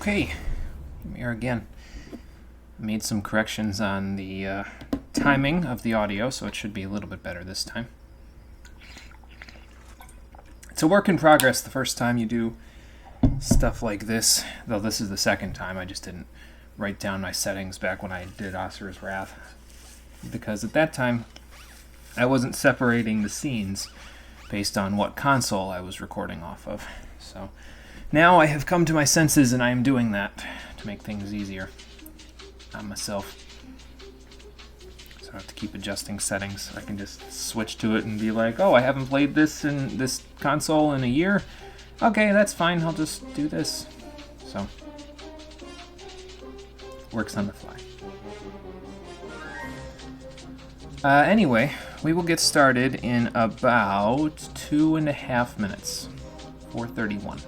Okay, here we are again. I made some corrections on the timing of the audio, so it should be a little bit better this time. It's a work in progress the first time you do stuff like this, though this is the second time. I just didn't write down my settings back when I did Asura's Wrath, because at that time I wasn't separating the scenes based on what console I was recording off of. So now I have come to my senses and I am doing that to make things easier on myself. So I have to keep adjusting settings. I can just switch to it and be like, oh, I haven't played this in this console in a year. Okay, that's fine. I'll just do this. So works on the fly. Anyway, we will get started in about 2.5 minutes. 4:31.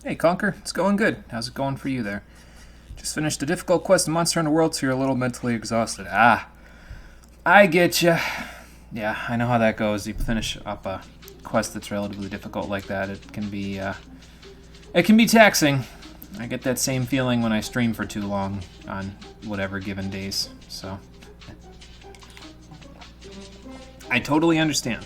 Hey Conker, it's going good. How's it going for you there? Just finished a difficult quest in Monster Hunter World, so you're a little mentally exhausted. I get ya. Yeah, I know how that goes. You finish up a quest that's relatively difficult like that, it can be taxing. I get that same feeling when I stream for too long on whatever given days, so I totally understand.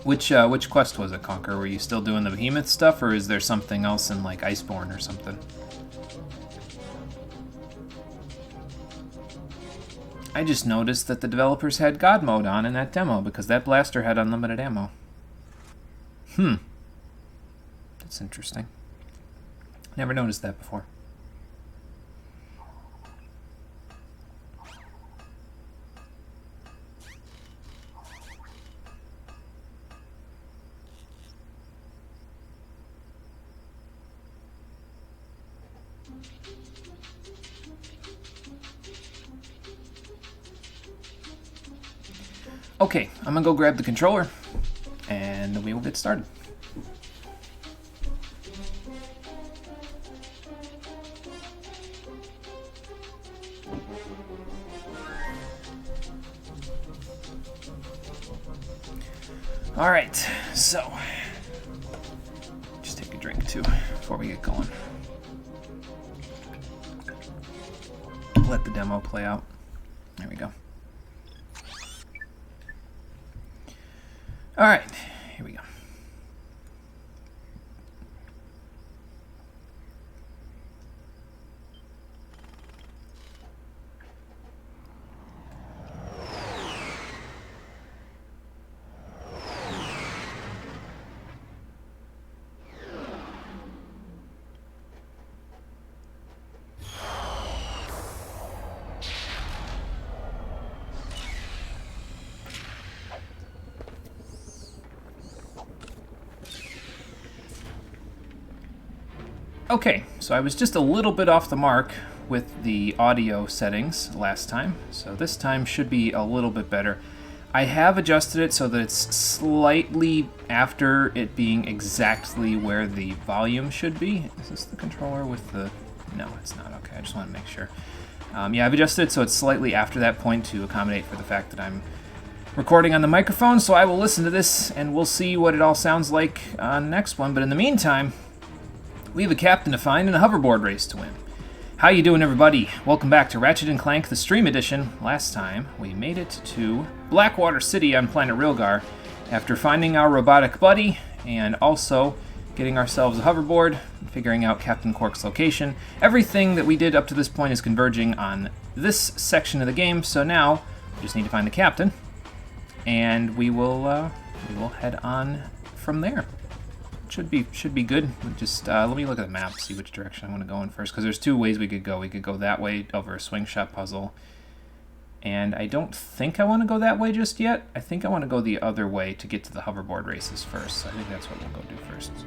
Which quest was it, Conker? Were you still doing the behemoth stuff, or is there something else in, like, Iceborne or something? I just noticed that the developers had God mode on in that demo, because that blaster had unlimited ammo. That's interesting. Never noticed that before. Okay, I'm gonna go grab the controller, and we will get started. Alright, so, just take a drink too before we get going. Let the demo play out. There we go. All right, here we go. Okay, so I was just a little bit off the mark with the audio settings last time, so this time should be a little bit better. I have adjusted it so that it's slightly after it being exactly where the volume should be. Is this the controller with the No, it's not. Okay, I just want to make sure. Yeah, I've adjusted it so it's slightly after that point to accommodate for the fact that I'm recording on the microphone, so I will listen to this and we'll see what it all sounds like on the next one. But in the meantime, we have a captain to find and a hoverboard race to win. How you doing, everybody? Welcome back to Ratchet & Clank, the Stream Edition. Last time, we made it to Blackwater City on planet Rilgar after finding our robotic buddy and also getting ourselves a hoverboard, figuring out Captain Quark's location. Everything that we did up to this point is converging on this section of the game, so now we just need to find the captain, and we will head on from there. Should be good. Just let me look at the map, see which direction I want to go in first, because there's two ways we could go. We could go that way over a swing shot puzzle, and I don't think I want to go that way just yet. I think I want to go the other way to get to the hoverboard races first. So I think that's what we'll go do first. So.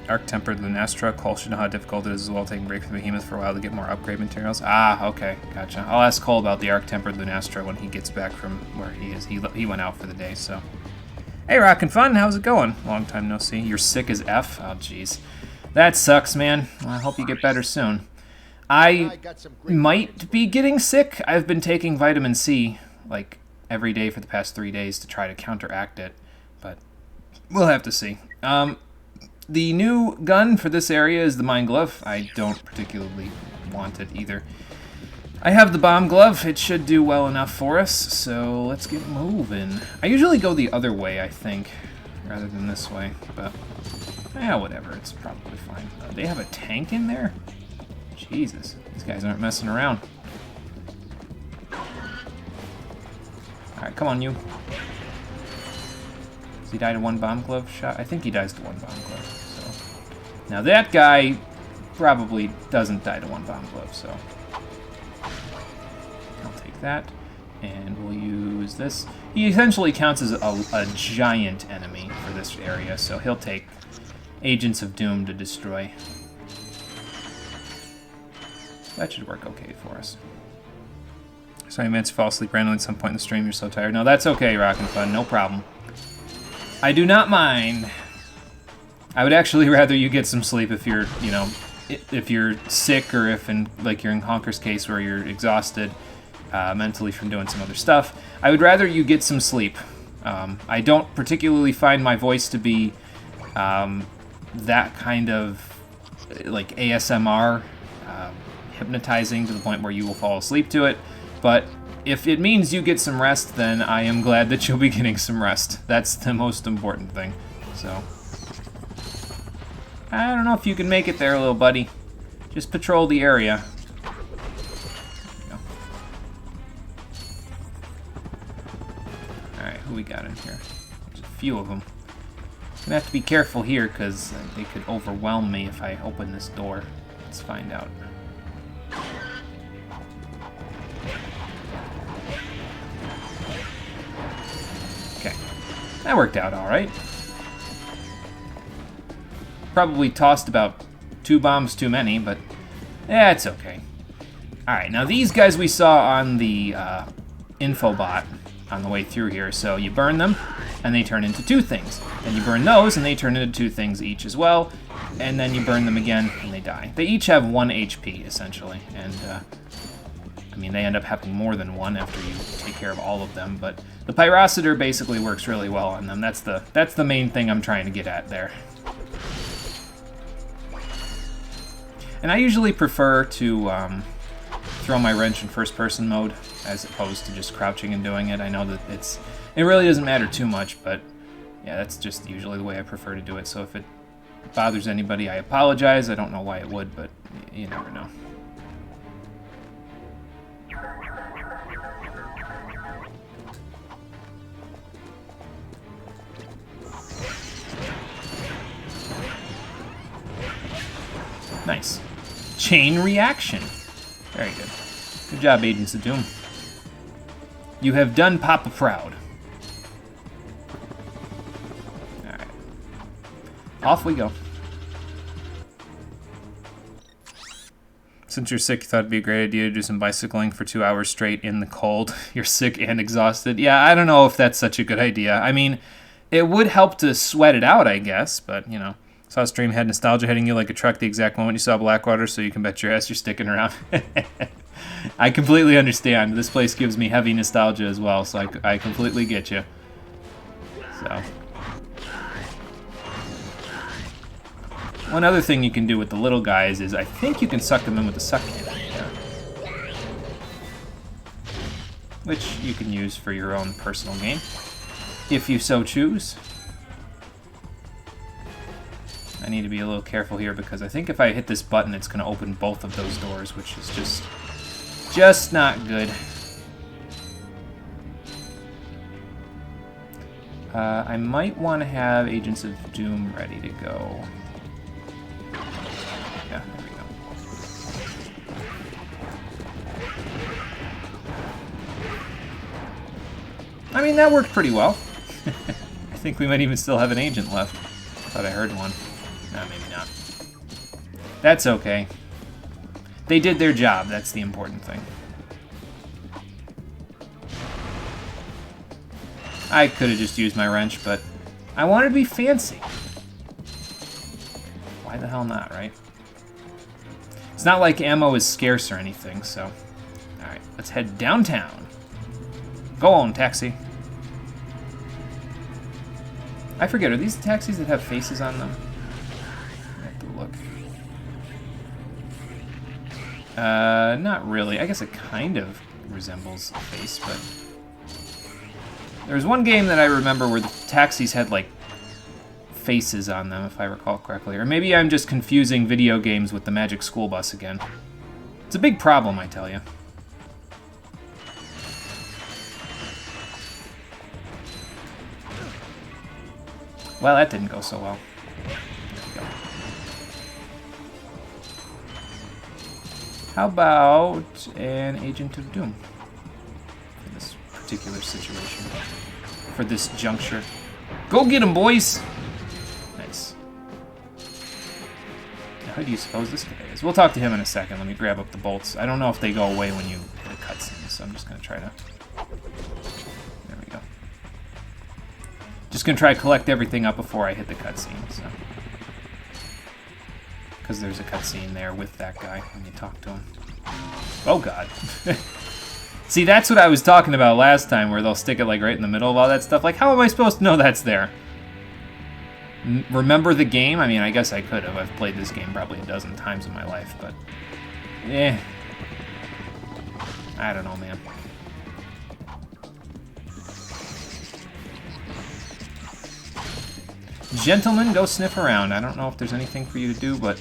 Arc-tempered Lunastra. Cole should know how difficult it is as well, taking a break from the behemoth for a while to get more upgrade materials. Ah, okay, gotcha. I'll ask Cole about the arc-tempered Lunastra when he gets back from where he is. He went out for the day, so. Hey, Rockin' Fun, how's it going? Long time no see. You're sick as F? Oh, jeez. That sucks, man. Well, I hope you get better soon. I might be getting sick. I've been taking vitamin C, like, every day for the past 3 days to try to counteract it, but we'll have to see. The new gun for this area is the Mine Glove. I don't particularly want it either. I have the Bomb Glove. It should do well enough for us, so let's get moving. I usually go the other way, I think, rather than this way, but yeah, whatever. It's probably fine. They have a tank in there? Jesus, these guys aren't messing around. Alright, come on, you. Does he die to one Bomb Glove shot? I think he dies to one Bomb Glove, so. Now that guy probably doesn't die to one Bomb Glove, so. I'll take that, and we'll use this. He essentially counts as a giant enemy for this area, so he'll take Agents of Doom to destroy. That should work okay for us. Sorry, I meant to fall asleep randomly at some point in the stream. You're so tired. No, that's okay, Rockin' Fun. No problem. I do not mind. I would actually rather you get some sleep if you're, you know, if you're sick or if, like you're in Honker's case where you're exhausted mentally from doing some other stuff. I would rather you get some sleep. I don't particularly find my voice to be that kind of like ASMR. Hypnotizing to the point where you will fall asleep to it, but if it means you get some rest, then I am glad that you'll be getting some rest. That's the most important thing. So, I don't know if you can make it there, little buddy. Just patrol the area. There you go. Alright, who we got in here? There's a few of them. I'm gonna have to be careful here, because they could overwhelm me if I open this door. Let's find out. Okay, that worked out all right. Probably tossed about 2 bombs too many, but yeah, it's okay. All right, now these guys we saw on the infobot on the way through here. So you burn them, and they turn into 2 things. Then you burn those, and they turn into 2 things each as well. And then you burn them again, and they die. They each have 1 HP, essentially. And, I mean, they end up having more than 1 after you take care of all of them. But the Pyrocitor basically works really well on them. That's the main thing I'm trying to get at there. And I usually prefer to throw my wrench in first-person mode as opposed to just crouching and doing it. I know that it really doesn't matter too much, but yeah, that's just usually the way I prefer to do it. So if it bothers anybody, I apologize. I don't know why it would, but you never know. Nice. Chain reaction. Very good. Good job, Agents of Doom. You have done Papa proud. Alright. Off we go. Since you're sick, you thought it'd be a great idea to do some bicycling for 2 hours straight in the cold. You're sick and exhausted. Yeah, I don't know if that's such a good idea. I mean, it would help to sweat it out, I guess, but, you know, Saw a stream, had nostalgia hitting you like a truck the exact moment you saw Blackwater, so you can bet your ass you're sticking around. I completely understand. This place gives me heavy nostalgia as well, so I completely get you. So. One other thing you can do with the little guys is I think you can suck them in with the suck cannon. Yeah. Which you can use for your own personal gain, if you so choose. I need to be a little careful here because I think if I hit this button, it's going to open both of those doors, which is just not good. I might want to have Agents of Doom ready to go. Yeah, there we go. I mean, that worked pretty well. I think we might even still have an agent left. I thought I heard one. No, maybe not. That's okay. They did their job, that's the important thing. I could have just used my wrench, but I wanted to be fancy. Why the hell not, right? It's not like ammo is scarce or anything, so... Alright, let's head downtown. Go on, taxi. I forget, are these taxis that have faces on them? I have to look. Not really. I guess it kind of resembles a face, but... There was one game that I remember where the taxis had, like, faces on them, if I recall correctly. Or maybe I'm just confusing video games with the Magic School Bus again. It's a big problem, I tell you. Well, that didn't go so well. There we go. How about an Agent of Doom for this particular situation, for this juncture? Go get him, boys! Nice. Now, who do you suppose this guy is? We'll talk to him in a second. Let me grab up the bolts. I don't know if they go away when you hit a cutscene, so I'm just going to try to... There we go. Just going to try to collect everything up before I hit the cutscene, so... Because there's a cutscene there with that guy when you talk to him. Oh, God. See, that's what I was talking about last time, where they'll stick it like right in the middle of all that stuff. Like, how am I supposed to know that's there? Remember the game? I mean, I guess I could have. I've played this game probably a dozen times in my life, but... I don't know, man. Gentlemen, go sniff around. I don't know if there's anything for you to do, but...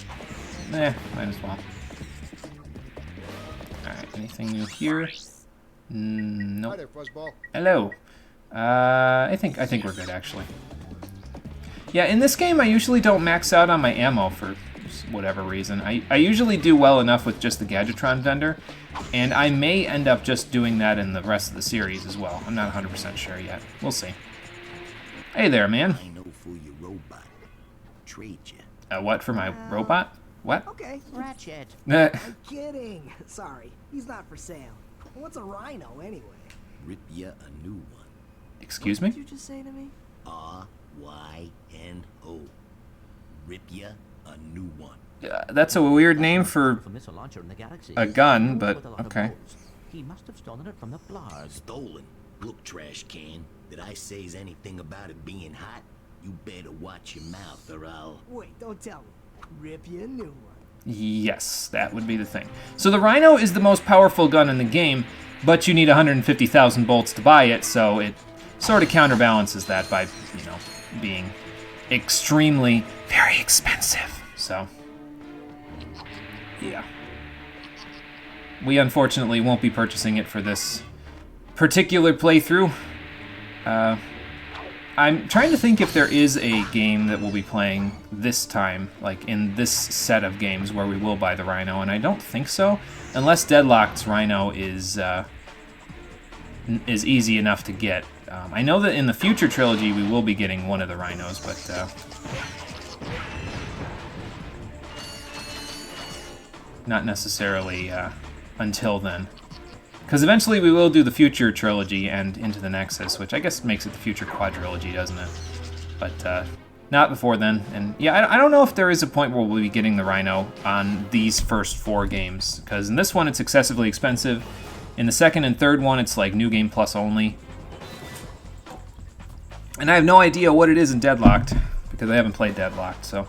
might as well. Alright, anything new here? Nope. Hi there, Fuzzball. Hello. I think we're good, actually. Yeah, in this game, I usually don't max out on my ammo for whatever reason. I usually do well enough with just the Gadgetron vendor, and I may end up just doing that in the rest of the series as well. I'm not 100% sure yet. We'll see. Hey there, man. I know for your robot. Trade you. What, for my robot? What? Okay. Ratchet. I'm kidding. Sorry, he's not for sale. What's a rhino anyway? Rip ya a new one. Excuse What me? did you just say to me? R-Y-N-O. Rip ya a new one. That's a weird name for missile launcher in the galaxy. a gun, but With a lot of okay. bolts. He must have stolen it from the Blars. Stolen. Look, trash can. Did I say anything about it being hot? You better watch your mouth or I'll... Wait, don't tell me. Rip you a new one. Yes, that would be the thing. So the Rhino is the most powerful gun in the game, but you need 150,000 bolts to buy it, so it sort of counterbalances that by, you know, being extremely, very expensive. So, yeah. We unfortunately won't be purchasing it for this particular playthrough. I'm trying to think if there is a game that we'll be playing this time, like in this set of games where we will buy the Rhino, and I don't think so, unless Deadlocked's Rhino is easy enough to get. I know that in the future trilogy we will be getting one of the Rhinos, but not necessarily until then. Because eventually we will do the future trilogy and Into the Nexus, which I guess makes it the future quadrilogy, doesn't it? But Not before then. And yeah, I don't know if there is a point where we'll be getting the Rhino on these first 4 games. Because in this one, it's excessively expensive. In the second and third one, it's like New Game Plus only. And I have no idea what it is in Deadlocked. Because I haven't played Deadlocked, so...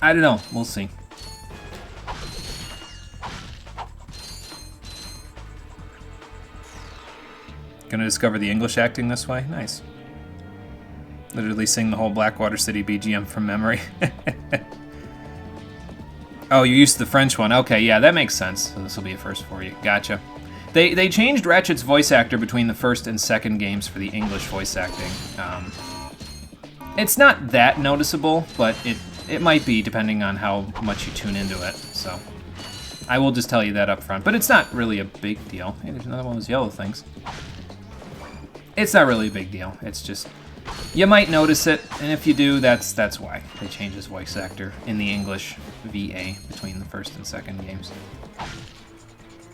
I don't know. We'll see. Gonna discover the English acting this way? Nice. Literally sing the whole Blackwater City BGM from memory. Oh, you're used to the French one. Okay, yeah, that makes sense. So this will be a first for you. Gotcha. They changed Ratchet's voice actor between the first and second games for the English voice acting. It's not that noticeable, but it might be depending on how much you tune into it. So I will just tell you that up front. But it's not really a big deal. Hey, there's another one of those yellow things. It's not really a big deal. It's just, you might notice it, and if you do, that's why. They changed his voice actor in the English VA between the first and second games.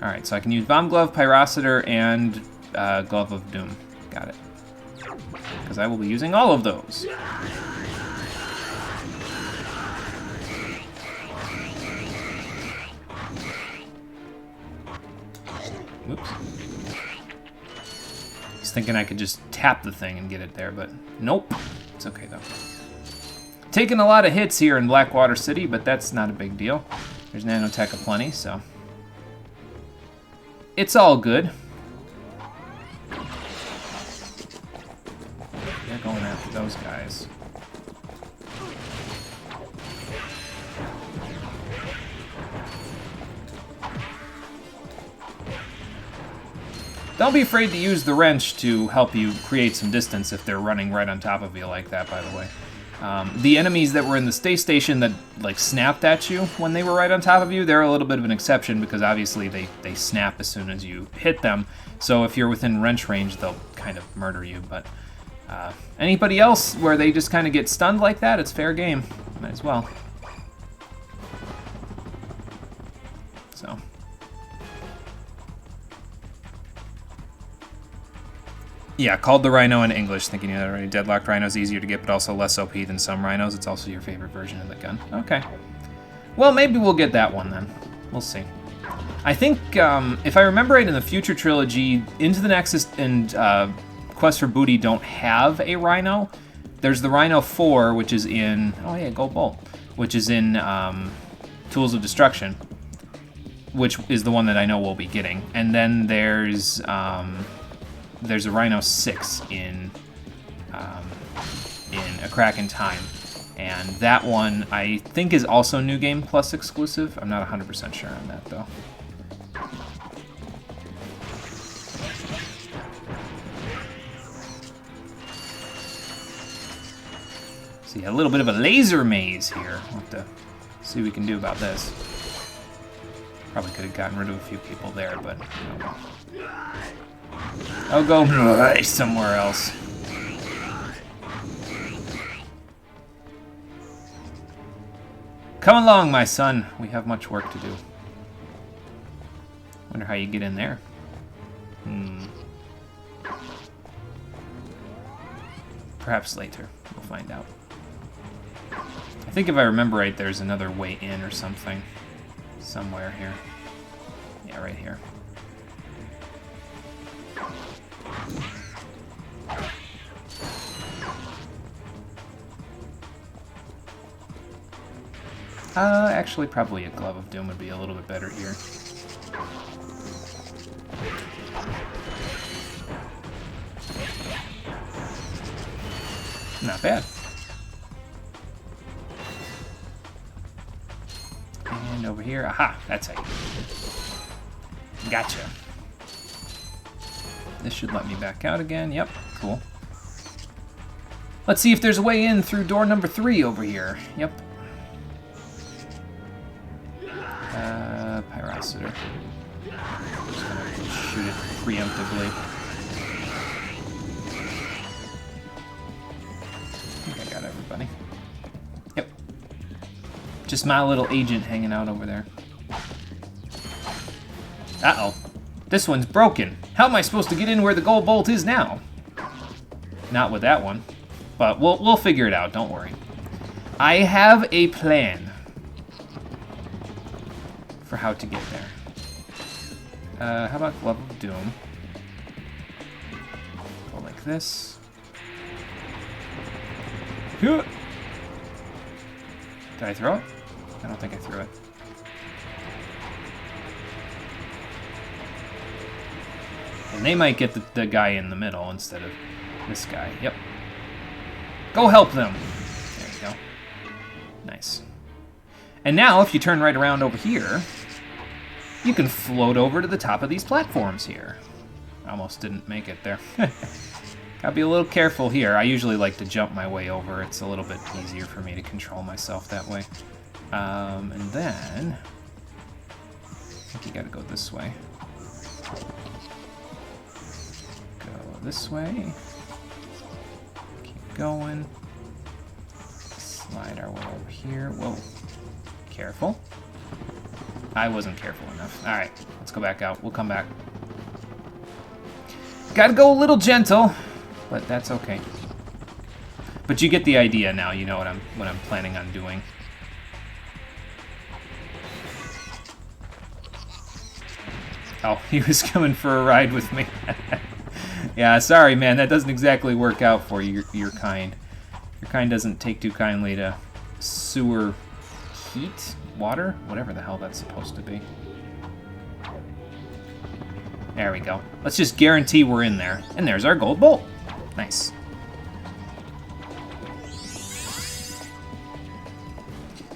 Alright, so I can use Bomb Glove, Pyrocitor, and Glove of Doom. Got it. Because I will be using all of those. Whoops. I was thinking I could just tap the thing and get it there, but nope. It's okay, though. Taking a lot of hits here in Blackwater City, but that's not a big deal. There's nanotech aplenty, so... it's all good. They're going after those guys. Don't be afraid to use the wrench to help you create some distance if they're running right on top of you like that, by the way. The enemies that were in the space station that like snapped at you when they were right on top of you, they're a little bit of an exception because obviously they snap as soon as you hit them. So if you're within wrench range, they'll kind of murder you. But anybody else where they just kind of get stunned like that, it's fair game. Might as well. So. Yeah, called the Rhino in English, thinking you had already. Deadlocked Rhino's easier to get, but also less OP than some Rhinos. It's also your favorite version of the gun. Okay. Well, maybe we'll get that one then. We'll see. I think, if I remember right, in the Future Trilogy, Into the Nexus and Quest for Booty don't have a Rhino. There's the Rhino 4, which is in... oh yeah, Gold Bolt. Which is in Tools of Destruction, which is the one that I know we'll be getting. And then there's a Rhino 6 in A Crack in Time, and that one I think is also New Game Plus exclusive. I'm not 100% sure on that though. See, a little bit of a laser maze here. We'll have to see what we can do about this. Probably could have gotten rid of a few people there, but oh well. I'll go somewhere else. Come along, my son. We have much work to do. Wonder how you get in there. Perhaps later. We'll find out. I think if I remember right, there's another way in or something. Somewhere here. Yeah, right here. Actually, probably a Glove of Doom would be a little bit better here. Not bad. And over here, aha, that's it. Gotcha. This should let me back out again. Yep, cool. Let's see if there's a way in through door number 3 over here. Yep. Pyrocitor. Just gonna shoot it preemptively. I think I got everybody. Yep. Just my little agent hanging out over there. Uh-oh. This one's broken. How am I supposed to get in where the gold bolt is now? Not with that one. But we'll figure it out, don't worry. I have a plan for how to get there. How about Glove of Doom? Go like this. Did I throw it? I don't think I threw it. And they might get the guy in the middle instead of this guy. Yep. Go help them. There you go. Nice. And now, if you turn right around over here, you can float over to the top of these platforms here. Almost didn't make it there. Gotta be a little careful here. I usually like to jump my way over. It's a little bit easier for me to control myself that way. And then, I think you gotta go this way. Go this way. Keep going. Slide our way over here. Whoa. Careful. I wasn't careful enough. Alright, let's go back out. We'll come back. Gotta go a little gentle, but that's okay. But you get the idea now. You know what I'm planning on doing. Oh, he was coming for a ride with me. Yeah, sorry, man. That doesn't exactly work out for you. Your kind. Your kind doesn't take too kindly to sewer heat, water, whatever the hell that's supposed to be. There we go. Let's just guarantee we're in there. And there's our gold bolt. Nice.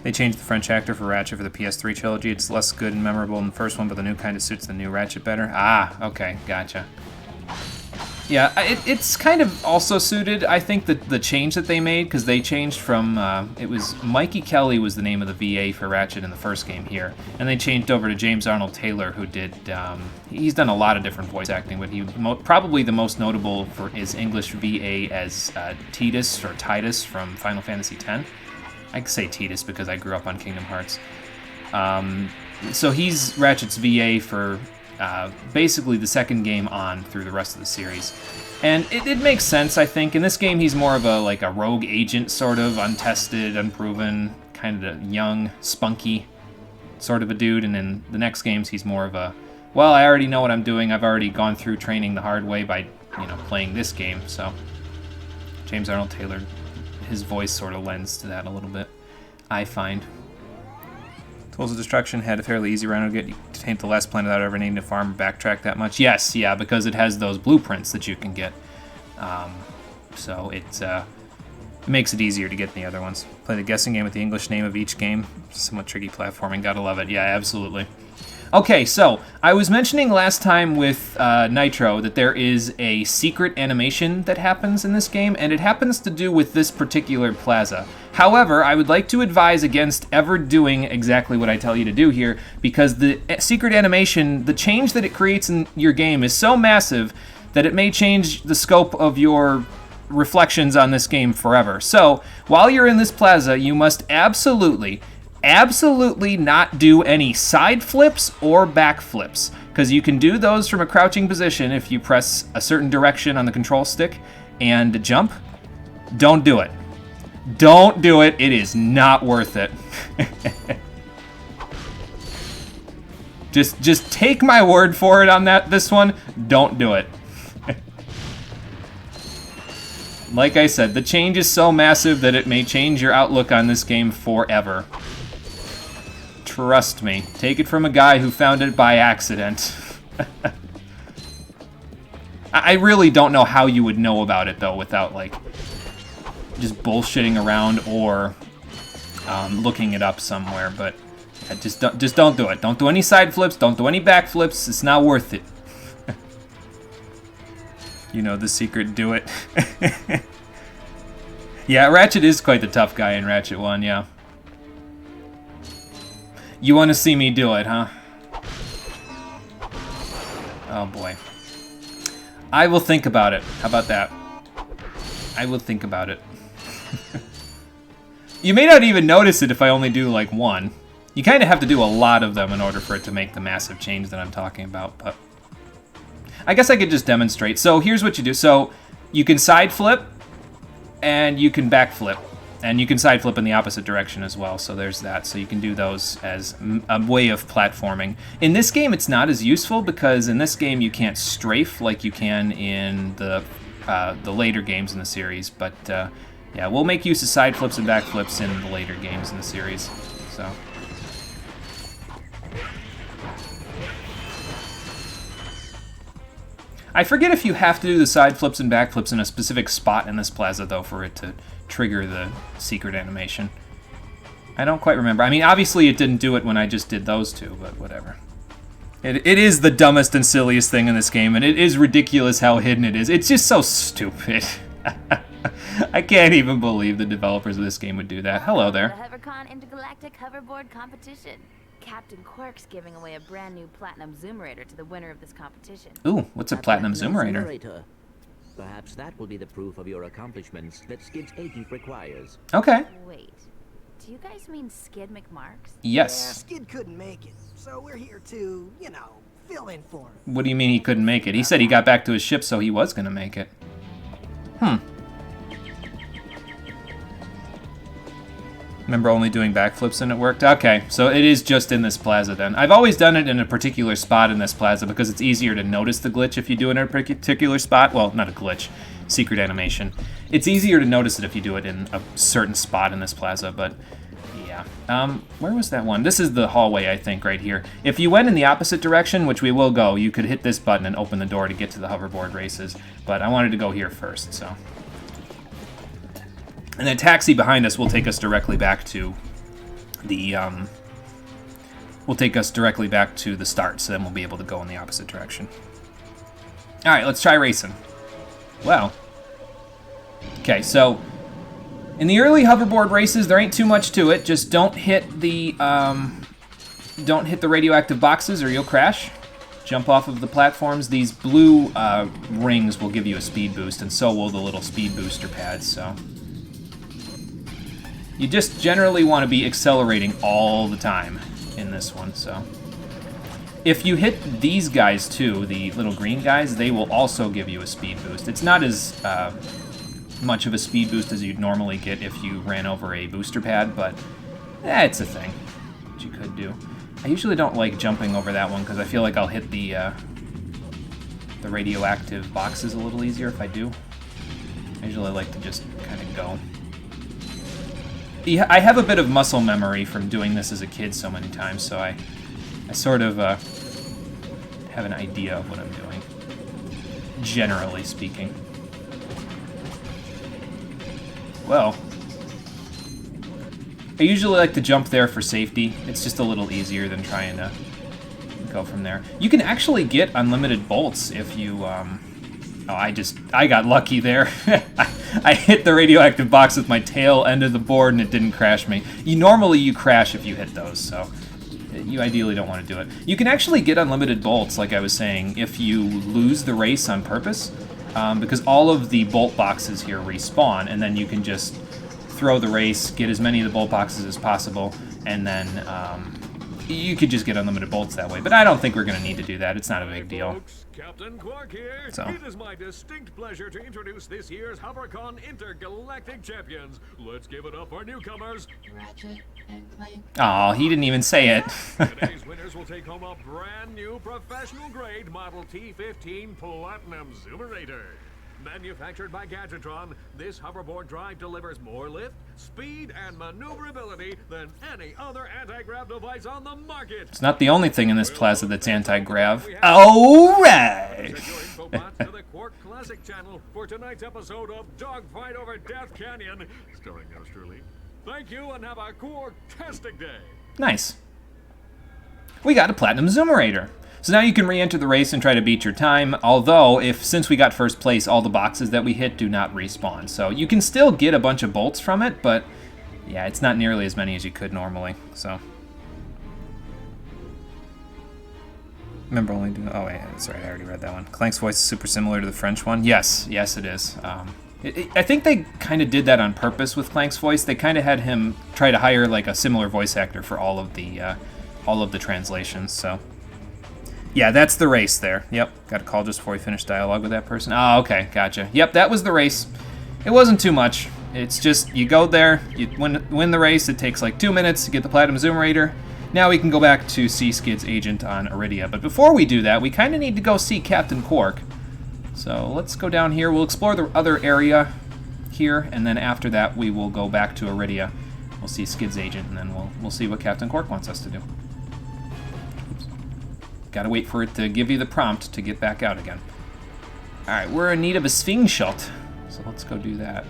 They changed the French actor for Ratchet for the PS3 trilogy. It's less good and memorable than the first one, but the new kind of suits the new Ratchet better. Ah, okay, gotcha. Yeah, it's kind of also suited, I think, the change that they made, because they changed from, it was Mikey Kelly was the name of the VA for Ratchet in the first game here, and they changed over to James Arnold Taylor, who did, he's done a lot of different voice acting, but he probably the most notable for his English VA as Tidus, or Tidus from Final Fantasy X. I can say Tidus because I grew up on Kingdom Hearts. So he's Ratchet's VA for basically the second game on through the rest of the series. And it makes sense, I think. In this game, he's more of a rogue agent, sort of, untested, unproven, kind of young, spunky sort of a dude. And in the next games, he's more of a, well, I already know what I'm doing. I've already gone through training the hard way by, playing this game. So James Arnold Taylor, his voice sort of lends to that a little bit, I find. Tools of Destruction had a fairly easy run to get to taint the last planet without ever needing to farm or backtrack that much. Yes, yeah, because it has those blueprints that you can get. So it makes it easier to get in the other ones. Play the guessing game with the English name of each game. Somewhat tricky platforming. Gotta love it. Yeah, absolutely. Okay, so I was mentioning last time with Nitro that there is a secret animation that happens in this game, and it happens to do with this particular plaza. However, I would like to advise against ever doing exactly what I tell you to do here, because the secret animation, the change that it creates in your game is so massive that it may change the scope of your reflections on this game forever. So, while you're in this plaza, you must absolutely not do any side flips or back flips, because you can do those from a crouching position if you press a certain direction on the control stick and jump. Don't do it. Don't do it. It is not worth it. Just take my word for it on this one. Don't do it. Like I said, the change is so massive that it may change your outlook on this game forever. Trust me. Take it from a guy who found it by accident. I really don't know how you would know about it, though, without, just bullshitting around or looking it up somewhere. But yeah, just don't do it. Don't do any side flips. Don't do any back flips. It's not worth it. You know the secret, do it. Yeah, Ratchet is quite the tough guy in Ratchet 1, yeah. You want to see me do it, huh? Oh boy. I will think about it. How about that? I will think about it. You may not even notice it if I only do one. You kind of have to do a lot of them in order for it to make the massive change that I'm talking about, but I guess I could just demonstrate. So here's what you do. So you can side flip, and you can backflip. And you can side flip in the opposite direction as well, so there's that. So you can do those as a way of platforming. In this game, it's not as useful because in this game you can't strafe like you can in the later games in the series. But yeah, we'll make use of side flips and back flips in the later games in the series. So. I forget if you have to do the side flips and back flips in a specific spot in this plaza, though, for it to trigger the secret animation. I don't quite remember. I mean, obviously it didn't do it when I just did those two, but whatever. It is the dumbest and silliest thing in this game, and it is ridiculous how hidden it is. It's just so stupid. I can't even believe the developers of this game would do that. Hello there. The HoverCon Intergalactic Hoverboard Competition. Captain Quark's giving away a brand new Platinum Zoomerator to the winner of this competition. Ooh, what's a Platinum Zoomerator? Perhaps that will be the proof of your accomplishments that Skid's agent requires. Okay. Wait, do you guys mean Skid McMarks? Yes. Yeah, Skid couldn't make it, so we're here to, you know, fill in for him. What do you mean he couldn't make it? He said he got back to his ship, so he was going to make it. Remember only doing backflips and it worked? Okay, so it is just in this plaza then. I've always done it in a particular spot in this plaza because it's easier to notice the glitch if you do it in a particular spot. Well, not a glitch, secret animation. It's easier to notice it if you do it in a certain spot in this plaza, but yeah. Where was that one? This is the hallway, I think, right here. If you went in the opposite direction, which we will go, you could hit this button and open the door to get to the hoverboard races, but I wanted to go here first, so... And that taxi behind us will take us directly back to the start, so then we'll be able to go in the opposite direction. All right, let's try racing. Wow. Okay, so in the early hoverboard races, there ain't too much to it. Just don't hit the radioactive boxes or you'll crash. Jump off of the platforms. These blue rings will give you a speed boost, and so will the little speed booster pads. So. You just generally want to be accelerating all the time in this one, so. If you hit these guys too, the little green guys, they will also give you a speed boost. It's not as much of a speed boost as you'd normally get if you ran over a booster pad, but it's a thing that you could do. I usually don't like jumping over that one because I feel like I'll hit the radioactive boxes a little easier if I do. I usually like to just kind of go. I have a bit of muscle memory from doing this as a kid so many times, so I sort of have an idea of what I'm doing, generally speaking. Well, I usually like to jump there for safety. It's just a little easier than trying to go from there. You can actually get unlimited bolts if you... I got lucky there. I hit the radioactive box with my tail end of the board and it didn't crash me. Normally you crash if you hit those, so you ideally don't want to do it. You can actually get unlimited bolts, like I was saying, if you lose the race on purpose, because all of the bolt boxes here respawn, and then you can just throw the race, get as many of the bolt boxes as possible, and then you could just get unlimited bolts that way. But I don't think we're going to need to do that. It's not a big deal. Folks, Captain Quark here. So. It is my distinct pleasure to introduce this year's HoverCon Intergalactic Champions. Let's give it up for newcomers. Ratchet and Clank. Aw, he didn't even say it. Today's winners will take home a brand new professional grade Model T15 Platinum Zoomerator. Manufactured by Gadgetron, this hoverboard drive delivers more lift, speed, and maneuverability than any other anti-grav device on the market. It's not the only thing in this plaza that's anti-grav. All right. To the Quark Classic channel for tonight's episode of Dogfight Over Death Canyon, starring yours truly. Thank you and have a Quark-tastic day. Nice. We got a Platinum Zoomerator. So now you can re-enter the race and try to beat your time, although since we got first place, all the boxes that we hit do not respawn. So you can still get a bunch of bolts from it, but yeah, it's not nearly as many as you could normally, so. Remember only doing, oh wait, that's right, I already read that one. Clank's voice is super similar to the French one. Yes, it is. I think they kind of did that on purpose with Clank's voice. They kind of had him try to hire like a similar voice actor for all of the translations, so. Yeah, that's the race there. Yep, got a call just before we finish dialogue with that person. Oh, okay, gotcha. Yep, that was the race. It wasn't too much. It's just, you go there, you win the race, it takes like 2 minutes to get the Platinum Zoomerator. Now we can go back to see Skid's agent on Iridia. But before we do that, we kind of need to go see Captain Quark. So let's go down here. We'll explore the other area here, and then after that we will go back to Iridia. We'll see Skid's agent, and then we'll see what Captain Quark wants us to do. Oops. Gotta wait for it to give you the prompt to get back out again. Alright, we're in need of a Sphinx shot, so let's go do that.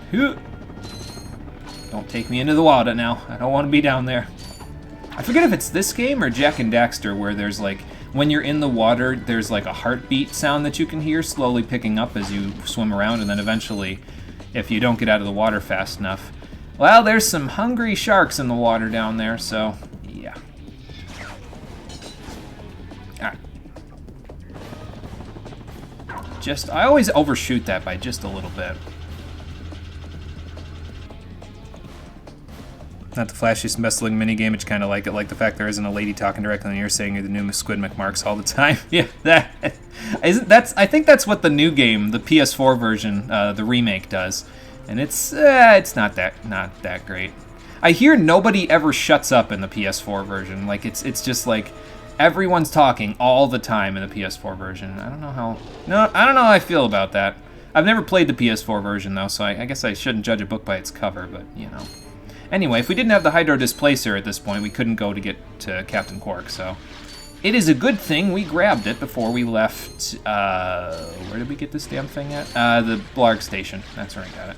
Don't take me into the water now. I don't want to be down there. I forget if it's this game or Jak and Daxter where there's like, when you're in the water, there's like a heartbeat sound that you can hear slowly picking up as you swim around, and then eventually, if you don't get out of the water fast enough, well, there's some hungry sharks in the water down there, so yeah. Alright. I always overshoot that by just a little bit. Not the flashiest and best looking minigame, it's kind of like it, like the fact there isn't a lady talking directly in the ear saying you're the new Squid McMarks all the time. Yeah, I think that's what the new game, the PS4 version, the remake does. And it's not that great. I hear nobody ever shuts up in the PS4 version. Like it's just like everyone's talking all the time in the PS4 version. I don't know how I feel about that. I've never played the PS4 version though, so I guess I shouldn't judge a book by its cover, but you know. Anyway, if we didn't have the Hydro Displacer at this point, we couldn't go to get to Captain Quark, so it is a good thing we grabbed it before we left, where did we get this damn thing at? The Blarg Station. That's where I got it.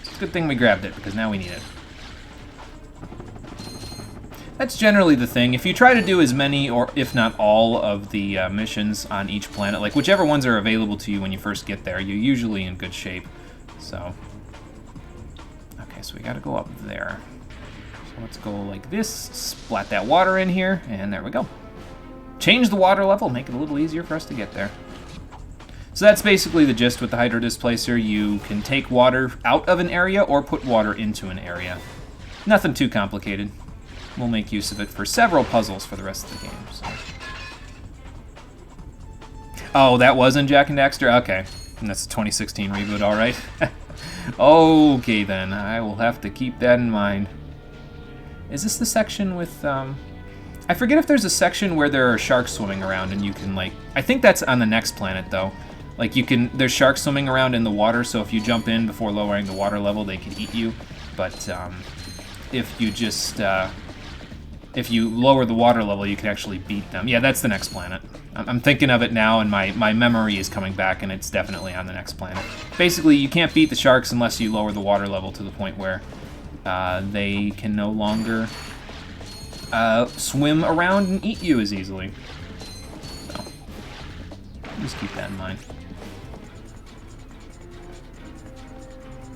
It's a good thing we grabbed it, because now we need it. That's generally the thing. If you try to do as many, or if not all, of the missions on each planet, like whichever ones are available to you when you first get there, you're usually in good shape, so. Okay, so we gotta go up there. So let's go like this, splat that water in here, and there we go. Change the water level, make it a little easier for us to get there. So that's basically the gist with the Hydro Displacer. You can take water out of an area or put water into an area. Nothing too complicated. We'll make use of it for several puzzles for the rest of the game. So. Oh, that was in Jak and Daxter? Okay. And that's a 2016 reboot, alright. Okay then, I will have to keep that in mind. Is this the section with, I forget if there's a section where there are sharks swimming around and you can, like, I think that's on the next planet, though. Like, there's sharks swimming around in the water, so if you jump in before lowering the water level, they can eat you. But, if you just, if you lower the water level, you can actually beat them. Yeah, that's the next planet. I'm thinking of it now, and my memory is coming back, and it's definitely on the next planet. Basically, you can't beat the sharks unless you lower the water level to the point where they can no longer swim around and eat you as easily. So, just keep that in mind.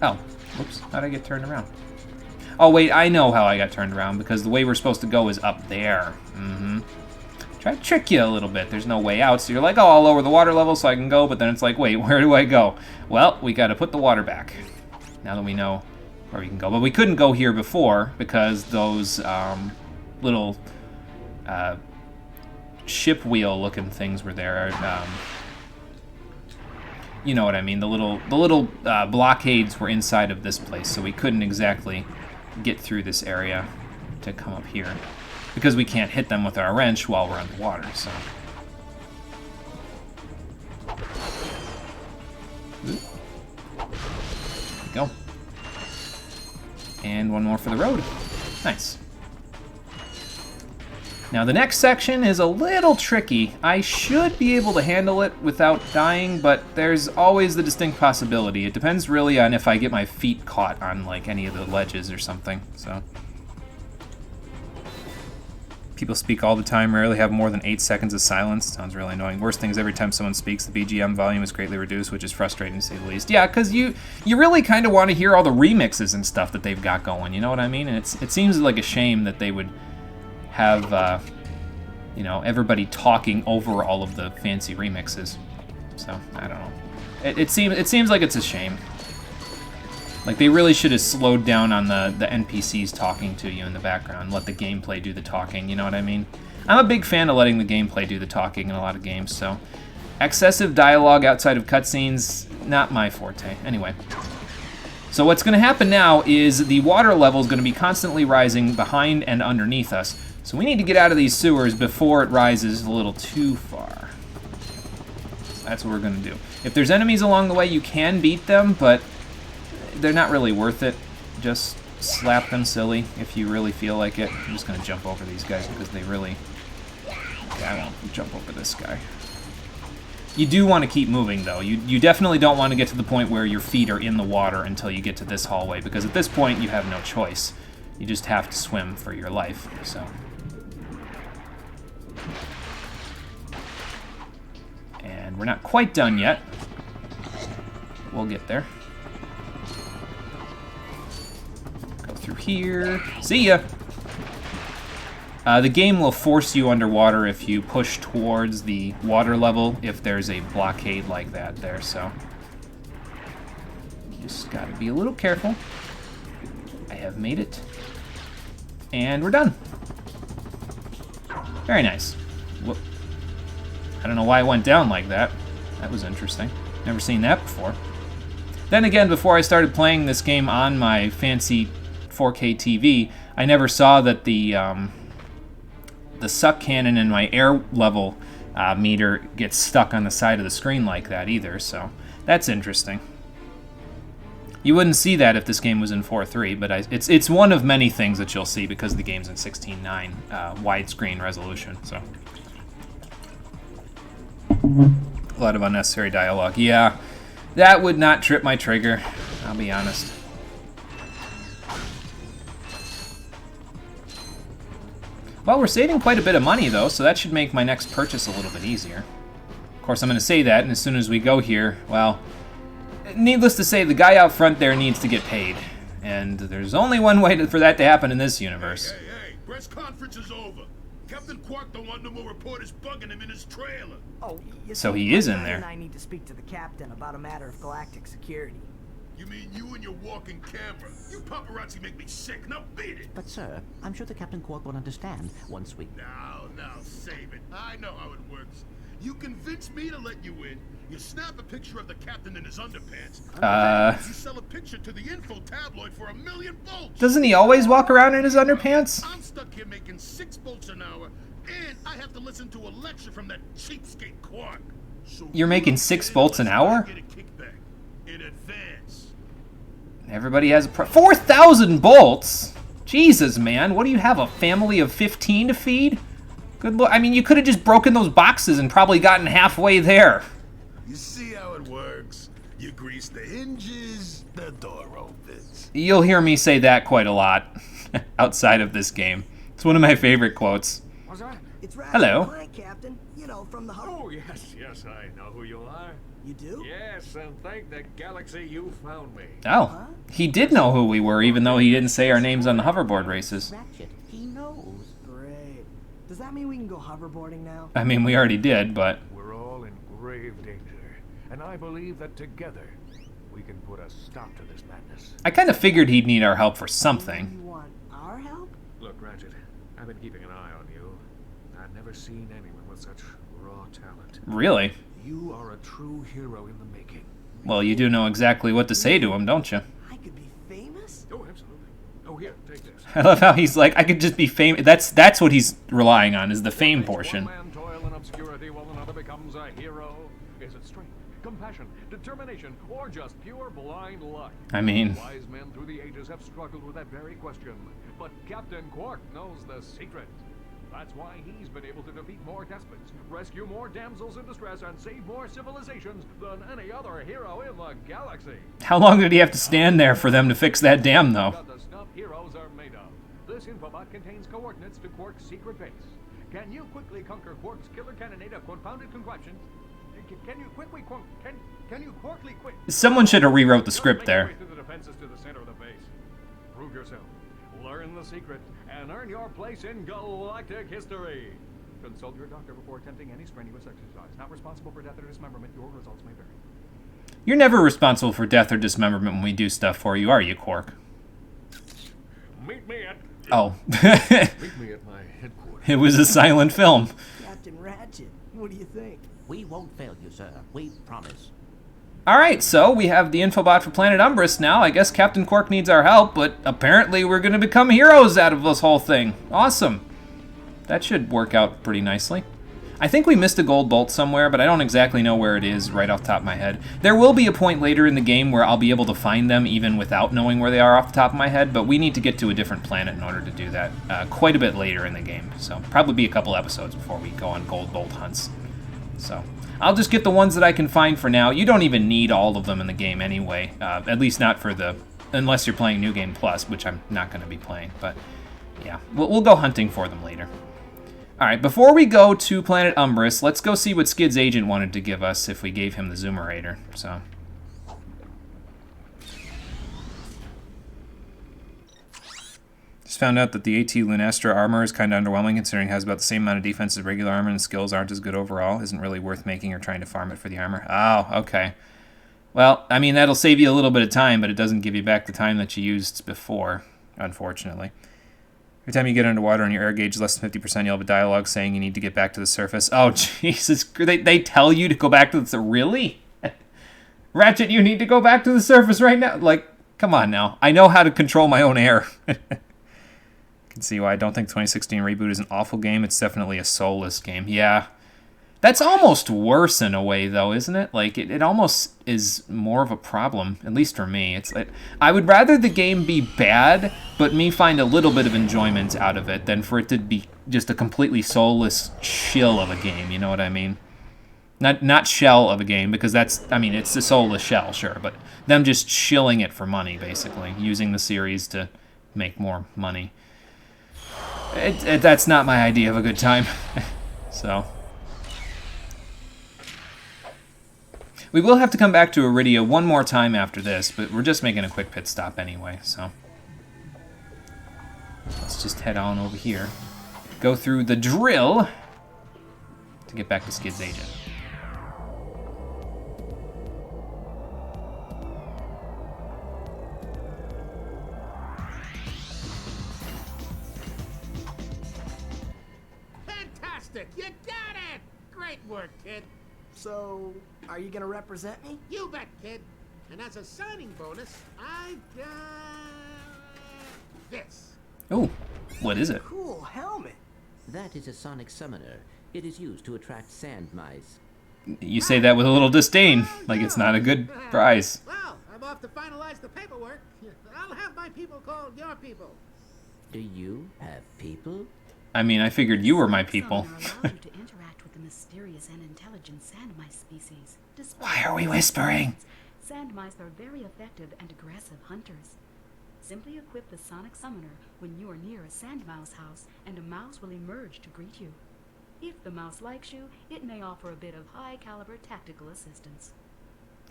Oh, whoops, how'd I get turned around? Oh wait, I know how I got turned around, because the way we're supposed to go is up there. Try to trick you a little bit. There's no way out, so you're like, oh, I'll lower the water level so I can go, but then it's like, wait, where do I go? Well, we gotta put the water back, now that we know where we can go. But we couldn't go here before, because those little ship wheel looking things were there. You know what I mean, the little blockades were inside of this place, so we couldn't exactly get through this area to come up here, because we can't hit them with our wrench while we're underwater, so. There we go. And one more for the road. Nice. Now the next section is a little tricky. I should be able to handle it without dying, but there's always the distinct possibility. It depends really on if I get my feet caught on like any of the ledges or something, so. People speak all the time, rarely have more than 8 seconds of silence. Sounds really annoying. Worst thing is every time someone speaks, the BGM volume is greatly reduced, which is frustrating to say the least. Yeah, because you really kind of want to hear all the remixes and stuff that they've got going, you know what I mean? And it seems like a shame that they would have, you know, everybody talking over all of the fancy remixes. So, I don't know. It seems like it's a shame. Like, they really should have slowed down on the NPCs talking to you in the background, let the gameplay do the talking, you know what I mean? I'm a big fan of letting the gameplay do the talking in a lot of games, so excessive dialogue outside of cutscenes, not my forte. Anyway, So what's going to happen now is the water level is going to be constantly rising behind and underneath us. So we need to get out of these sewers before it rises a little too far. So that's what we're going to do. If there's enemies along the way, you can beat them, but they're not really worth it. Just slap them silly if you really feel like it. I'm just going to jump over these guys because they really... Yeah, I won't jump over this guy. You do want to keep moving, though. You definitely don't want to get to the point where your feet are in the water until you get to this hallway, because at this point you have no choice. You just have to swim for your life, so... And we're not quite done yet. We'll get there. Go through here. See ya! The game will force you underwater if you push towards the water level, if there's a blockade like that there, so... You just gotta be a little careful. I have made it. And we're done. Very nice. Whoop. I don't know why it went down like that. That was interesting. Never seen that before. Then again, before I started playing this game on my fancy 4K TV, I never saw that the suck cannon in my air level meter gets stuck on the side of the screen like that either, so that's interesting. You wouldn't see that if this game was in 4.3, but it's one of many things that you'll see because the game's in 16:9 widescreen resolution, so... A lot of unnecessary dialogue. Yeah, that would not trip my trigger, I'll be honest. Well, we're saving quite a bit of money, though, so that should make my next purchase a little bit easier. Of course, I'm going to say that, and as soon as we go here, well, needless to say, the guy out front there needs to get paid. And there's only one way for that to happen in this universe. Hey, press conference is over. Captain Quark don't want no more reporters bugging him in his trailer. Oh, So he is in there. I need to speak to the captain about a matter of galactic security. You mean you and your walking camera? You paparazzi make me sick. Now beat it. But sir, I'm sure the Captain Quark will understand once we... Now, save it. I know how it works. You convince me to let you in. You snap a picture of the captain in his underpants. You sell a picture to the info tabloid for $1 million volts. Doesn't he always walk around in his underpants? I'm stuck here making 6 volts an hour, and I have to listen to a lecture from that cheapskate Quark. So You're making 6 volts an hour? Get a kickback in advance. Everybody has a 4,000 bolts? Jesus, man. What do you have, a family of 15 to feed? Good Lord. I mean, you could have just broken those boxes and probably gotten halfway there. You see how it works? You grease the hinges, the door opens. You'll hear me say that quite a lot outside of this game. It's one of my favorite quotes. What's that? It's Ratchet Hello. Clank, Captain. You know, from the hub. Oh, yes, I know who you are. You do? Yes, and thank the galaxy you found me. Oh, he did know who we were, even though he didn't say our names on the hoverboard races. Ratchet, he knows. Great. Does that mean we can go hoverboarding now? I mean, we already did, but... We're all in grave danger, and I believe that together we can put a stop to this madness. I kind of figured he'd need our help for something. You want our help? Look, Ratchet, I've been keeping an eye on you. I've never seen anyone with such raw talent. Really? You are a true hero in the making. Well, you do know exactly what to say to him, don't you? I could be famous? Oh, absolutely. Oh, here, take this. I love how he's like, I could just be famous. That's what he's relying on, is the fame portion. One man toil in obscurity while another becomes a hero. Is it strength, compassion, determination, or just pure blind luck? I mean... Wise men through the ages have struggled with that very question. But Captain Quark knows the secret. That's why he's been able to defeat more despots, rescue more damsels in distress, and save more civilizations than any other hero in the galaxy. How long did he have to stand there for them to fix that dam, though? What the stuff heroes are made of. This infobot contains coordinates to Quark's secret base. Can you quickly conquer Quark's killer cannonade of confounded contraptions? Can you quickly can you Quarkly quick? Someone should have rewrote the script there. Through the defenses to the center of the base. Prove yourself. Learn the secret and earn your place in galactic history. Consult your doctor before attempting any strenuous exercise. Not responsible for death or dismemberment. Your results may vary. You're never responsible for death or dismemberment when we do stuff for you, are you, Quark? Meet me at Oh. meet me at my headquarters. It was a silent film. Captain Ratchet, what do you think? We won't fail you, sir. We promise. Alright, so we have the infobot for Planet Umbris now. I guess Captain Quark needs our help, but apparently we're going to become heroes out of this whole thing. Awesome. That should work out pretty nicely. I think we missed a gold bolt somewhere, but I don't exactly know where it is right off the top of my head. There will be a point later in the game where I'll be able to find them even without knowing where they are off the top of my head, but we need to get to a different planet in order to do that quite a bit later in the game. So probably be a couple episodes before we go on gold bolt hunts. So I'll just get the ones that I can find for now. You don't even need all of them in the game anyway, at least not for the... unless you're playing New Game Plus, which I'm not going to be playing, but yeah, we'll go hunting for them later. Alright, before we go to Planet Umbris, let's go see what Skid's agent wanted to give us if we gave him the Zoomerator. So, just found out that the AT Lunastra armor is kind of underwhelming considering it has about the same amount of defense as regular armor and skills aren't as good overall. Isn't really worth making or trying to farm it for the armor. Oh, okay. Well, I mean, that'll save you a little bit of time, but it doesn't give you back the time that you used before, unfortunately. Every time you get underwater and your air gauge is less than 50%, you'll have a dialogue saying you need to get back to the surface. Oh, Jesus. They tell you to go back to the surface? Really? Ratchet, you need to go back to the surface right now? Like, come on now. I know how to control my own air. You can see why I don't think 2016 Reboot is an awful game. It's definitely a soulless game. Yeah. That's almost worse in a way, though, isn't it? Like, it almost is more of a problem, at least for me. It's like, I would rather the game be bad, but me find a little bit of enjoyment out of it, than for it to be just a completely soulless shill of a game, you know what I mean? Not shell of a game, because that's, I mean, it's a soulless shell, sure, but them just shilling it for money, basically, using the series to make more money. That's not my idea of a good time, so... We will have to come back to Iridia one more time after this, but we're just making a quick pit stop anyway, so... Let's just head on over here. Go through the drill to get back to Skid's agent. Fantastic! You got it! Great work, kid. So, are you gonna represent me? You bet, kid. And as a signing bonus, I've got this. Oh, what is it? Cool helmet. That is a sonic summoner. It is used to attract sand mice. You say that with a little disdain, like it's not a good prize. Well, I'm off to finalize the paperwork. I'll have my people call your people. Do you have people? I mean, I figured you were my people. Summoner allows you to interact with the mysterious and intelligent sand mice species. Why are we whispering? Sand mice are very effective and aggressive hunters. Simply equip the sonic summoner when you are near a sand mouse house, and a mouse will emerge to greet you. If the mouse likes you, it may offer a bit of high-caliber tactical assistance.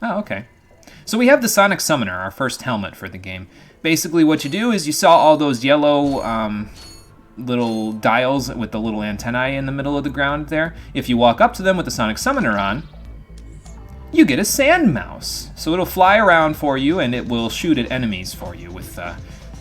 Oh, okay. So we have the Sonic Summoner, our first helmet for the game. Basically what you do is you saw all those yellow little dials with the little antennae in the middle of the ground there. If you walk up to them with the Sonic Summoner on, you get a sand mouse. So it'll fly around for you and it will shoot at enemies for you with...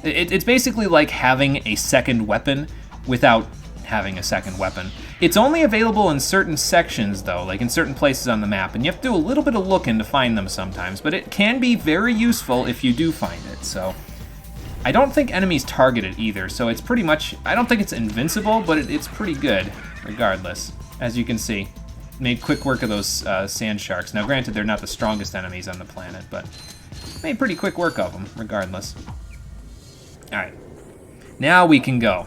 It's basically like having a second weapon without having a second weapon. It's only available in certain sections though, like in certain places on the map, and you have to do a little bit of looking to find them sometimes, but it can be very useful if you do find it, so... I don't think enemies target it either, so it's pretty much... I don't think it's invincible, but it's pretty good, regardless. As you can see, made quick work of those sand sharks. Now granted, they're not the strongest enemies on the planet, but made pretty quick work of them, regardless. Alright, now we can go.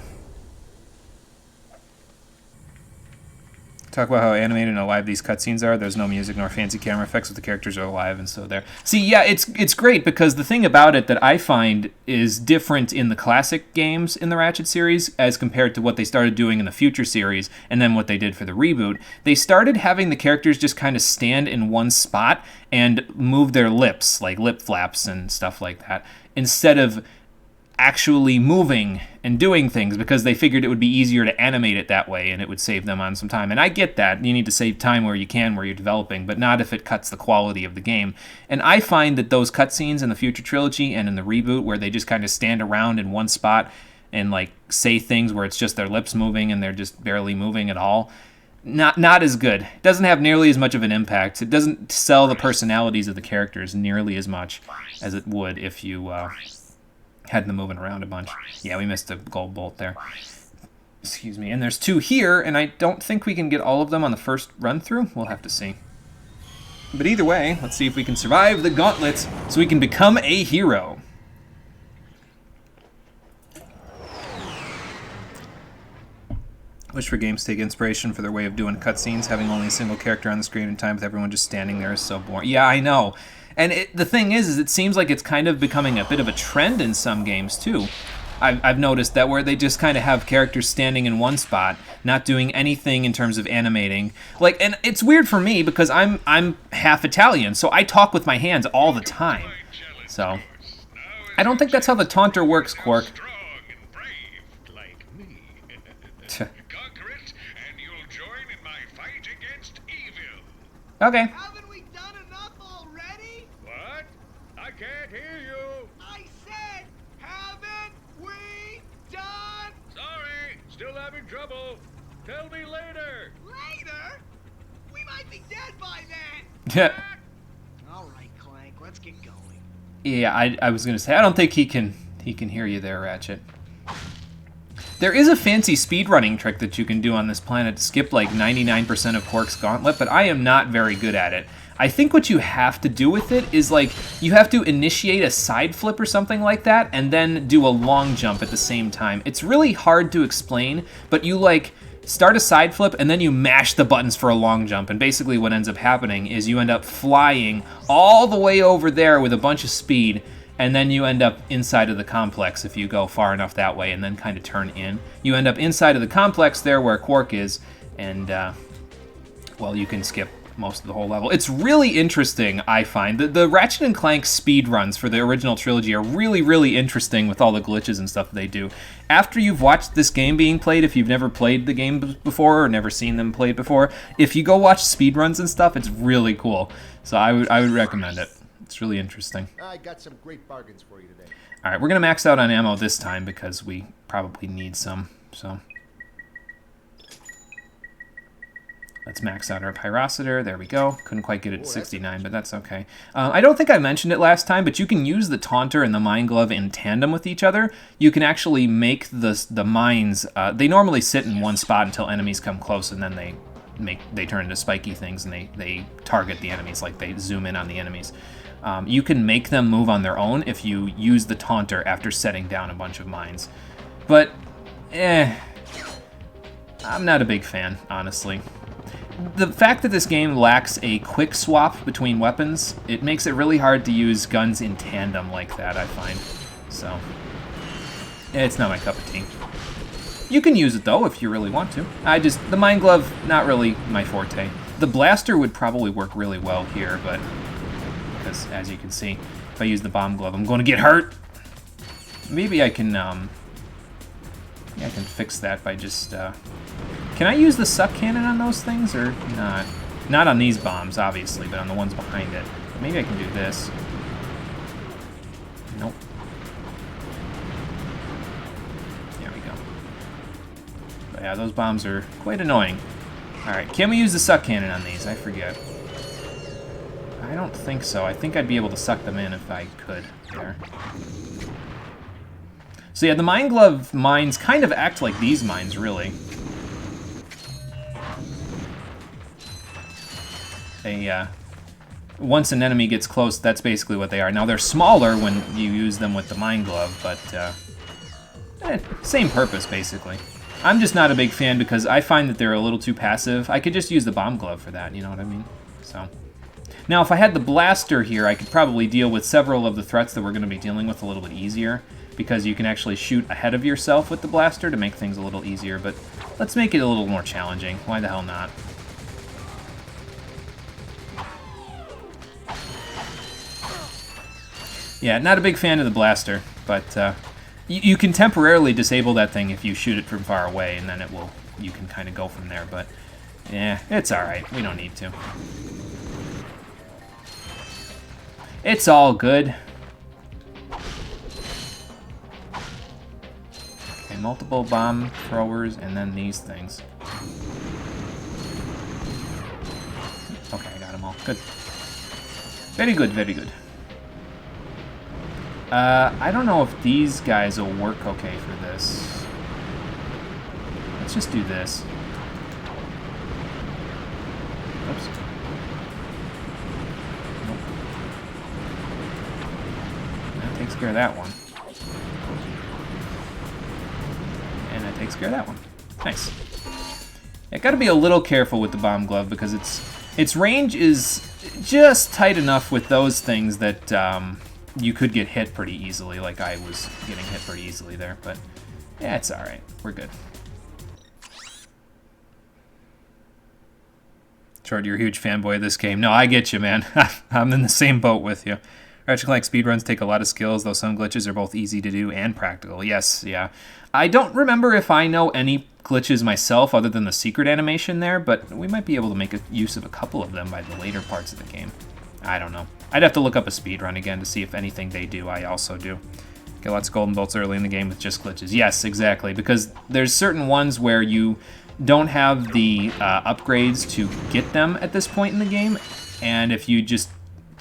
Talk about how animated and alive these cutscenes are. There's no music nor fancy camera effects, but the characters are alive and so there. See, yeah, it's great because the thing about it that I find is different in the classic games in the Ratchet series as compared to what they started doing in the future series and then what they did for the reboot. They started having the characters just kind of stand in one spot and move their lips, like lip flaps and stuff like that, instead of actually moving and doing things because they figured it would be easier to animate it that way and it would save them on some time. And I get that. You need to save time where you can, where you're developing, but not if it cuts the quality of the game. And I find that those cutscenes in the future trilogy and in the reboot where they just kind of stand around in one spot and like say things where it's just their lips moving and they're just barely moving at all, not as good. It doesn't have nearly as much of an impact. It doesn't sell the personalities of the characters nearly as much as it would if you had them moving around a bunch. Yeah, we missed a gold bolt there. Excuse me. And there's 2 here, and I don't think we can get all of them on the first run through. We'll have to see. But either way, let's see if we can survive the gauntlets so we can become a hero. Wish for games to take inspiration for their way of doing cutscenes. Having only a single character on the screen in time with everyone just standing there is so boring. Yeah, I know. And the thing is it seems like it's kind of becoming a bit of a trend in some games, too. I've noticed that where they just kind of have characters standing in one spot, not doing anything in terms of animating. Like, and it's weird for me because I'm half Italian, so I talk with my hands all the time. So, I don't think that's how the taunter works, Quark. Okay. Haven't we done enough already? What? I can't hear you. I said, haven't we done? Sorry, still having trouble. Tell me later. Later? We might be dead by then. Yeah. All right, Clank, let's get going. Yeah, I was gonna say I don't think he can hear you there, Ratchet. There is a fancy speedrunning trick that you can do on this planet to skip like 99% of Quark's gauntlet, but I am not very good at it. I think what you have to do with it is like, you have to initiate a side flip or something like that, and then do a long jump at the same time. It's really hard to explain, but you like, start a side flip and then you mash the buttons for a long jump, and basically what ends up happening is you end up flying all the way over there with a bunch of speed, and then you end up inside of the complex if you go far enough that way and then kind of turn in. You end up inside of the complex there where Quark is, and, well, you can skip most of the whole level. It's really interesting, I find. The Ratchet & Clank speedruns for the original trilogy are really, really interesting with all the glitches and stuff they do. After you've watched this game being played, if you've never played the game before or never seen them played before, if you go watch speedruns and stuff, it's really cool. So I would recommend it. It's really interesting. I got some great bargains for you today. All right, we're going to max out on ammo this time because we probably need some. So let's max out our pyrocitor. There we go. Couldn't quite get it to 69, but that's okay. I don't think I mentioned it last time, but you can use the taunter and the mine glove in tandem with each other. You can actually make the mines, they normally sit in one spot until enemies come close, and then they turn into spiky things and they target the enemies, like they zoom in on the enemies. You can make them move on their own if you use the taunter after setting down a bunch of mines. But, I'm not a big fan, honestly. The fact that this game lacks a quick swap between weapons, it makes it really hard to use guns in tandem like that, I find. So, it's not my cup of tea. You can use it, though, if you really want to. The mine glove, not really my forte. The blaster would probably work really well here, but because, as you can see, if I use the bomb glove, I'm going to get hurt. Maybe I can fix that by just, Can I use the suck cannon on those things, or not? Not on these bombs, obviously, but on the ones behind it. But maybe I can do this. Nope. There we go. But yeah, those bombs are quite annoying. Alright, can we use the suck cannon on these? I forget. I don't think so. I think I'd be able to suck them in if I could. There. So yeah, the mine glove mines kind of act like these mines, really. Once an enemy gets close, that's basically what they are. Now, they're smaller when you use them with the mine glove, but same purpose, basically. I'm just not a big fan because I find that they're a little too passive. I could just use the bomb glove for that, you know what I mean? So, now, if I had the blaster here, I could probably deal with several of the threats that we're going to be dealing with a little bit easier, because you can actually shoot ahead of yourself with the blaster to make things a little easier, but let's make it a little more challenging. Why the hell not? Yeah, not a big fan of the blaster, but you can temporarily disable that thing if you shoot it from far away, and then you can kind of go from there, but yeah, it's alright. We don't need to. It's all good. Okay, multiple bomb throwers, and then these things. Good. Very good, very good. I don't know if these guys will work okay for this. Let's just do this. Oops. Nope. That takes care of that one. And that takes care of that one. Nice. I gotta be a little careful with the bomb glove because its range is just tight enough with those things that you could get hit pretty easily, like I was getting hit pretty easily there, but yeah, it's alright. We're good. Short, you're a huge fanboy of this game. No, I get you, man. I'm in the same boat with you. Ratchet Clank speedruns take a lot of skills, though some glitches are both easy to do and practical. Yes, yeah. I don't remember if I know any glitches myself other than the secret animation there, but we might be able to make use of a couple of them by the later parts of the game. I don't know. I'd have to look up a speedrun again to see if anything they do I also do. Get lots of golden bolts early in the game with just glitches. Yes, exactly, because there's certain ones where you don't have the upgrades to get them at this point in the game, and if you just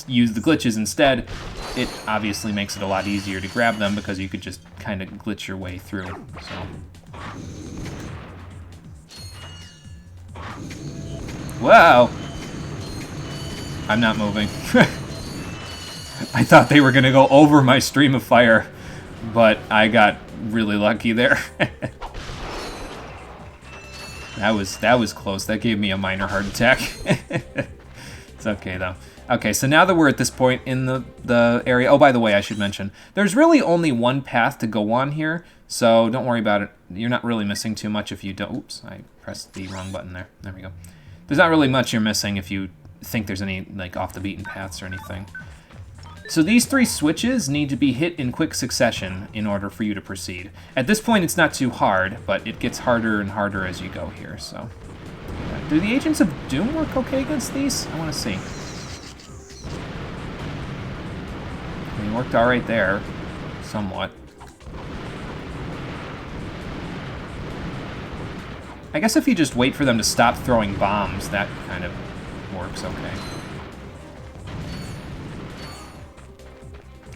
use the glitches instead, it obviously makes it a lot easier to grab them because you could just kind of glitch your way through. So. Wow! I'm not moving. I thought they were going to go over my stream of fire, but I got really lucky there. That was close. That gave me a minor heart attack. It's okay, though. Okay, so now that we're at this point in the area... Oh, by the way, I should mention, there's really only one path to go on here, so don't worry about it. You're not really missing too much if you don't... Oops, I pressed the wrong button there. There we go. There's not really much you're missing if you think there's any, like, off-the-beaten paths or anything. So these 3 switches need to be hit in quick succession in order for you to proceed. At this point, it's not too hard, but it gets harder and harder as you go here, so... Do the Agents of Doom work okay against these? I want to see. They worked alright there, somewhat. I guess if you just wait for them to stop throwing bombs, that kind of works okay.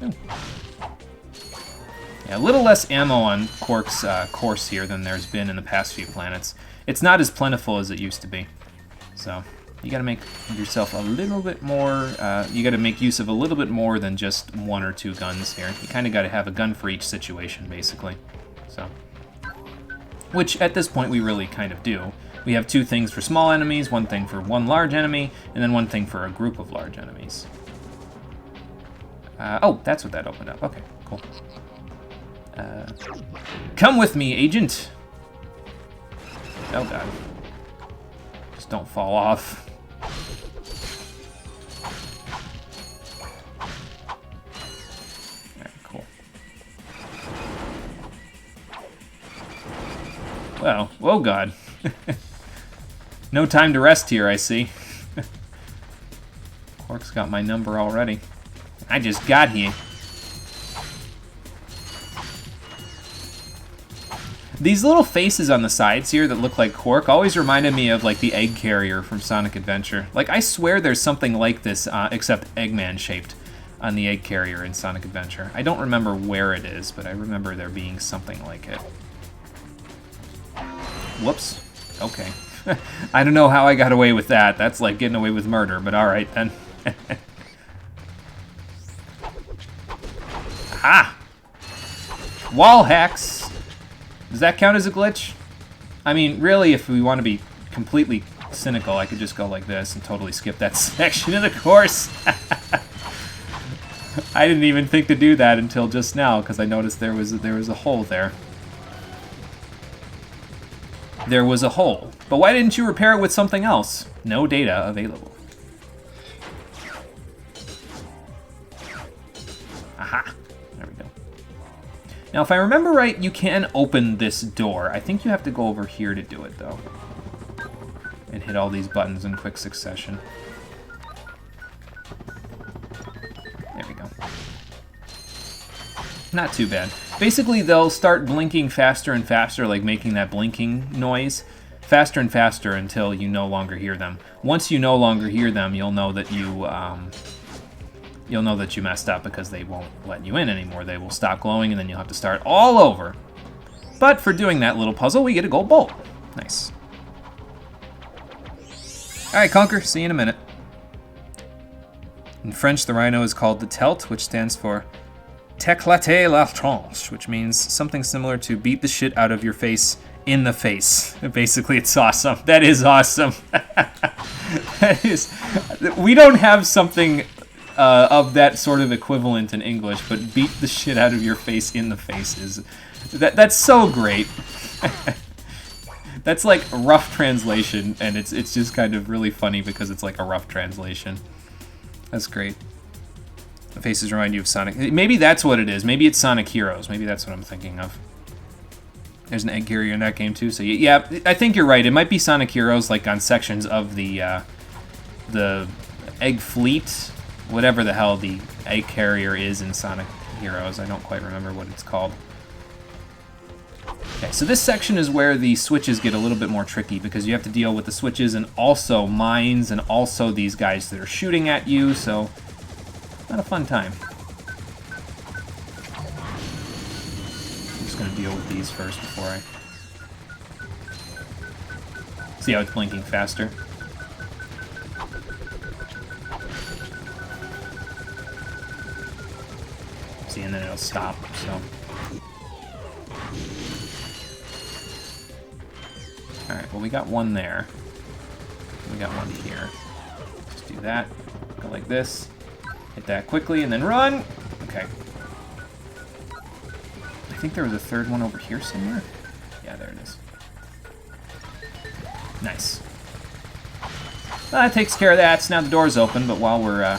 Ooh. Yeah, a little less ammo on Quark's course here than there's been in the past few planets. It's not as plentiful as it used to be. So, you gotta make yourself a little bit more, you gotta make use of a little bit more than just 1 or 2 guns here. You kinda gotta have a gun for each situation, basically. So, which, at this point, we really kind of do. We have 2 things for small enemies, 1 thing for 1 large enemy, and then 1 thing for a group of large enemies. Oh, that's what that opened up. Okay, cool. Come with me, Agent! Oh, God. Just don't fall off. Alright, cool. Well, oh, God. No time to rest here, I see. Quark's got my number already. I just got here. These little faces on the sides here that look like Quark always reminded me of, like, the egg carrier from Sonic Adventure. Like, I swear there's something like this, except Eggman-shaped, on the egg carrier in Sonic Adventure. I don't remember where it is, but I remember there being something like it. Whoops. Okay. I don't know how I got away with that. That's like getting away with murder, but alright then. Aha! Wall hacks! Does that count as a glitch? I mean, really, if we want to be completely cynical, I could just go like this and totally skip that section of the course. I didn't even think to do that until just now, because I noticed there was a hole there. There was a hole. But why didn't you repair it with something else? No data available. Aha! There we go. Now, if I remember right, you can open this door. I think you have to go over here to do it, though. And hit all these buttons in quick succession. There we go. Not too bad. Basically, they'll start blinking faster and faster, like making that blinking noise. faster and faster until you no longer hear them. Once you no longer hear them, you'll know that you messed up because they won't let you in anymore. They will stop glowing, and then you'll have to start all over. But for doing that little puzzle, we get a gold bolt. Nice. All right, Conquer. See you in a minute. In French, the rhino is called the Telt, which stands for T'éclater la tronche, which means something similar to beat the shit out of your face in the face. Basically, it's awesome. That is awesome. That is. We don't have something of that sort of equivalent in English, but beat the shit out of your face in the face is. That's so great. That's like a rough translation, and it's just kind of really funny because it's like a rough translation. That's great. The faces remind you of Sonic. Maybe that's what it is. Maybe it's Sonic Heroes. Maybe that's what I'm thinking of. There's an egg carrier in that game too. So yeah, I think you're right. It might be Sonic Heroes, like on sections of the egg fleet, whatever the hell the egg carrier is in Sonic Heroes. I don't quite remember what it's called. Okay, so this section is where the switches get a little bit more tricky because you have to deal with the switches and also mines and also these guys that are shooting at you, so not a fun time. I'm just going to deal with these first before I... See how it's blinking faster? See, and then it'll stop, so... Alright, well we got one there. We got one here. Just do that. Go like this. Hit that quickly and then run! Okay. I think there was a third one over here somewhere. Yeah, there it is. Nice. Well, that takes care of that. So now the door's open, but while we're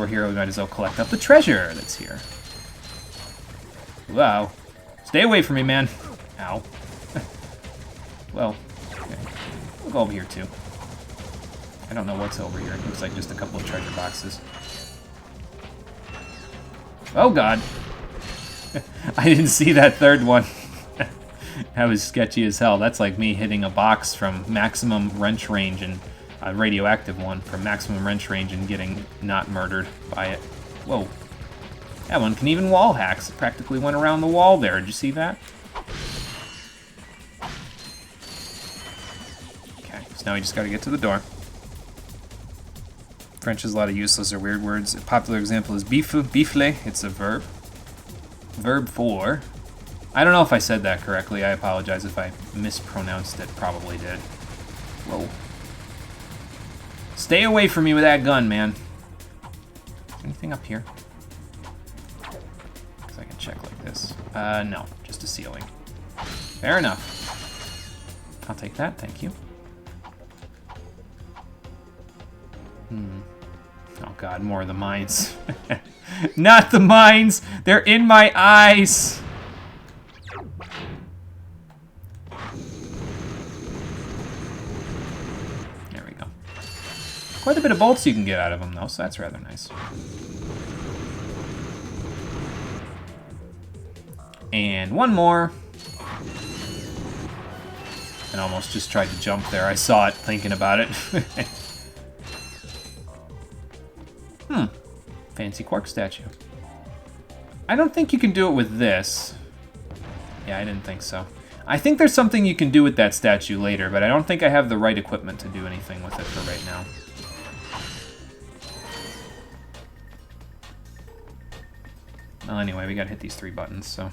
here, we might as well collect up the treasure that's here. Wow. Stay away from me, man. Ow. Well, okay. We'll go over here, too. I don't know what's over here. It looks like just a couple of treasure boxes. Oh, God. I didn't see that third one. That was sketchy as hell. That's like me hitting a box from maximum wrench range and a radioactive one from maximum wrench range and getting not murdered by it. Whoa. That one can even wall hacks. It practically went around the wall there. Did you see that? So now we just got to get to the door. French has a lot of useless or weird words. A popular example is bifle. It's a verb. Verb for. I don't know if I said that correctly. I apologize if I mispronounced it. Probably did. Whoa. Stay away from me with that gun, man. Anything up here? Because I can check like this. No. Just a ceiling. Fair enough. I'll take that. Thank you. Oh god, more of the mines. Not the mines! They're in my eyes! There we go. Quite a bit of bolts you can get out of them, though, so that's rather nice. And one more. And almost just tried to jump there. I saw it thinking about it. Fancy Quark statue. I don't think you can do it with this. Yeah, I didn't think so. I think there's something you can do with that statue later, but I don't think I have the right equipment to do anything with it for right now. Well, anyway, we gotta hit these 3 buttons, so...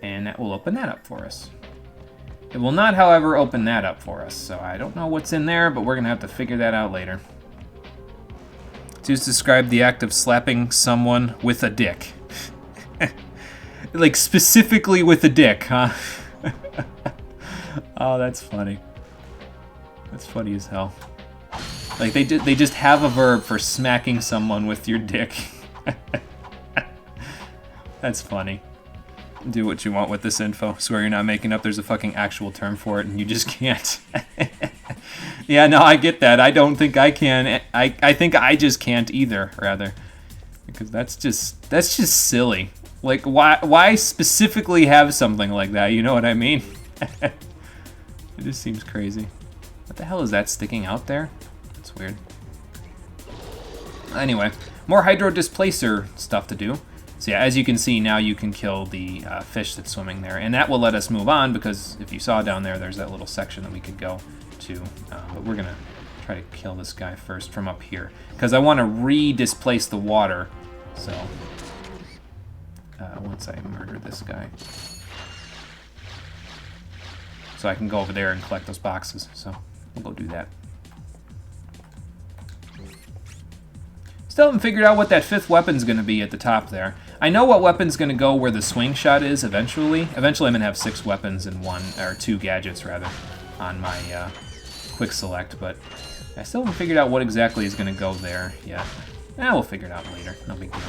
And that will open that up for us. It will not, however, open that up for us, so I don't know what's in there, but we're going to have to figure that out later. To describe the act of slapping someone with a dick. Like, specifically with a dick, huh? Oh, that's funny. That's funny as hell. Like, they just have a verb for smacking someone with your dick. That's funny. Do what you want with this info. Swear you're not making up. There's a fucking actual term for it, and you just can't. Yeah, no, I get that. I don't think I can. I think I just can't either, rather. Because that's just silly. Like, why specifically have something like that? You know what I mean? It just seems crazy. What the hell is that sticking out there? That's weird. Anyway, more Hydro Displacer stuff to do. So yeah, as you can see, now you can kill the fish that's swimming there. And that will let us move on, because if you saw down there, there's that little section that we could go to. But we're going to try to kill this guy first from up here, because I want to re-displace the water. So, once I murder this guy. So I can go over there and collect those boxes. So, we'll go do that. Still haven't figured out what that 5th weapon's going to be at the top there. I know what weapon's going to go where the swing shot is eventually. Eventually I'm going to have 6 weapons and 2 gadgets, rather, on my quick select, but I still haven't figured out what exactly is going to go there yet. We'll figure it out later. No big deal.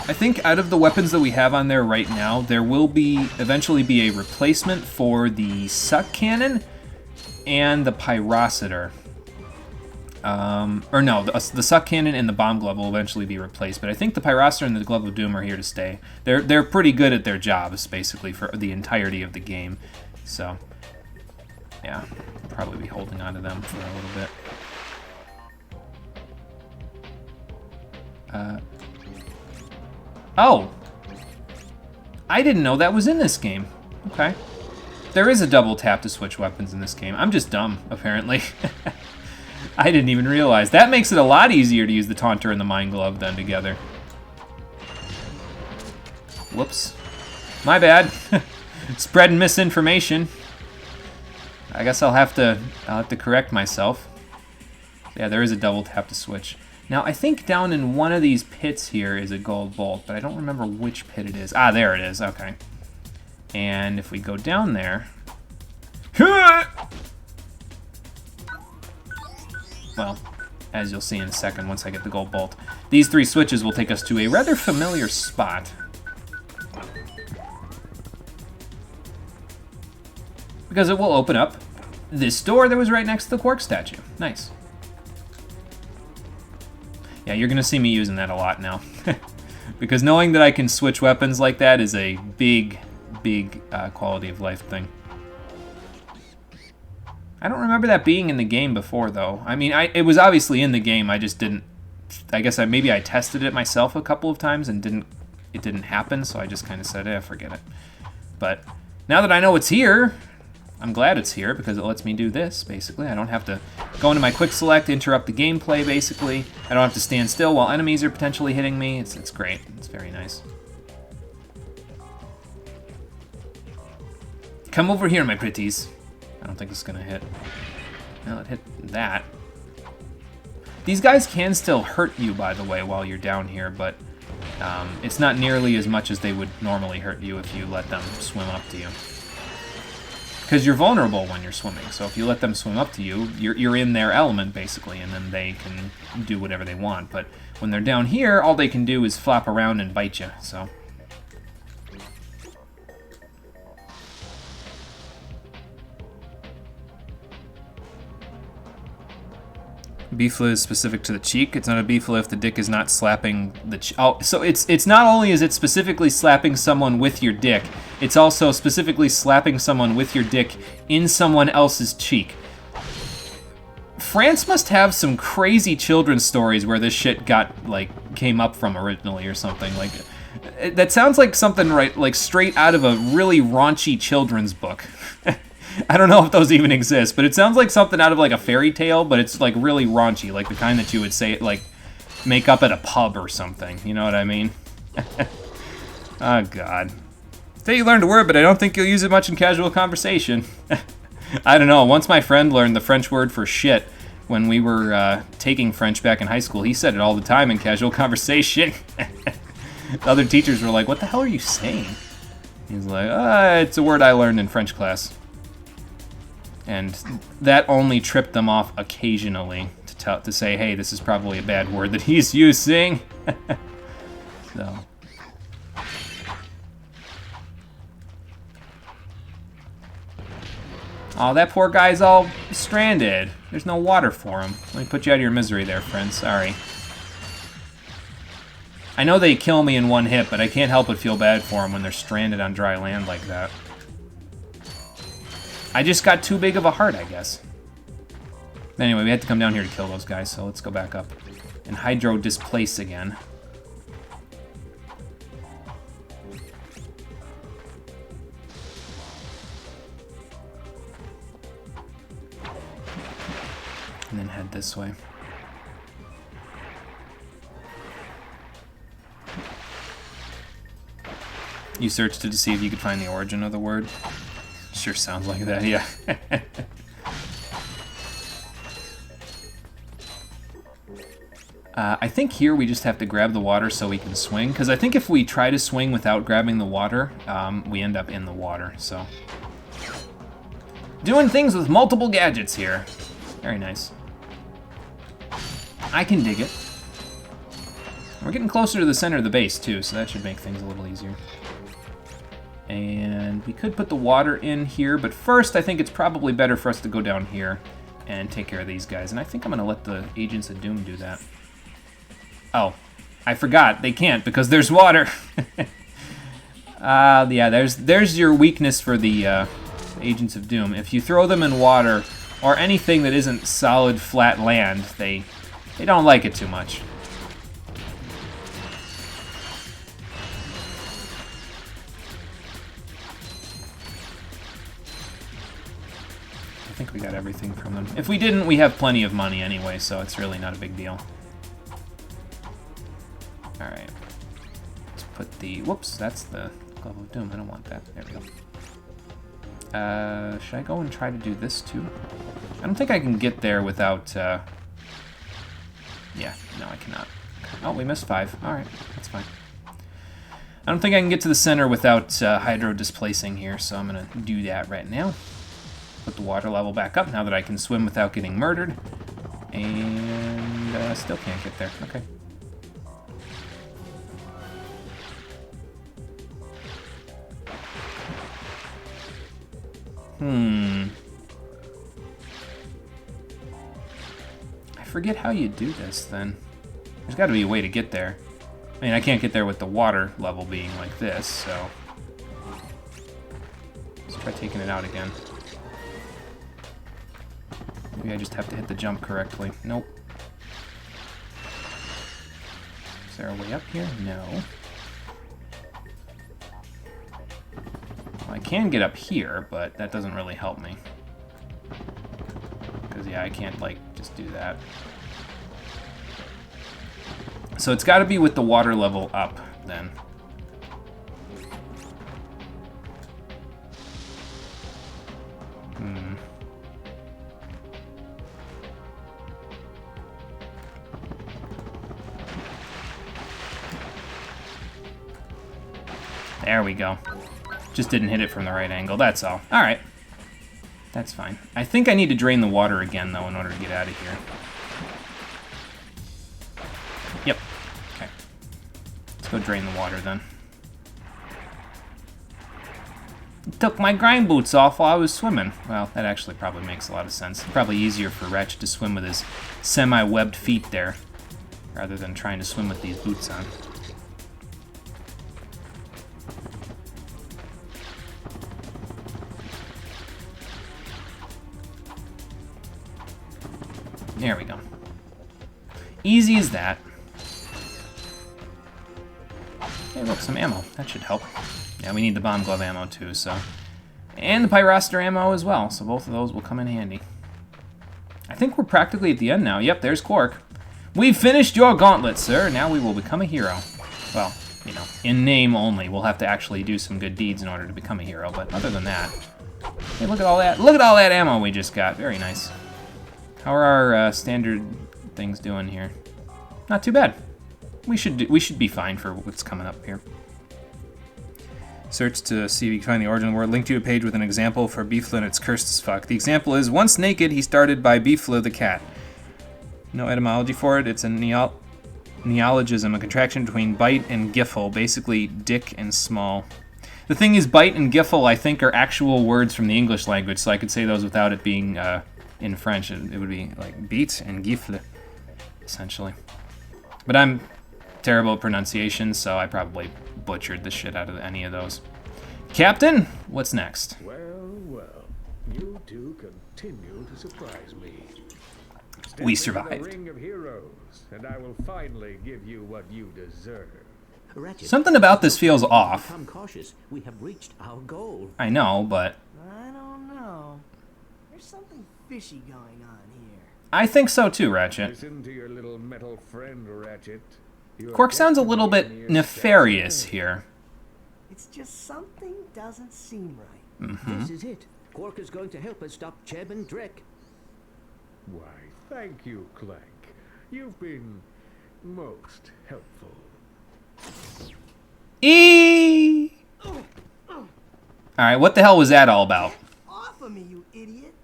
I think out of the weapons that we have on there right now, there will eventually be a replacement for the suck cannon and the pyrocitor. Or no, the suck cannon and the bomb glove will eventually be replaced, but I think the pyrocitor and the glove of doom are here to stay. They're pretty good at their jobs, basically, for the entirety of the game. So, yeah, I'll probably be holding on to them for a little bit. Oh! I didn't know that was in this game. Okay. There is a double tap to switch weapons in this game. I'm just dumb, apparently. I didn't even realize. That makes it a lot easier to use the Taunter and the Mind Glove then together. Whoops. My bad. Spreading misinformation. I guess I'll have to correct myself. Yeah, there is a double tap to switch. Now, I think down in one of these pits here is a gold bolt, but I don't remember which pit it is. Ah, there it is. Okay. And if we go down there... Well, as you'll see in a second once I get the gold bolt, these 3 switches will take us to a rather familiar spot. Because it will open up this door that was right next to the Quark statue. Nice. Yeah, you're going to see me using that a lot now. Because knowing that I can switch weapons like that is a big quality of life thing. I don't remember that being in the game before, though. I mean, it was obviously in the game, I just didn't... I guess maybe I tested it myself a couple of times and it didn't happen, so I just kind of said, forget it. But now that I know it's here, I'm glad it's here, because it lets me do this, basically. I don't have to go into my quick select, interrupt the gameplay, basically. I don't have to stand still while enemies are potentially hitting me. It's great. It's very nice. Come over here, my pretties. I don't think it's gonna hit. No, it hit that. These guys can still hurt you, by the way, while you're down here, but it's not nearly as much as they would normally hurt you if you let them swim up to you. Because you're vulnerable when you're swimming, so if you let them swim up to you, you're in their element, basically, and then they can do whatever they want. But when they're down here, all they can do is flop around and bite you, so... Beefla is specific to the cheek. It's not a beefla if the dick is not slapping the cheek. Oh, so it's not only is it specifically slapping someone with your dick, it's also specifically slapping someone with your dick in someone else's cheek. France must have some crazy children's stories where this shit came up from originally or something. Like, that sounds like something straight out of a really raunchy children's book. I don't know if those even exist, but it sounds like something out of a fairy tale, but it's really raunchy, like the kind that you would say make up at a pub or something. You know what I mean? Oh God. Say you learned a word, but I don't think you'll use it much in casual conversation. I don't know. Once my friend learned the French word for shit when we were taking French back in high school. He said it all the time in casual conversation. The other teachers were like, "What the hell are you saying?" He's like, "It's a word I learned in French class." And that only tripped them off occasionally to say, hey, this is probably a bad word that he's using. So. Oh, that poor guy's all stranded. There's no water for him. Let me put you out of your misery there, friend. Sorry. I know they kill me in one hit, but I can't help but feel bad for them when they're stranded on dry land like that. I just got too big of a heart, I guess. Anyway, we had to come down here to kill those guys, so let's go back up and hydro displace again. And then head this way. You searched it to see if you could find the origin of the word? Sure sounds like that, yeah. I think here we just have to grab the water so we can swing, because I think if we try to swing without grabbing the water, we end up in the water, so. Doing things with multiple gadgets here. Very nice. I can dig it. We're getting closer to the center of the base, too, so that should make things a little easier. And we could put the water in here, but first I think it's probably better for us to go down here and take care of these guys. And I think I'm going to let the Agents of Doom do that. Oh, I forgot. They can't because there's water. Yeah, there's your weakness for the Agents of Doom. If you throw them in water or anything that isn't solid, flat land, they don't like it too much. I think we got everything from them. If we didn't, we have plenty of money anyway, so it's really not a big deal. Alright. Let's put the... Whoops, that's the Glove of Doom. I don't want that. There we go. Should I go and try to do this too? I don't think I can get there without... Yeah, no, I cannot. Oh, we missed 5. Alright, that's fine. I don't think I can get to the center without hydro displacing here, so I'm going to do that right now. Put the water level back up now that I can swim without getting murdered. And still can't get there. Okay. I forget how you do this, then. There's got to be a way to get there. I mean, I can't get there with the water level being like this, so... Let's try taking it out again. Maybe I just have to hit the jump correctly. Nope. Is there a way up here? No. Well, I can get up here, but that doesn't really help me. Because, yeah, I can't, like, just do that. So it's got to be with the water level up, then. There we go. Just didn't hit it from the right angle, that's all. Alright. That's fine. I think I need to drain the water again, though, in order to get out of here. Yep. Okay. Let's go drain the water, then. Took my grind boots off while I was swimming. Well, that actually probably makes a lot of sense. Probably easier for Ratchet to swim with his semi-webbed feet there, rather than trying to swim with these boots on. There we go. Easy as that. Hey, look, some ammo. That should help. Yeah, we need the bomb glove ammo too, so. And the pyroster ammo as well, so both of those will come in handy. I think we're practically at the end now. Yep, there's Quark. We've finished your gauntlet, sir. Now we will become a hero. Well, you know, in name only. We'll have to actually do some good deeds in order to become a hero, but other than that. Hey, look at all that. Look at all that ammo we just got. Very nice. How are our standard things doing here? Not too bad. We should be fine for what's coming up here. Search to see if you can find the origin of the word. Link to a page with an example for Beefla and it's cursed as fuck. The example is, once naked, he started by Beefla the cat. No etymology for it. It's a neologism, a contraction between bite and giffle, basically dick and small. The thing is, bite and giffle, I think, are actual words from the English language, so I could say those without it being... in French, it would be like beat and gifle, essentially. But I'm terrible at pronunciation, so I probably butchered the shit out of any of those. Captain, what's next? Well, well, you two continue to surprise me. Step We into survived. the ring of heroes, and I will finally give you what you deserve. Ratchet, Something about this feels off. Become cautious. We have reached our goal. I know, but I don't know. There's something fishy going on here. I think so too, Ratchet. Listen to your little metal friend, Ratchet. You're Quark sounds a little bit definitely nefarious here. It's just something doesn't seem right. This is it. Quark is going to help us stop Cheb and Drek. Why, thank you, Clank. You've been most helpful. E. Alright, what the hell was that all about? Off of me, you idiot.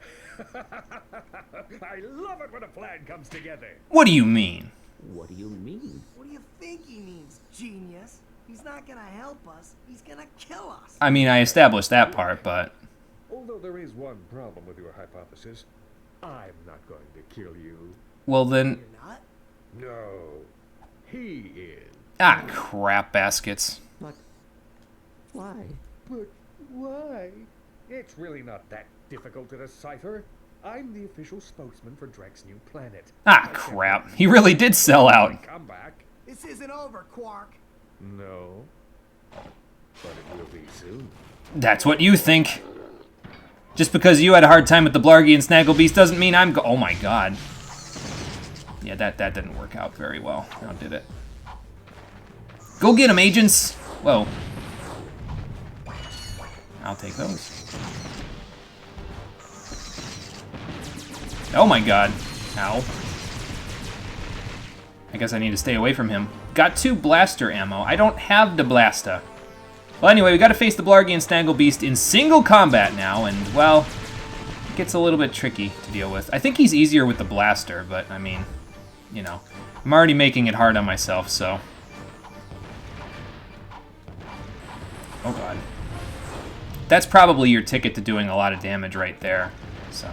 I love it when a plan comes together. What do you mean? What do you mean? What do you think he means, genius? He's not gonna help us. He's gonna kill us. I mean, I established that part, but... Although there is one problem with your hypothesis, I'm not going to kill you. Well then... You're not? No, he is. Ah, crap baskets. But why? But why? It's really not that difficult to decipher. I'm the official spokesman for Drek's new planet. Ah, crap. He really did sell out. Come back. This isn't over, Quark. No, but it will be soon. That's what you think. Just because you had a hard time with the Blargy and Snagglebeast doesn't mean I'm oh my god. Yeah, that didn't work out very well. Now did it? Go get him, agents! Whoa. I'll take those. Oh my god. Ow. I guess I need to stay away from him. Got 2 blaster ammo. I don't have the blaster. Well, anyway, we gotta face the Blargy and Snagglebeast in single combat now, and, well, it gets a little bit tricky to deal with. I think he's easier with the blaster, but, I mean, you know, I'm already making it hard on myself, so. Oh god. That's probably your ticket to doing a lot of damage right there, so.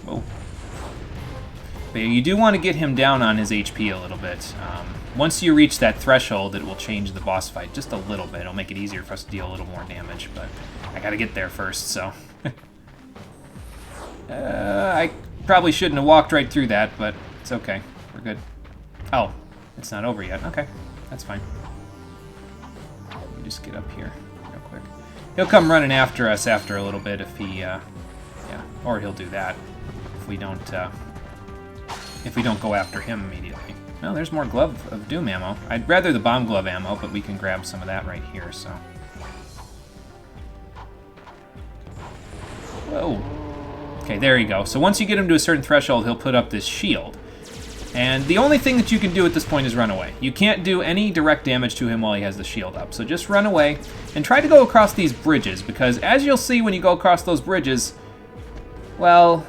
Whoa. But you do want to get him down on his HP a little bit. Once you reach that threshold, it will change the boss fight just a little bit. It'll make it easier for us to deal a little more damage, but I gotta get there first, so. I probably shouldn't have walked right through that, but it's okay. We're good. Oh, it's not over yet. Okay, that's fine. Let me just get up here real quick. He'll come running after us after a little bit if he, yeah, or he'll do that if we don't go after him immediately. Well, there's more Glove of Doom ammo. I'd rather the Bomb Glove ammo, but we can grab some of that right here, so. Whoa. Okay, there you go. So once you get him to a certain threshold, he'll put up this shield. And the only thing that you can do at this point is run away. You can't do any direct damage to him while he has the shield up. So just run away and try to go across these bridges, because as you'll see when you go across those bridges, well,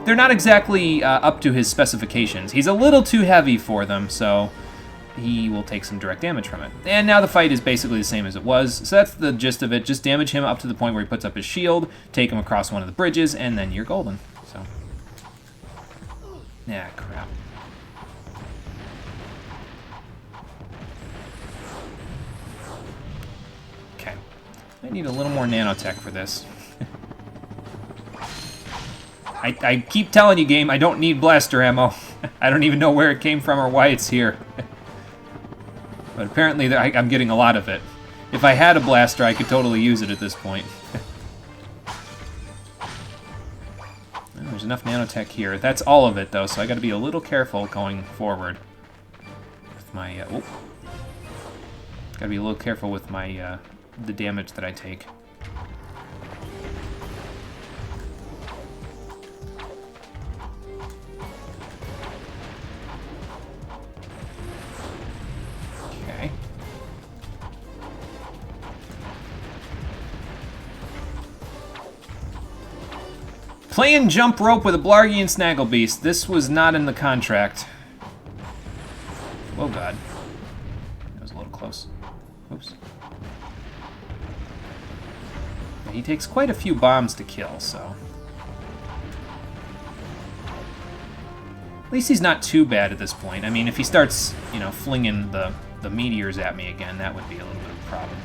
they're not exactly up to his specifications. He's a little too heavy for them, so he will take some direct damage from it. And now the fight is basically the same as it was, so that's the gist of it. Just damage him up to the point where he puts up his shield, take him across one of the bridges, and then you're golden. So, yeah, crap. Okay, I need a little more nanotech for this. I keep telling you, game, I don't need blaster ammo. I don't even know where it came from or why it's here. But apparently I'm getting a lot of it. If I had a blaster, I could totally use it at this point. Well, there's enough nanotech here. That's all of it, though, so I gotta be a little careful going forward. With my, gotta be a little careful with my, the damage that I take. Playing jump rope with a Blargy and Snagglebeast. This was not in the contract. Oh god. That was a little close. Oops. He takes quite a few bombs to kill, so... At least he's not too bad at this point. I mean, if he starts, you know, flinging the meteors at me again, that would be a little bit of a problem.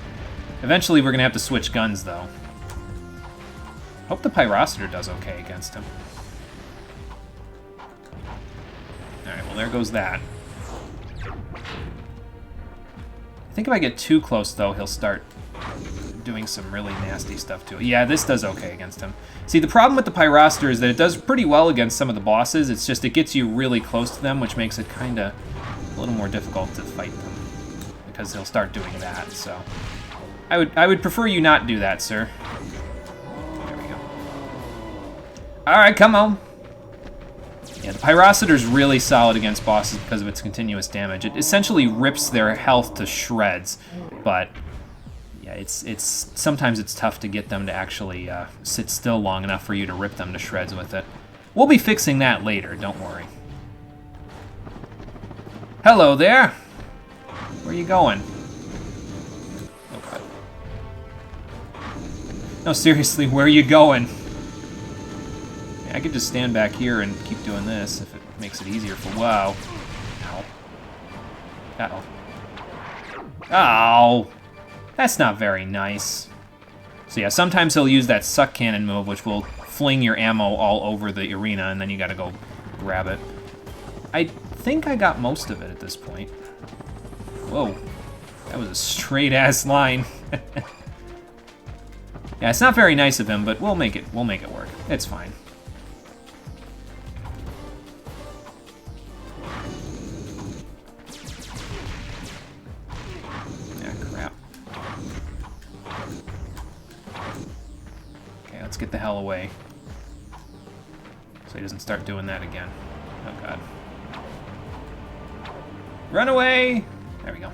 Eventually, we're going to have to switch guns, though. Hope the Pyrocitor does okay against him. Alright, well, there goes that. I think if I get too close, though, he'll start doing some really nasty stuff to it. Yeah, this does okay against him. See, the problem with the Pyrocitor is that it does pretty well against some of the bosses. It's just it gets you really close to them, which makes it kind of a little more difficult to fight them. Because he'll start doing that, so... I would prefer you not do that, sir. There we go. Alright, come on. Yeah, the Pyrocitor's really solid against bosses because of its continuous damage. It essentially rips their health to shreds, but... yeah, it's sometimes it's tough to get them to actually sit still long enough for you to rip them to shreds with it. We'll be fixing that later, don't worry. Hello there! Where are you going? Oh god. No, seriously, where are you going? Yeah, I could just stand back here and keep doing this if it makes it easier for... Wow. Ow. Uh-oh. Ow! That's not very nice. So yeah, sometimes he'll use that suck cannon move, which will fling your ammo all over the arena, and then you gotta go grab it. I think I got most of it at this point. Whoa. That was a straight-ass line. Yeah, it's not very nice of him, but we'll make it work. It's fine. Let's get the hell away. So he doesn't start doing that again. Oh god. Run away! There we go.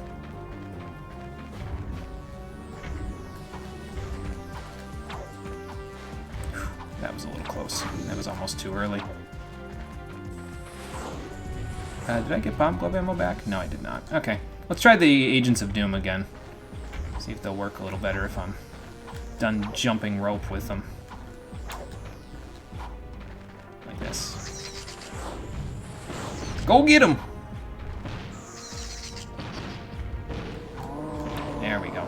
Whew, that was a little close. That was almost too early. Did I get bomb glove ammo back? No, I did not. Okay. Let's try the Agents of Doom again. See if they'll work a little better if I'm done jumping rope with them. Like this. Go get him! There we go.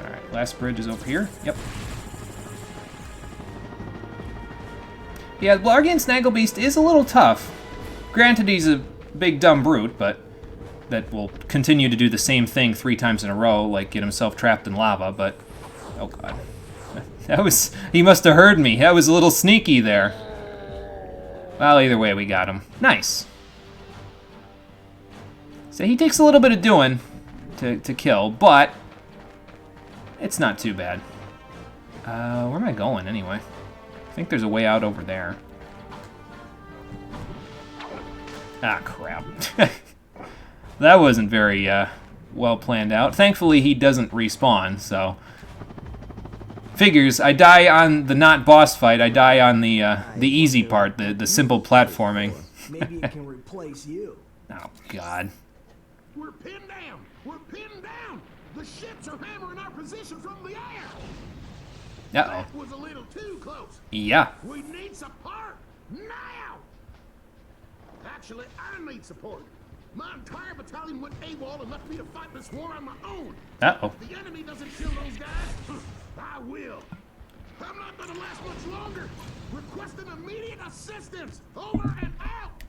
Alright, last bridge is over here. Yep. Yeah, Blargian Snagglebeast is a little tough. Granted, he's a big dumb brute, but that will continue to do the same thing 3 times in a row, like get himself trapped in lava, but... oh god. That was... he must have heard me. That was a little sneaky there. Well, either way, we got him. Nice. So he takes a little bit of doing to kill, but... it's not too bad. Where am I going, anyway? I think there's a way out over there. Ah, crap. That wasn't very well planned out. Thankfully, he doesn't respawn, so... figures, I die on the not boss fight, I die on the easy part, the simple platforming. Maybe it can replace you. Oh, God. We're pinned down! We're pinned down! The ships are hammering our position from the air! Uh-oh. That was a little too close. Yeah. We need support! Now! Actually, I need support. My entire battalion went AWOL and left me to fight this war on my own. Uh-oh. If the enemy doesn't kill those guys, I will. I'm not gonna last much longer. Requesting immediate assistance. Over and out.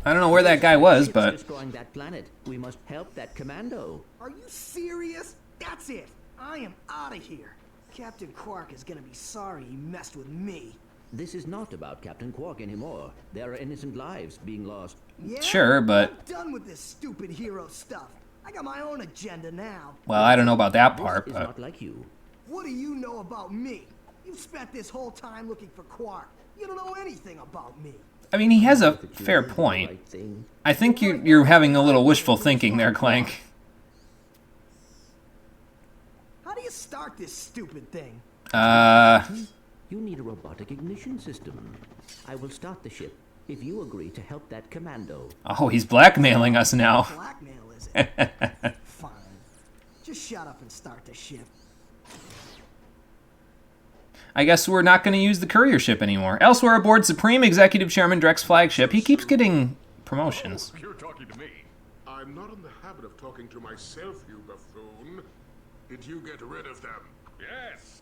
I don't know where that guy was, but... destroying that planet. We must help that commando. Are you serious? That's it. I am out of here. Captain Quark is gonna be sorry he messed with me. This is not about Captain Quark anymore. There are innocent lives being lost. Yeah? Sure, but... I'm done with this stupid hero stuff. I got my own agenda now. well, I don't know about that part, This is but... not like you. What do you know about me? You've spent this whole time looking for Quark. You don't know anything about me. I mean, he has a fair point. I think you're having a little wishful thinking there, Clank. How do you start this stupid thing? You need a robotic ignition system. I will start the ship if you agree to help that commando. Oh, he's blackmailing us now. Blackmail, is it? Fine. Just shut up and start the ship. I guess we're not going to use the courier ship anymore. Elsewhere aboard Supreme Executive Chairman Drek's flagship, he keeps getting promotions. Oh, you're talking to me. I'm not in the habit of talking to myself, you buffoon. Did you get rid of them? Yes.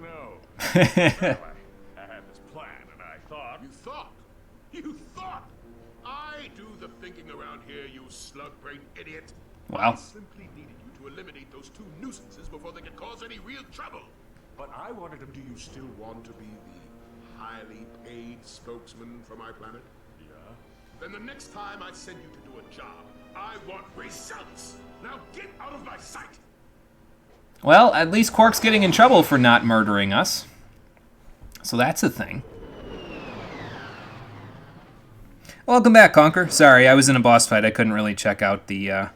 No. Well, I had this plan, and I thought... You thought? You thought? I do the thinking around here, you slug-brained idiot. Wow. I simply needed you to eliminate those two nuisances before they could cause any real trouble. But I wanted him to Do you still want to be the highly paid spokesman for my planet? Yeah? Then the next time I send you to do a job, I want results. Now get out of my sight. Well, at least Quark's getting in trouble for not murdering us. So that's a thing. Welcome back, Conker. Sorry, I was in a boss fight. I couldn't really check out the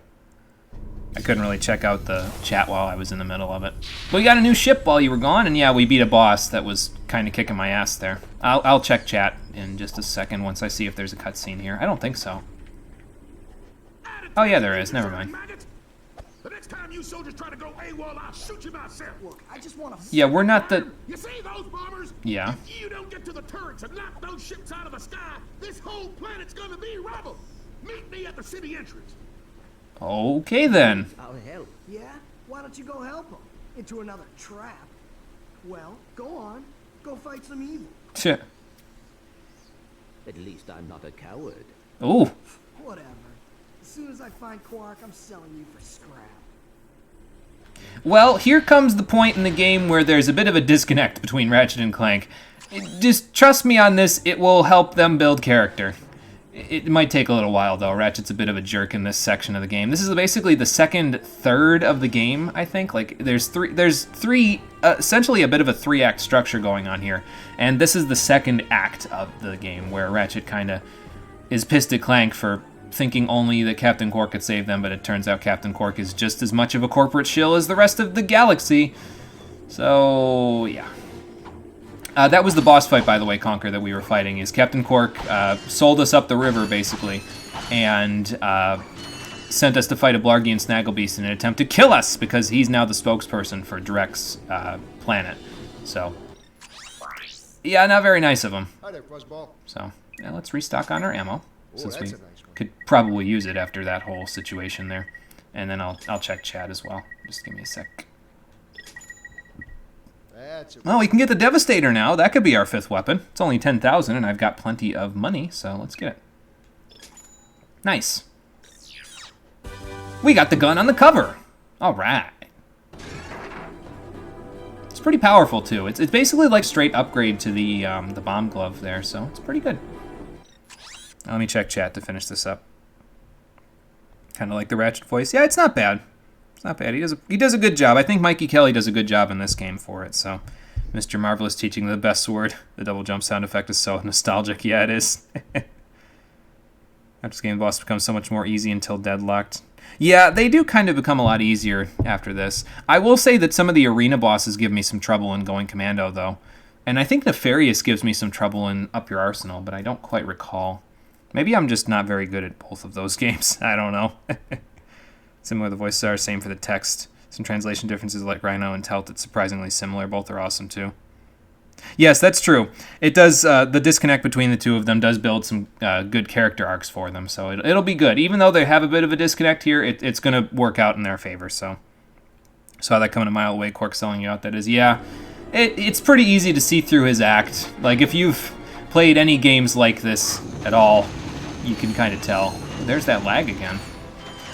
chat while I was in the middle of it. But we got a new ship while you were gone, and yeah, we beat a boss that was kind of kicking my ass there. I'll check chat in just a second once I see if there's a cutscene here. I don't think so. Oh yeah, there is. Never mind. The next time you soldiers try to go AWOL, I'll shoot you myself. Look, I just want to... Yeah, we're not the... You see those bombers? Yeah. If you don't get to the turrets and knock those ships out of the sky, this whole planet's gonna be rubble. Meet me at the city entrance. Okay then. I'll help. Yeah? Why don't you go help them? Into another trap. Well, go on. Go fight some evil. Shit. At least I'm not a coward. Ooh. Whatever. As soon as I find Quark, I'm selling you for scrap. Well, here comes the point in the game where there's a bit of a disconnect between Ratchet and Clank. Just trust me on this, it will help them build character. It might take a little while, though. Ratchet's a bit of a jerk in this section of the game. This is basically the second third of the game, I think. Like, there's three, essentially a bit of a three-act structure going on here. And this is the second act of the game, where Ratchet kind of is pissed at Clank for thinking only that Captain Quark could save them, but it turns out Captain Quark is just as much of a corporate shill as the rest of the galaxy. So, yeah. That was the boss fight, by the way, Conker, that we were fighting, is Captain Quark sold us up the river, basically, and sent us to fight a Blargian Snagglebeast in an attempt to kill us, because he's now the spokesperson for Drek's planet. So, yeah, not very nice of him. Hi there, Fuzzball. So, yeah, let's restock on our ammo, since that's we a nice one. could probably use it after that whole situation there. And then I'll check chat as well. Just give me a sec. Well, we can get the Devastator now. That could be our fifth weapon. It's only 10,000, and I've got plenty of money, so let's get it. Nice. We got the gun on the cover. All right. It's pretty powerful too. It's basically like straight upgrade to the bomb glove there, so it's pretty good. Now, let me check chat to finish this up. Kind of like the Ratchet voice. Yeah, it's not bad. It's not bad. He does a good job. I think Mikey Kelly does a good job in this game for it. So, Mr. Marvelous teaching the best sword. The double jump sound effect is so nostalgic. Yeah, it is. After this game, the boss becomes so much more easy until deadlocked. Yeah, they do kind of become a lot easier after this. I will say that some of the arena bosses give me some trouble in going commando, though. And I think Nefarious gives me some trouble in Up Your Arsenal, but I don't quite recall. Maybe I'm just not very good at both of those games. I don't know. Similar, the voices are same for the text. Some translation differences like Rhino and Telt, it's surprisingly similar. Both are awesome, too. Yes, that's true. It does, the disconnect between the two of them does build some good character arcs for them, so it'll be good. Even though they have a bit of a disconnect here, it's going to work out in their favor, so. Saw that coming a mile away, Quark selling you out, that is. Yeah, it's pretty easy to see through his act. Like, if you've played any games like this at all, you can kind of tell. There's that lag again.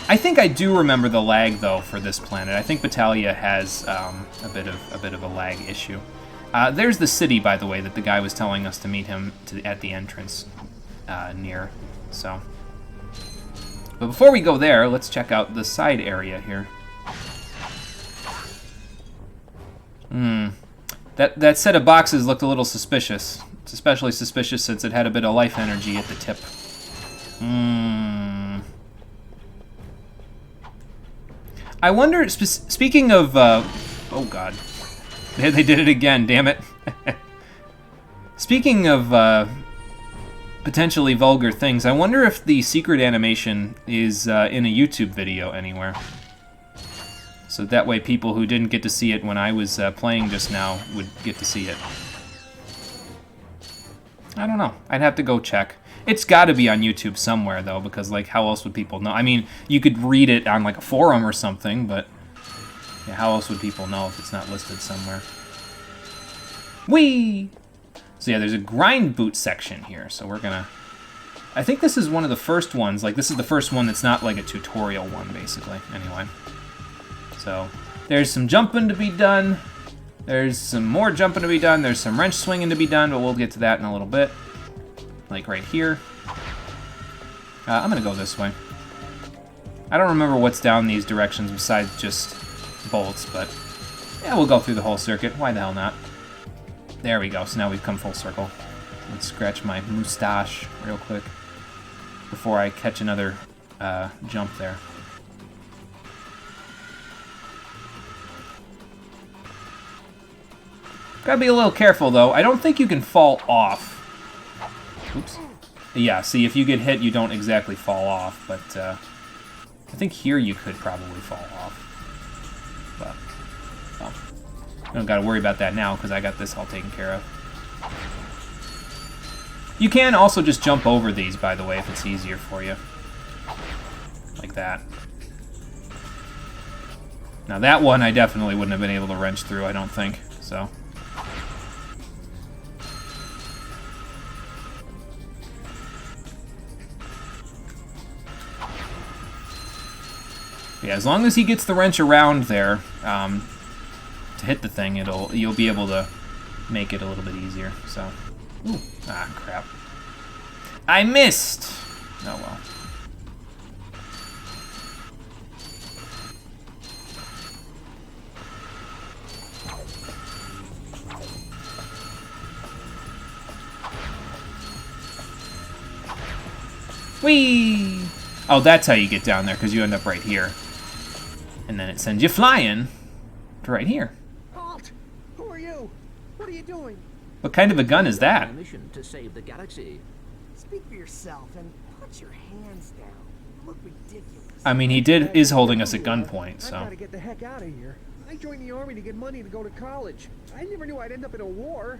I think I do remember the lag, though, for this planet. I think Battaglia has a bit of a lag issue. There's the city, by the way, that the guy was telling us to meet him at the entrance near. So, but before we go there, let's check out the side area here. That set of boxes looked a little suspicious. It's especially suspicious since it had a bit of life energy at the tip. I wonder, speaking of, oh god. They did it again, damn it. Speaking of potentially vulgar things, I wonder if the secret animation is in a YouTube video anywhere. So that way people who didn't get to see it when I was playing just now would get to see it. I don't know. I'd have to go check. It's got to be on YouTube somewhere, though, because, like, how else would people know? I mean, you could read it on, like, a forum or something, but yeah, how else would people know if it's not listed somewhere? Whee! So yeah, there's a grind boot section here, so we're gonna... I think this is one of the first ones. Like, this is the first one that's not, like, a tutorial one, basically, anyway. So, there's some jumping to be done. There's some more jumping to be done. There's some wrench swinging to be done, but we'll get to that in a little bit. Like right here. I'm gonna go this way. I don't remember what's down these directions besides just bolts, but yeah, we'll go through the whole circuit. Why the hell not? There we go. So now we've come full circle. Let's scratch my mustache real quick before I catch another jump there. Gotta be a little careful, though. I don't think you can fall off. Oops. Yeah, see, if you get hit, you don't exactly fall off, but I think here you could probably fall off. But, well, I don't gotta worry about that now, because I got this all taken care of. You can also just jump over these, by the way, if it's easier for you. Like that. Now, that one I definitely wouldn't have been able to wrench through, I don't think, so... Yeah, as long as he gets the wrench around there to hit the thing, you'll be able to make it a little bit easier. So, ooh, ah, crap! I missed. Oh well. Whee! Oh, that's how you get down there, because you end up right here. And then it sends you flying to right here. Halt! Who are you? What are you doing? What kind of a gun is that? My mission to save the galaxy. Speak for yourself and put your hands down. You look ridiculous. I mean, he is holding us at gunpoint, I so. gotta get the heck out of here. I joined the army to get money to go to college. I never knew I'd end up in a war.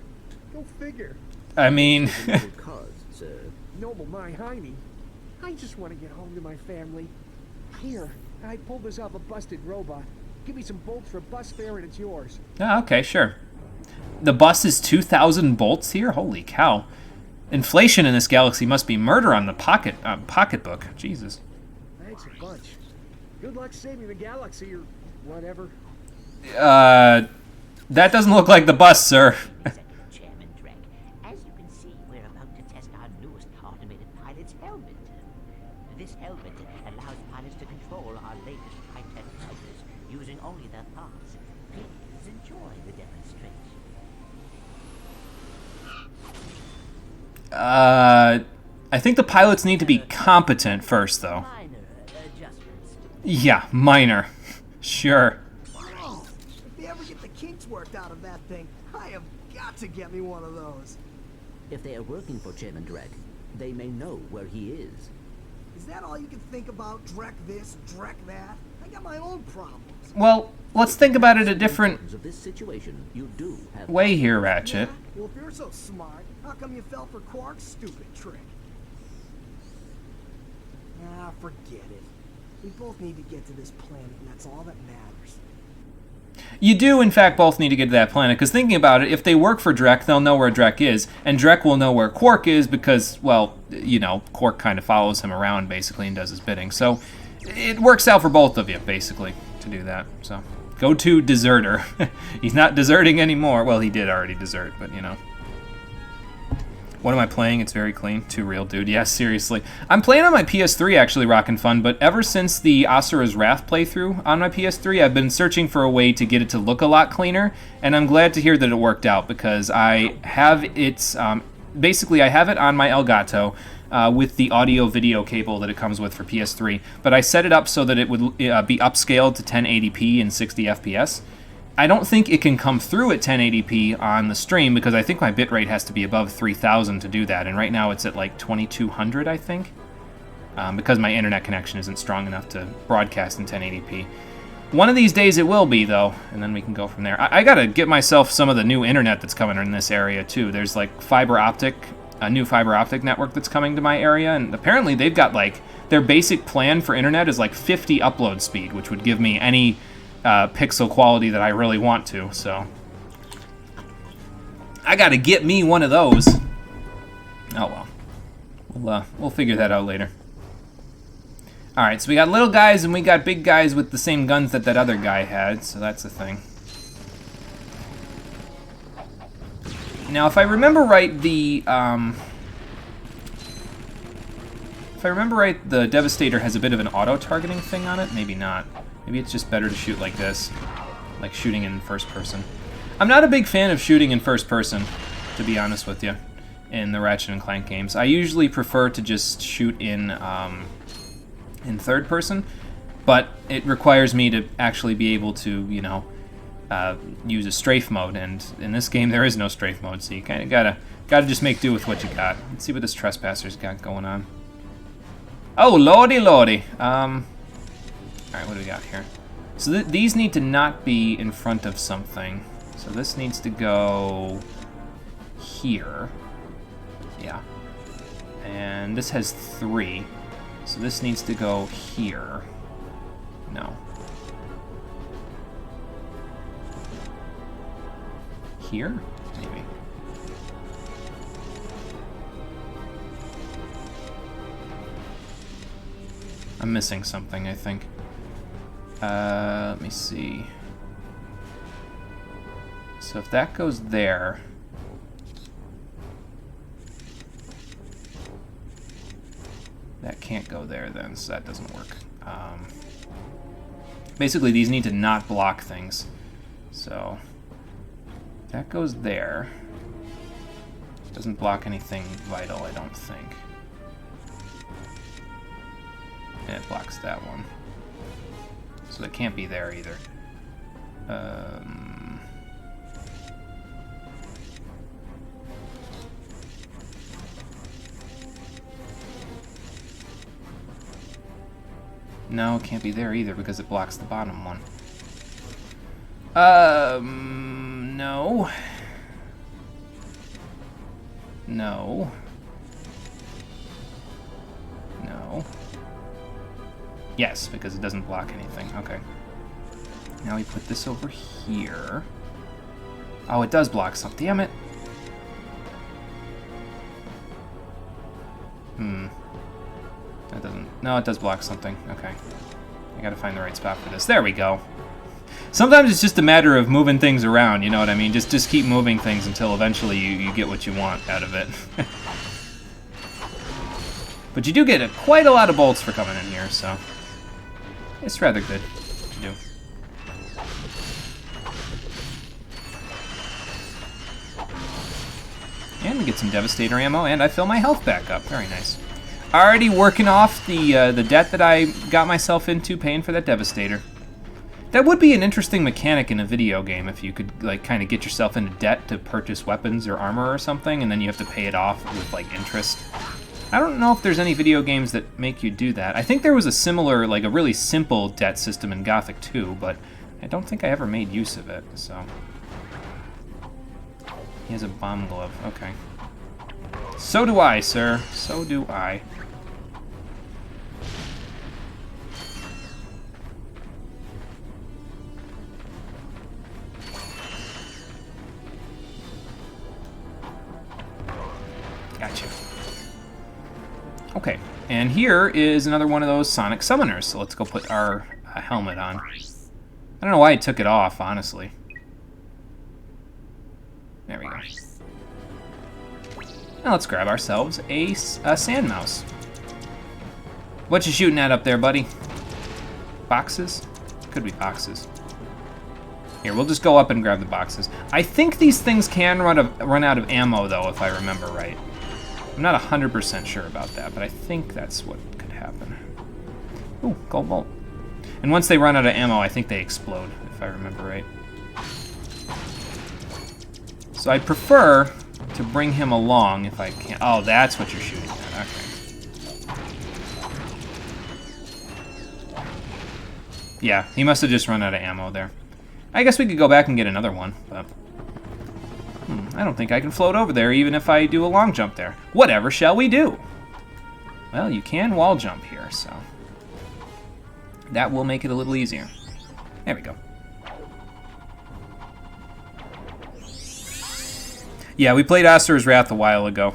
Go figure. I mean, Noble cause, sir. Noble my hiney. I just want to get home to my family. Here, I pulled this off a busted robot. Give me some bolts for bus fare and it's yours. oh, okay, sure. The bus is 2,000 bolts here. Holy cow! Inflation in this galaxy must be murder on the pocketbook. Jesus. Thanks a bunch. Good luck saving the galaxy or whatever. That doesn't look like the bus, sir. Chairman Drek, as you can see, we're about to test our newest automated pilot's helmet. This helmet allows pilots to control our latest high-tech fighters using only their parts. Please enjoy the demonstration. I think the pilots need to be competent first, though. Minor adjustments. Yeah, minor. Sure. Whoa! If they ever get the kinks worked out of that thing, I have got to get me one of those. If they are working for Chairman Drek, they may know where he is. Is that all you can think about? Drek this, Drek that? I got my own problems. Well, let's think about it a different Of this situation, you do have way here, Ratchet. Yeah? Well, if you're so smart, how come you fell for Quark's stupid trick? Ah, forget it. We both need to get to this planet, and that's all that matters. You do, in fact, both need to get to that planet, because thinking about it, if they work for Drek, they'll know where Drek is, and Drek will know where Quark is because, well, you know, Quark kind of follows him around, basically, and does his bidding. So it works out for both of you, basically, to do that. So go to Deserter. He's not deserting anymore. Well, he did already desert, but, you know. What am I playing? It's very clean. Too real, dude. Yeah, seriously. I'm playing on my PS3, actually, rockin' fun, but ever since the Asura's Wrath playthrough on my PS3, I've been searching for a way to get it to look a lot cleaner, and I'm glad to hear that it worked out, because I have its... basically, I have it on my Elgato with the audio-video cable that it comes with for PS3, but I set it up so that it would be upscaled to 1080p and 60 FPS. I don't think it can come through at 1080p on the stream because I think my bitrate has to be above 3000 to do that, and right now it's at like 2200, I think, because my internet connection isn't strong enough to broadcast in 1080p. One of these days it will be, though, and then we can go from there. I gotta get myself some of the new internet that's coming in this area, too. There's, like, a new fiber optic network that's coming to my area, and apparently they've got, like, their basic plan for internet is, like, 50 upload speed, which would give me any pixel quality that I really want to, so... I gotta get me one of those. Oh, well. We'll figure that out later. Alright, so we got little guys and we got big guys with the same guns that that other guy had, so that's a thing. Now, if I remember right, the Devastator has a bit of an auto-targeting thing on it. Maybe not. Maybe it's just better to shoot like this, like shooting in first person. I'm not a big fan of shooting in first person, to be honest with you, in the Ratchet and Clank games. I usually prefer to just shoot in third person, but it requires me to actually be able to, you know, use a strafe mode, and in this game there is no strafe mode, so you kind of gotta just make do with what you got. Let's see what this trespasser's got going on. Oh, lordy. Alright, what do we got here? So these need to not be in front of something. So this needs to go here. Yeah. And this has 3. So this needs to go here. No. Here? Maybe. I'm missing something, I think. Let me see. So if that goes there... That can't go there then, so that doesn't work. Basically, these need to not block things. So, if that goes there. Doesn't block anything vital, I don't think. And it blocks that one. So that can't be there either. No, it can't be there either because it blocks the bottom one. No. No. No. Yes, because it doesn't block anything. Okay. Now we put this over here. Oh, it does block something. Damn it. That doesn't... No, it does block something. Okay. I gotta find the right spot for this. There we go. Sometimes it's just a matter of moving things around, you know what I mean? Just keep moving things until eventually you get what you want out of it. But you do get quite a lot of bolts for coming in here, so... It's rather good to do. And we get some Devastator ammo, and I fill my health back up. Very nice. Already working off the debt that I got myself into paying for that Devastator. That would be an interesting mechanic in a video game if you could, like, kind of get yourself into debt to purchase weapons or armor or something, and then you have to pay it off with, like, interest. I don't know if there's any video games that make you do that. I think there was a similar, like, a really simple debt system in Gothic 2, but I don't think I ever made use of it, so... He has a bomb glove. Okay. So do I, sir. So do I. Gotcha. Okay, and here is another one of those sonic summoners. So let's go put our helmet on. I don't know why I took it off, honestly. There we go. Now let's grab ourselves a sand mouse. What you shooting at up there, buddy? Boxes? Could be boxes. Here, we'll just go up and grab the boxes. I think these things can run out of ammo, though, if I remember right. I'm not 100% sure about that, but I think that's what could happen. Ooh, gold bolt. And once they run out of ammo, I think they explode, if I remember right. So I'd prefer to bring him along if I can. Oh, that's what you're shooting at. Okay. Yeah, he must have just run out of ammo there. I guess we could go back and get another one, but... I don't think I can float over there even if I do a long jump there. Whatever shall we do? Well, you can wall jump here, so... that will make it a little easier. There we go. Yeah, we played Asura's Wrath a while ago.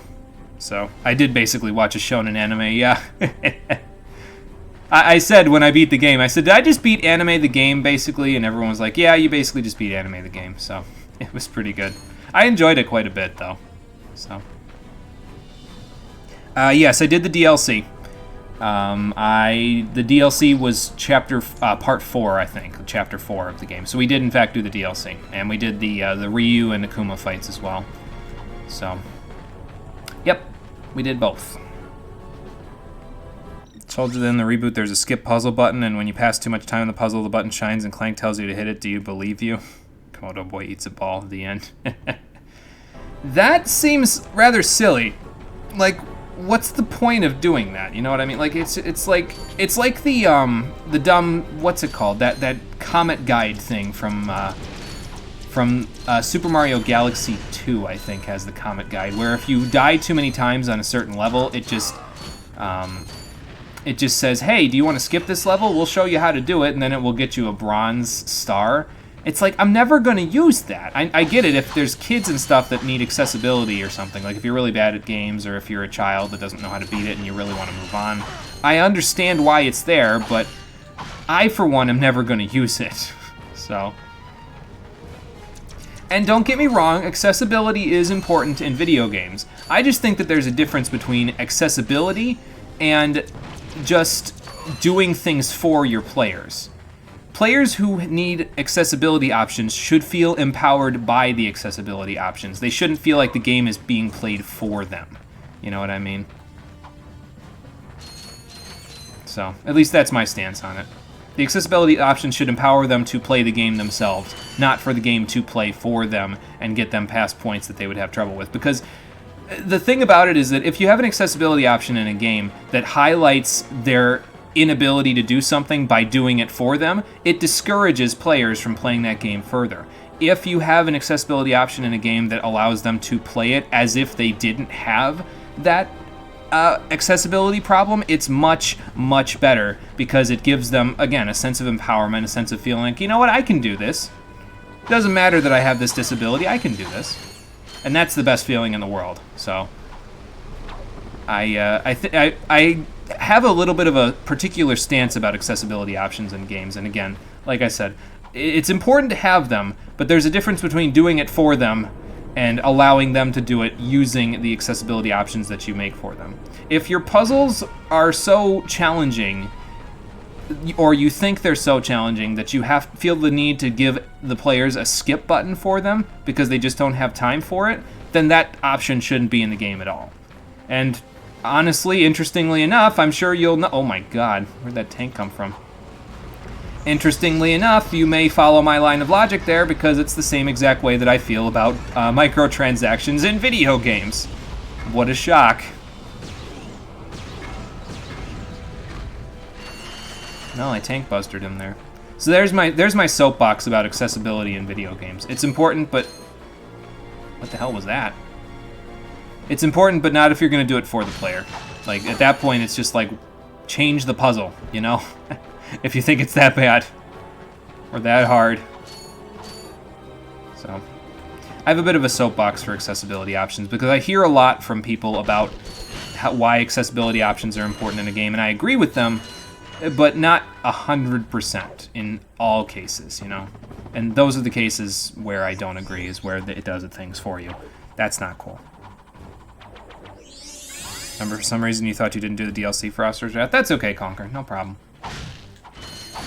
So, I did basically watch a shonen anime, yeah. I said when I beat the game, I said, did I just beat anime the game, basically? And everyone was like, yeah, you basically just beat anime the game. So, it was pretty good. I enjoyed it quite a bit, though. So, yes, I did the DLC. The DLC was part 4, I think, chapter 4 of the game. So we did, in fact, do the DLC. And we did the Ryu and Akuma fights as well. So, yep, we did both. Told you that in the reboot there's a skip puzzle button, and when you pass too much time on the puzzle, the button shines and Clank tells you to hit it. Do you believe you? Komodo boy eats a ball at the end. That seems rather silly. Like, what's the point of doing that? You know what I mean? Like, it's like the dumb, what's it called? That Comet Guide thing from Super Mario Galaxy 2, I think, has the Comet Guide, where if you die too many times on a certain level, it just says, hey, do you want to skip this level? We'll show you how to do it, and then it will get you a bronze star. It's like, I'm never going to use that. I get it if there's kids and stuff that need accessibility or something, like if you're really bad at games or if you're a child that doesn't know how to beat it and you really want to move on. I understand why it's there, but I, for one, am never going to use it. So... And don't get me wrong, accessibility is important in video games. I just think that there's a difference between accessibility and just doing things for your players. Players who need accessibility options should feel empowered by the accessibility options. They shouldn't feel like the game is being played for them. You know what I mean? So, at least that's my stance on it. The accessibility options should empower them to play the game themselves, not for the game to play for them and get them past points that they would have trouble with. Because the thing about it is that if you have an accessibility option in a game that highlights their inability to do something by doing it for them, it discourages players from playing that game further. If you have an accessibility option in a game that allows them to play it as if they didn't have that accessibility problem, it's much, much better because it gives them, again, a sense of empowerment, a sense of feeling like, you know what, I can do this. It doesn't matter that I have this disability, I can do this. And that's the best feeling in the world. So, I have a little bit of a particular stance about accessibility options in games, and again, like I said, it's important to have them, but there's a difference between doing it for them and allowing them to do it using the accessibility options that you make for them. If your puzzles are so challenging, or you think they're so challenging that you feel the need to give the players a skip button for them because they just don't have time for it, then that option shouldn't be in the game at all. And honestly, interestingly enough, I'm sure you'll know... Oh my god, where'd that tank come from? Interestingly enough, you may follow my line of logic there because it's the same exact way that I feel about microtransactions in video games. What a shock. No, I tank busted him there. So there's my soapbox about accessibility in video games. It's important, but... What the hell was that? It's important, but not if you're going to do it for the player. Like, at that point, it's just like, change the puzzle, you know? If you think it's that bad. Or that hard. So, I have a bit of a soapbox for accessibility options, because I hear a lot from people about why accessibility options are important in a game, and I agree with them, but not 100% in all cases, you know? And those are the cases where I don't agree, is where it does the things for you. That's not cool. Remember, for some reason you thought you didn't do the DLC for Asura's Wrath? That's okay, Conker, no problem.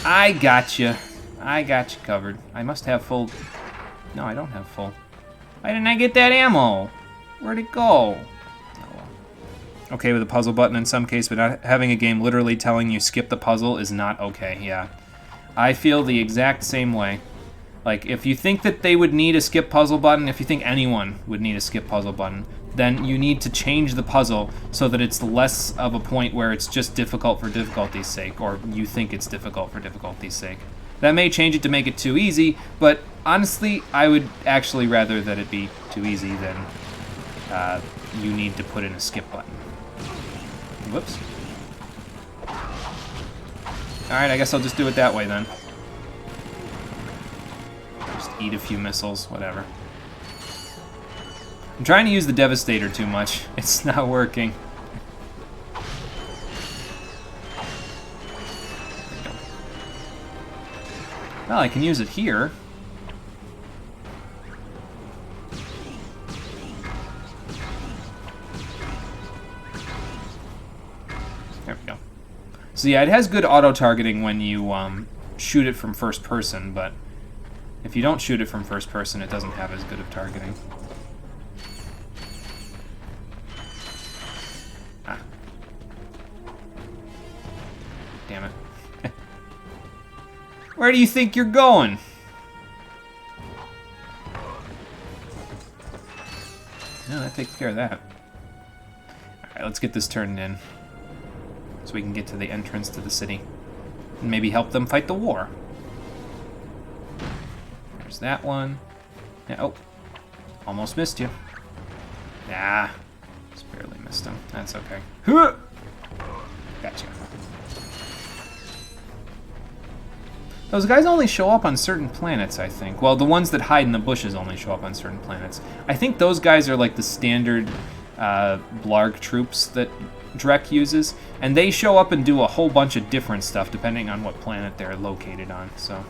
I got you. I got you covered. I must have full... No, I don't have full. Why didn't I get that ammo? Where'd it go? Oh, well. Okay with a puzzle button in some case, but not having a game literally telling you skip the puzzle is not okay, yeah. I feel the exact same way. Like, if you think that they would need a skip puzzle button, if you think anyone would need a skip puzzle button, then you need to change the puzzle so that it's less of a point where it's just difficult for difficulty's sake, or you think it's difficult for difficulty's sake. That may change it to make it too easy, but honestly, I would actually rather that it be too easy than you need to put in a skip button. Whoops. Alright, I guess I'll just do it that way then. Just eat a few missiles, whatever. I'm trying to use the Devastator too much. It's not working. Well, I can use it here. There we go. So yeah, it has good auto-targeting when you shoot it from first person, but if you don't shoot it from first person, it doesn't have as good of targeting. Ah. Damn it. Where do you think you're going? No, that takes care of that. Alright, let's get this turned in. So we can get to the entrance to the city. And maybe help them fight the war. There's that one. Yeah, oh. Almost missed you. Yeah. Just barely missed him. That's okay. Gotcha. Those guys only show up on certain planets, I think. Well, the ones that hide in the bushes only show up on certain planets. I think those guys are like the standard Blarg troops that Drek uses, and they show up and do a whole bunch of different stuff depending on what planet they're located on, so.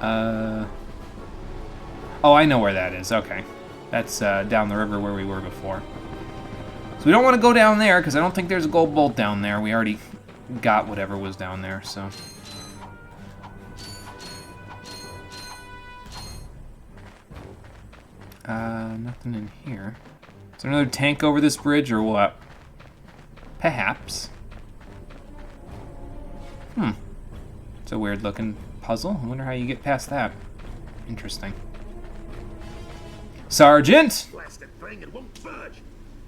Oh, I know where that is. Okay. That's down the river where we were before. So we don't want to go down there, because I don't think there's a gold bolt down there. We already got whatever was down there, so. Nothing in here. Is there another tank over this bridge, or what? Perhaps. It's a weird-looking puzzle. I wonder how you get past that. Interesting. Sergeant! Blasted thing, it won't budge.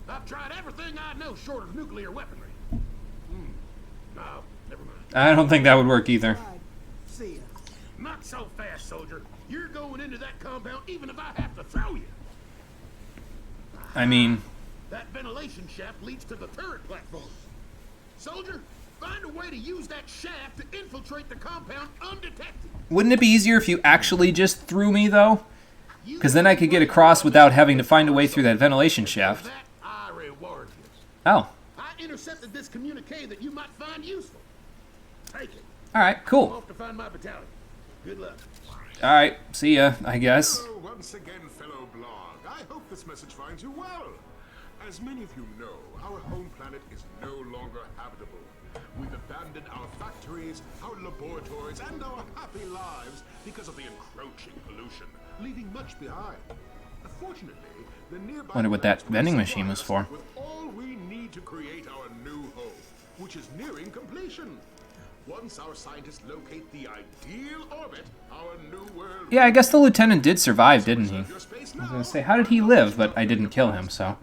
I've tried everything I know short of nuclear weaponry. No, never mind. I don't think that would work either. See ya. Not so fast, soldier. You're going into that compound even if I have to throw you. I mean... That ventilation shaft leads to the turret platform. Soldier, find a way to use that shaft to infiltrate the compound undetected. Wouldn't it be easier if you actually just threw me, though? Because then I could get across without having to find a way through that ventilation shaft. I reward you. Oh. I intercepted this communique that you might find useful. Take it. Alright, cool. I'm off to find my battalion. Good luck. Alright, see ya, I guess. Hello once again, fellow Blarg. I hope this message finds you well. As many of you know, our home planet is no longer habitable. We've abandoned our factories, our laboratories, and our happy lives because of the encroaching pollution, leaving much behind. Fortunately, the nearby Wonder what that vending machine was for. with all we need to create our new home, which is nearing completion. Once our scientists locate the ideal orbit, our new world... Yeah, I guess the lieutenant did survive, didn't he? I was gonna say, how did he live? But I didn't kill him, so...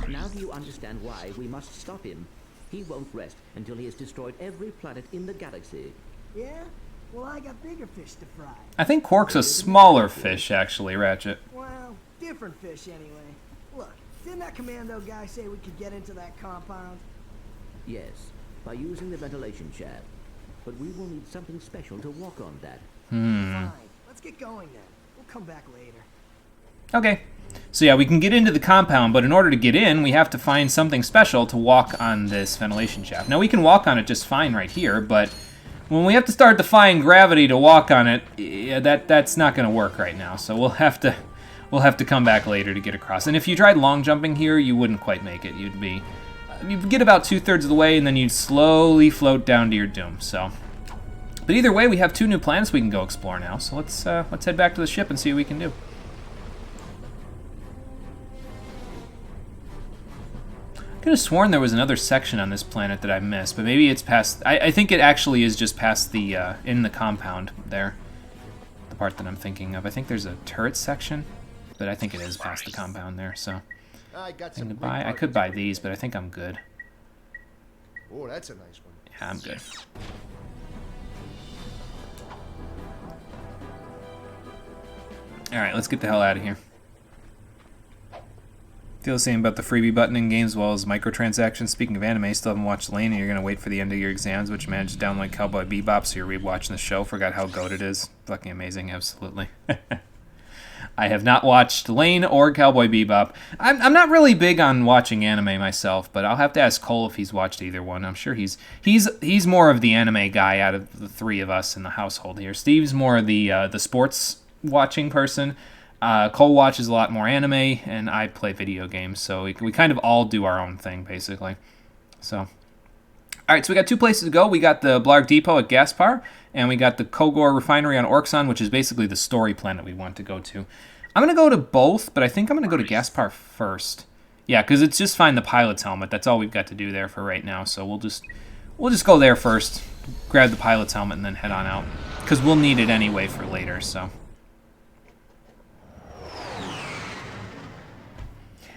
Now do you understand why we must stop him? He won't rest until he has destroyed every planet in the galaxy. Yeah? Well, I got bigger fish to fry. I think Quark's a smaller fish, actually, Ratchet. Well, different fish anyway. Look, didn't that commando guy say we could get into that compound? Yes, by using the ventilation shaft. But we will need something special to walk on that. Fine. Let's get going then. We'll come back later. Okay. So yeah, we can get into the compound, but in order to get in, we have to find something special to walk on this ventilation shaft. Now, we can walk on it just fine right here, but when we have to start defying gravity to walk on it, yeah, that's not going to work right now. So we'll have to come back later to get across. And if you tried long jumping here, you wouldn't quite make it. You'd get about 2/3 of the way, and then you'd slowly float down to your doom. So, but either way, we have 2 new planets we can go explore now. So let's head back to the ship and see what we can do. Could have sworn there was another section on this planet that I missed, but maybe it's past... I think it actually is just past the, in the compound there. The part that I'm thinking of. I think there's a turret section, but I think it is past the compound there, so... I could buy these, but I think I'm good. Oh, that's a nice one. Yeah, I'm good. Alright, let's get the hell out of here. Feel the same about the freebie button in games as well as microtransactions. Speaking of anime, still haven't watched Lane, and you're going to wait for the end of your exams, which you managed to download Cowboy Bebop, so you're rewatching the show. Forgot how goated it is. Fucking amazing, absolutely. I have not watched Lane or Cowboy Bebop. I'm not really big on watching anime myself, but I'll have to ask Cole if he's watched either one. I'm sure he's more of the anime guy out of the three of us in the household here. Steve's more of the sports watching person. Cole watches a lot more anime, and I play video games, so we kind of all do our own thing, basically. So, all right, so we got two places to go. We got the Blarg Depot at Gaspar, and we got the Kogor Refinery on Orxon, which is basically the story planet we want to go to. I'm going to go to both, but I think I'm going to go to Gaspar first. Yeah, because it's just find the pilot's helmet. That's all we've got to do there for right now, so we'll just go there first, grab the pilot's helmet, and then head on out, because we'll need it anyway for later, so...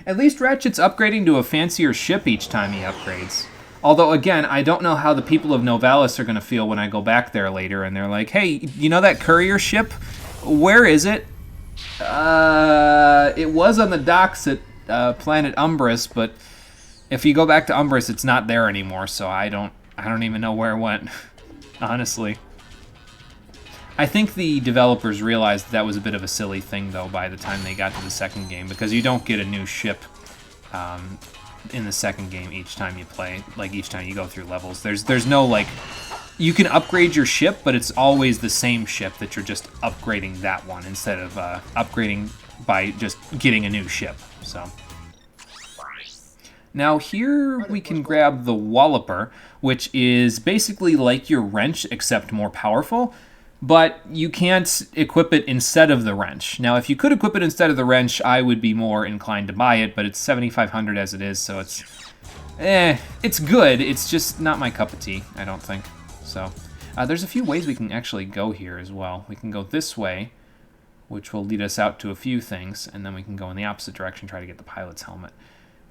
At least Ratchet's upgrading to a fancier ship each time he upgrades. Although, again, I don't know how the people of Novalis are going to feel when I go back there later and they're like, hey, you know that courier ship? Where is it? It was on the docks at planet Umbris, but if you go back to Umbris, it's not there anymore, so I don't even know where it went, honestly. I think the developers realized that was a bit of a silly thing, though, by the time they got to the second game, because you don't get a new ship in the second game each time you play, like each time you go through levels. There's no, like, you can upgrade your ship, but it's always the same ship that you're just upgrading that one instead of upgrading by just getting a new ship, so... Now here we can grab the Walloper, which is basically like your wrench, except more powerful. But you can't equip it instead of the wrench. Now, if you could equip it instead of the wrench, I would be more inclined to buy it, but it's 7,500 as it is, so it's good. It's just not my cup of tea, I don't think. So, there's a few ways we can actually go here as well. We can go this way, which will lead us out to a few things, and then we can go in the opposite direction, try to get the pilot's helmet.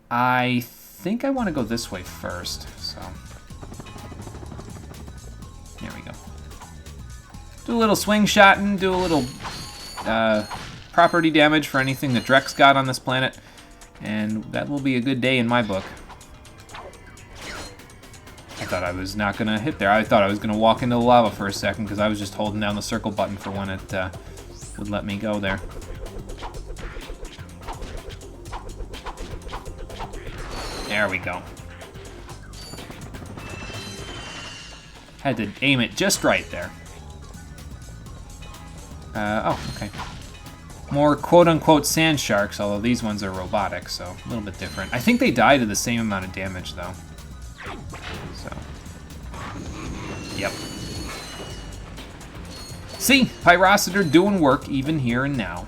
I think I want to go this way first, so... There we go. Do a little swing shot and do a little property damage for anything that Drex got on this planet. And that will be a good day in my book. I thought I was not going to hit there. I thought I was going to walk into the lava for a second because I was just holding down the circle button for when it would let me go there. There we go. Had to aim it just right there. Oh, okay. More quote-unquote sand sharks, although these ones are robotic, so a little bit different. I think they die to the same amount of damage, though. So. Yep. See? Pyrociter doing work even here and now.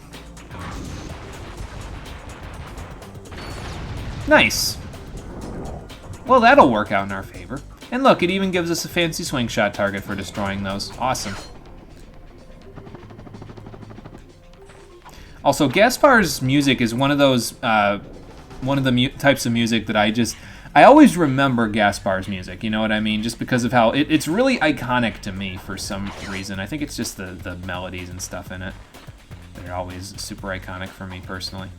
Nice. Well, that'll work out in our favor. And look, it even gives us a fancy swing shot target for destroying those. Awesome. Also, Gaspar's music is one of those, one of the types of music that I always remember Gaspar's music, you know what I mean? Just because of how, it's really iconic to me for some reason. I think it's just the melodies and stuff in it that are always super iconic for me personally.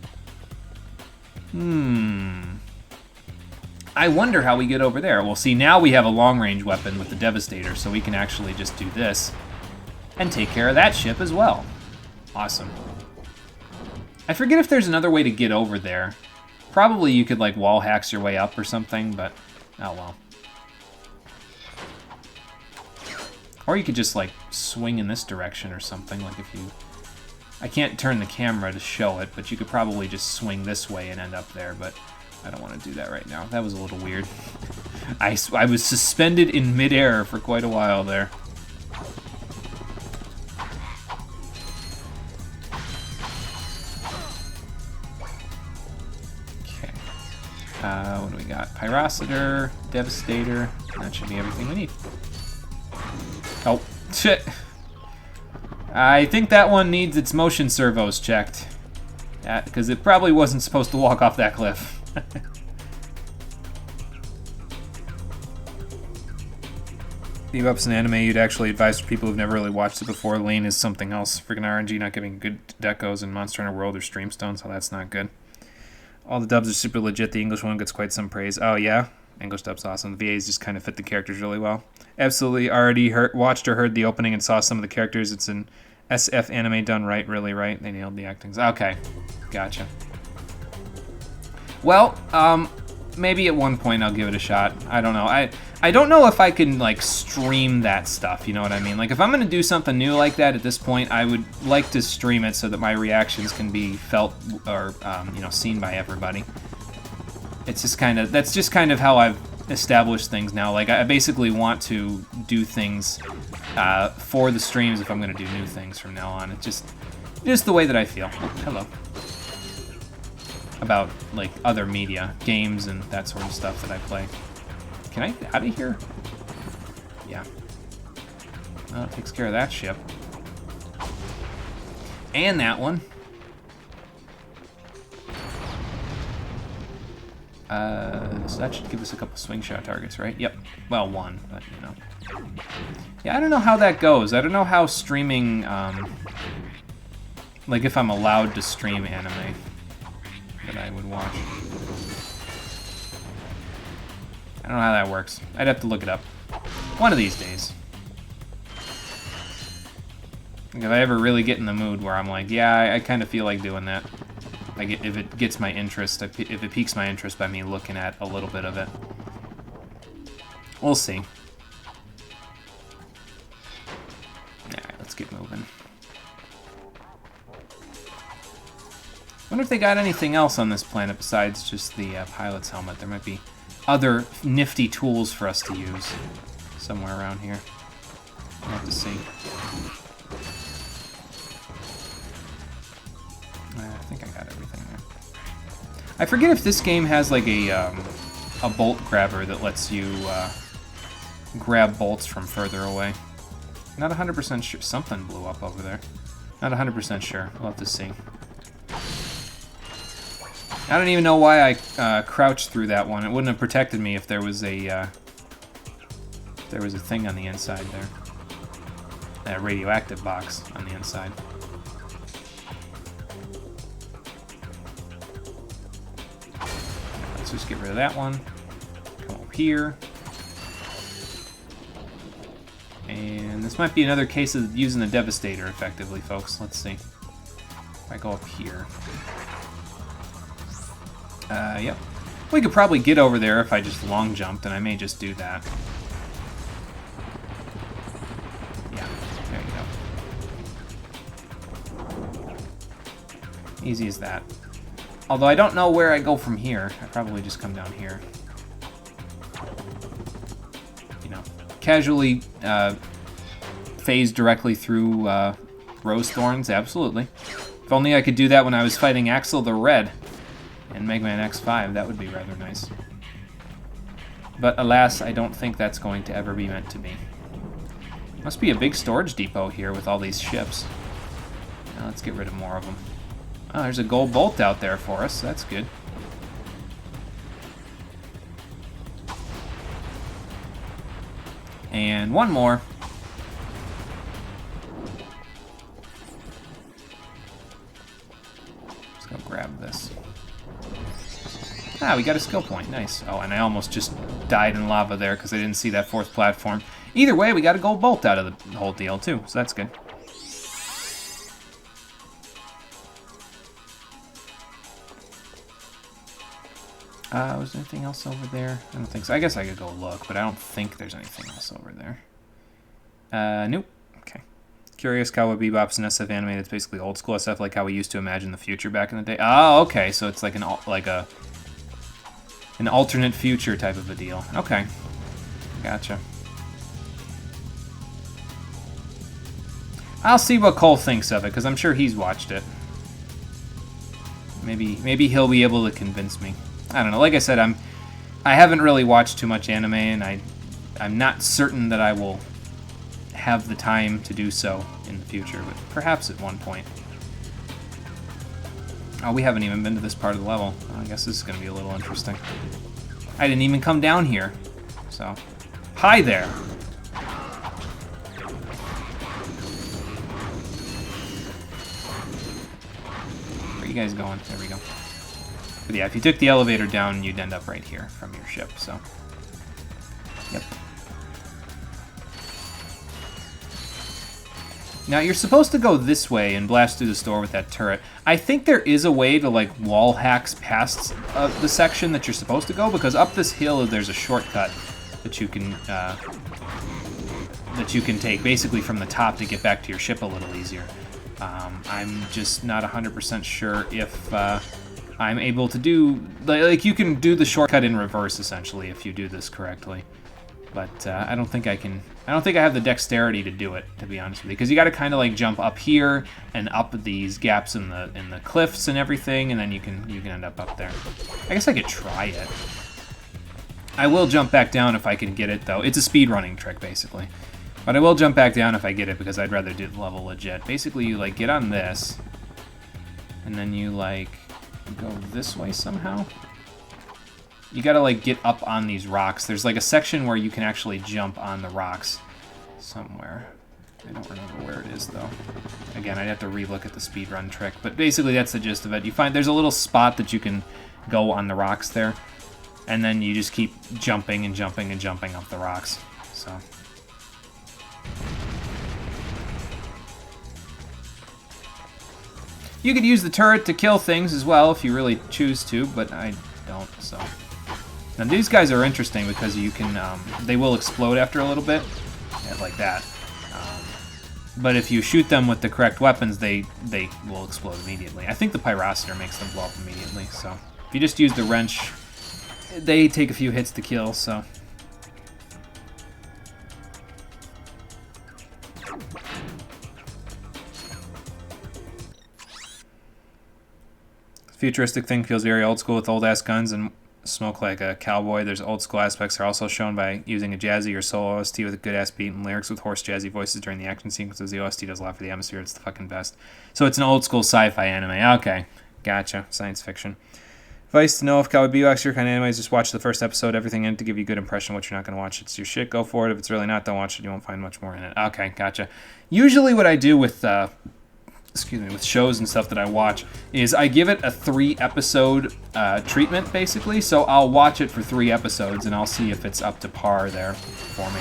I wonder how we get over there. Well, see, now we have a long-range weapon with the Devastator, so we can actually just do this and take care of that ship as well. Awesome. I forget if there's another way to get over there. Probably you could, like, wall hacks your way up or something, but oh well. Or you could just, like, swing in this direction or something, like if you... I can't turn the camera to show it, but you could probably just swing this way and end up there, but I don't want to do that right now. That was a little weird. I was suspended in midair for quite a while there. What do we got? capacitor, devastator. That should be everything we need. Oh, shit. I think that one needs its motion servos checked. Because it probably wasn't supposed to walk off that cliff. Bebop's an anime you'd actually advise for people who've never really watched it before. Lane is something else. Freaking RNG not giving good decos in Monster Hunter World or Streamstone, so that's not good. All the dubs are super legit. The English one gets quite some praise. Oh, yeah? English dub's awesome. The VAs just kind of fit the characters really well. Absolutely already watched or heard the opening and saw some of the characters. It's an SF anime done right, really right. They nailed the actings. Okay, gotcha. Well, maybe at one point I'll give it a shot. I don't know. I don't know if I can, like, stream that stuff, you know what I mean? Like, if I'm going to do something new like that at this point, I would like to stream it so that my reactions can be felt or, you know, seen by everybody. It's just kind of, that's just kind of how I've established things now. Like, I basically want to do things for the streams if I'm going to do new things from now on. It's just the way that I feel. Hello. About, like, other media, games and that sort of stuff that I play. Can I get out of here? Yeah. Well, it takes care of that ship. And that one. So that should give us a couple swing shot targets, right? Yep. Well, one, but, you know. Yeah, I don't know how that goes. I don't know how streaming, like, if I'm allowed to stream anime that I would watch. I don't know how that works. I'd have to look it up. One of these days. Like, if I ever really get in the mood where I'm like, yeah, I kind of feel like doing that. Like, if it gets my interest, if it piques my interest by me looking at a little bit of it. We'll see. Alright, let's get moving. Wonder if they got anything else on this planet besides just the pilot's helmet. There might be other nifty tools for us to use somewhere around here. We'll have to see. I think I got everything there. I forget if this game has like a bolt grabber that lets you grab bolts from further away. Not 100% sure. Something blew up over there. Not 100% sure. We'll have to see. I don't even know why I crouched through that one. It wouldn't have protected me if there was a thing on the inside there. A radioactive box on the inside. Let's just get rid of that one. Come over here. And this might be another case of using the Devastator effectively, folks. Let's see. If I go up here. Yep. We could probably get over there if I just long jumped, and I may just do that. Yeah, there you go. Easy as that. Although I don't know where I go from here. I probably just come down here. You know, casually phase directly through Rose Thorns, absolutely. If only I could do that when I was fighting Axel the Red in Mega Man X5, that would be rather nice. But alas, I don't think that's going to ever be meant to be. Must be a big storage depot here with all these ships. Now let's get rid of more of them. Oh, there's a gold bolt out there for us. That's good. And one more. Let's go grab this. Ah, we got a skill point. Nice. Oh, and I almost just died in lava there because I didn't see that fourth platform. Either way, we got a gold bolt out of the whole deal, too, so that's good. Was there anything else over there? I don't think so. I guess I could go look, but I don't think there's anything else over there. Nope. Okay. Curious Cowboy Bebop's an SF anime that's basically old school SF, like how we used to imagine the future back in the day. Oh, okay. So it's like an alternate future type of a deal. Okay. Gotcha. I'll see what Cole thinks of it, because I'm sure he's watched it. Maybe he'll be able to convince me. I don't know. Like I said, I haven't really watched too much anime, and I'm not certain that I will have the time to do so in the future, but perhaps at one point. Oh, we haven't even been to this part of the level. I guess this is going to be a little interesting. I didn't even come down here, so... Hi there! Where are you guys going? There we go. But yeah, if you took the elevator down, you'd end up right here from your ship, so... Yep. Now, you're supposed to go this way and blast through the store with that turret. I think there is a way to, like, wall hacks past the section that you're supposed to go, because up this hill there's a shortcut that you can take, basically from the top to get back to your ship a little easier. I'm just not 100% sure if I'm able to do... Like, you can do the shortcut in reverse, essentially, if you do this correctly. But I don't think I can... I don't think I have the dexterity to do it, to be honest with you, because you got to kind of like jump up here and up these gaps in the cliffs and everything, and then you can end up there. I guess I could try it. I will jump back down if I can get it, though. It's a speedrunning trick, basically. But I will jump back down if I get it, because I'd rather do the level legit. Basically, you like get on this, and then you like go this way somehow. You gotta like get up on these rocks. There's like a section where you can actually jump on the rocks somewhere. I don't remember where it is though. Again, I'd have to re-look at the speedrun trick, but basically that's the gist of it. You find there's a little spot that you can go on the rocks there, and then you just keep jumping and jumping and jumping up the rocks. So. You could use the turret to kill things as well if you really choose to, but I don't, so. Now these guys are interesting because you can, they will explode after a little bit, yeah, like that. But if you shoot them with the correct weapons, they will explode immediately. I think the Pyrocenter makes them blow up immediately, so. If you just use the wrench, they take a few hits to kill, so. Futuristic thing feels very old school with old-ass guns and smoke like a cowboy. There's old school aspects are also shown by using a jazzy or soul OST with a good-ass beat and lyrics with hoarse jazzy voices during the action sequences. The OST does a lot for the atmosphere. It's the fucking best. So it's an old school sci-fi anime. Okay, gotcha. Science fiction. Advice to know if Cowboy Bebop's your kind of anime is just watch the first episode, everything in it to give you a good impression of what you're not going to watch. It's your shit, go for it. If it's really not, don't watch it. You won't find much more in it. Okay, gotcha. Usually what I do with... with shows and stuff that I watch, is I give it a 3-episode treatment, basically. So I'll watch it for 3 episodes, and I'll see if it's up to par there for me.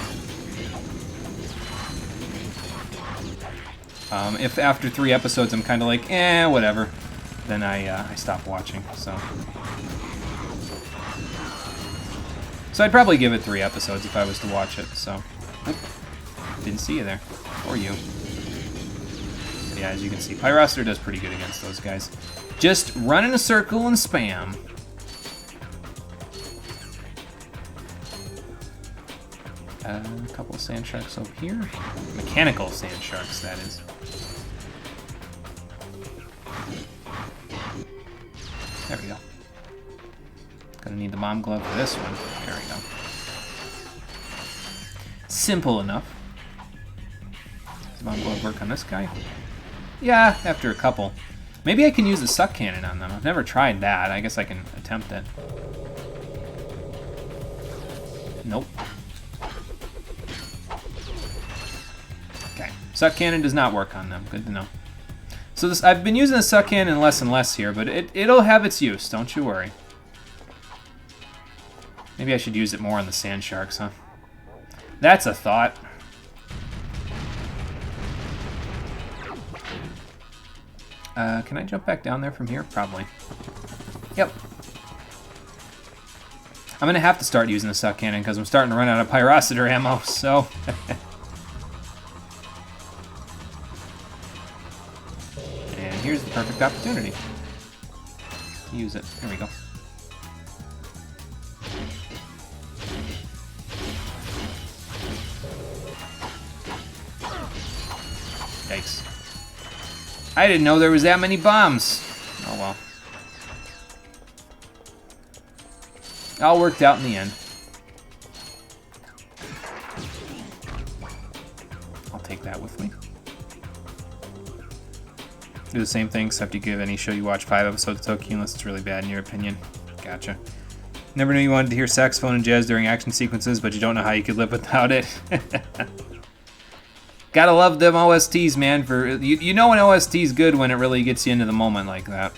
If after 3 episodes I'm kind of like, whatever, then I stop watching, so. So I'd probably give it 3 episodes if I was to watch it, so. Oop. Didn't see you there. Or you. Yeah, as you can see, Pyrocenter does pretty good against those guys. Just run in a circle and spam. A couple of sand sharks over here. Mechanical sand sharks, that is. There we go. Gonna need the mom glove for this one. There we go. Simple enough. Does the mom glove work on this guy? Yeah, after a couple. Maybe I can use the suck cannon on them. I've never tried that. I guess I can attempt it. Nope. Okay. Suck cannon does not work on them. Good to know. So this, I've been using the suck cannon less and less here, but it'll have its use. Don't you worry. Maybe I should use it more on the sand sharks, huh? That's a thought. Can I jump back down there from here? Probably. Yep. I'm going to have to start using the suck cannon because I'm starting to run out of Pyrocenter ammo, so... And here's the perfect opportunity to use it. There we go. Yikes. I didn't know there was that many bombs. Oh well. All worked out in the end. I'll take that with me. Do the same thing, except you give any show you watch 5 episodes of Tokyo unless it's really bad in your opinion. Gotcha. Never knew you wanted to hear saxophone and jazz during action sequences, but you don't know how you could live without it. Gotta love them OSTs, man. You know an OST's good when it really gets you into the moment like that.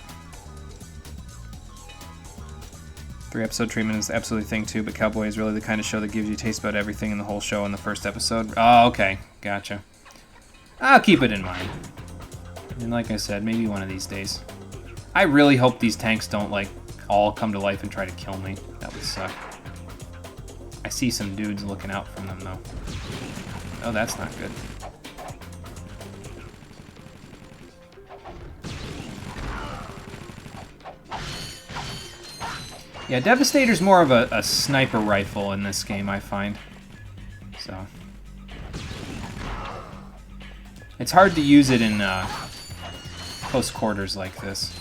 3-episode treatment is absolutely thing too, but Cowboy is really the kind of show that gives you a taste about everything in the whole show in the first episode. Oh, okay. Gotcha. I'll keep it in mind. And like I said, maybe one of these days. I really hope these tanks don't, like, all come to life and try to kill me. That would suck. I see some dudes looking out from them, though. Oh, that's not good. Yeah, Devastator's more of a sniper rifle in this game, I find. So. It's hard to use it in close quarters like this.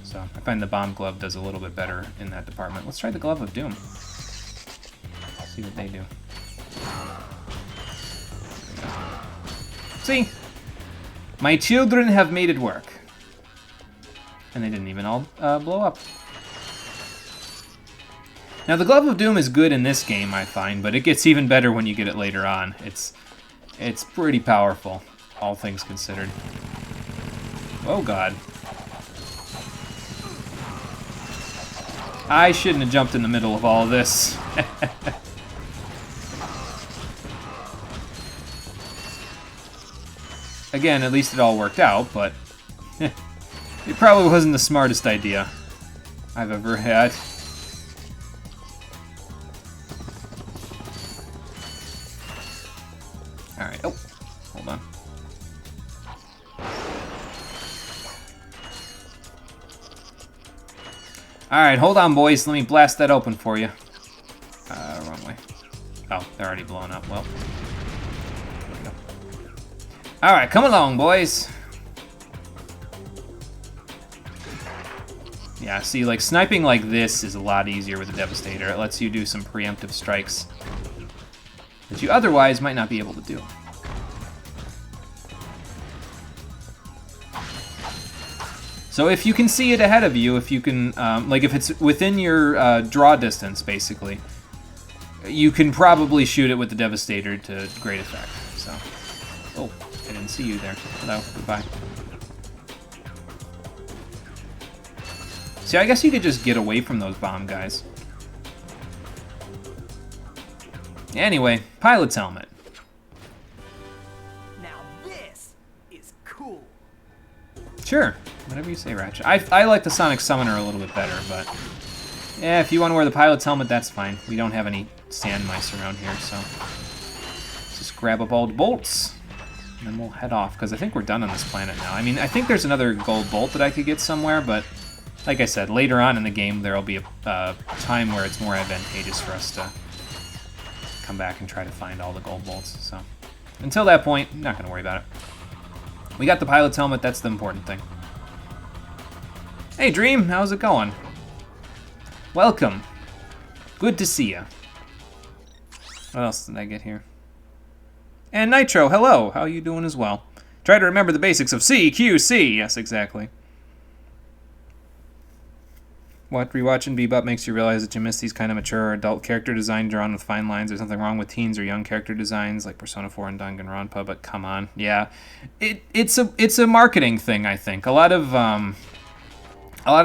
So I find the bomb glove does a little bit better in that department. Let's try the glove of doom. See what they do. See? My children have made it work. And they didn't even all blow up. Now, the Glove of Doom is good in this game, I find, but it gets even better when you get it later on. It's pretty powerful, all things considered. Oh, God. I shouldn't have jumped in the middle of all of this. Again, at least it all worked out, but it probably wasn't the smartest idea I've ever had. Alright, oh, hold on. Alright, hold on, boys. Let me blast that open for you. Wrong way. Oh, they're already blown up. Well, there we go. Alright, come along, boys. Yeah, see, like, sniping like this is a lot easier with the Devastator. It lets you do some preemptive strikes that you otherwise might not be able to do. So if you can see it ahead of you, if you can, like if it's within your draw distance, basically, you can probably shoot it with the Devastator to great effect. So, oh, I didn't see you there. Hello, goodbye. See, I guess you could just get away from those bomb guys. Anyway, pilot's helmet. Now this is cool. Sure, whatever you say, Ratchet. I like the Sonic Summoner a little bit better, but yeah, if you want to wear the pilot's helmet, that's fine. We don't have any sand mice around here, so let's just grab up all the bolts, and then we'll head off, because I think we're done on this planet now. I mean, I think there's another gold bolt that I could get somewhere, but like I said, later on in the game, there'll be a time where it's more advantageous for us to come back and try to find all the gold bolts. So until that point, I'm not going to worry about it. We got the pilot's helmet, that's the important thing. Hey Dream, how's it going? Welcome. Good to see ya. What else did I get here? And Nitro, hello, how you doing as well? Try to remember the basics of CQC. Yes, exactly. What, rewatching Bebop makes you realize that you miss these kind of mature adult character design drawn with fine lines. There's nothing wrong with teens or young character designs like Persona 4 and Danganronpa, but come on, yeah, it's a marketing thing. I think a lot of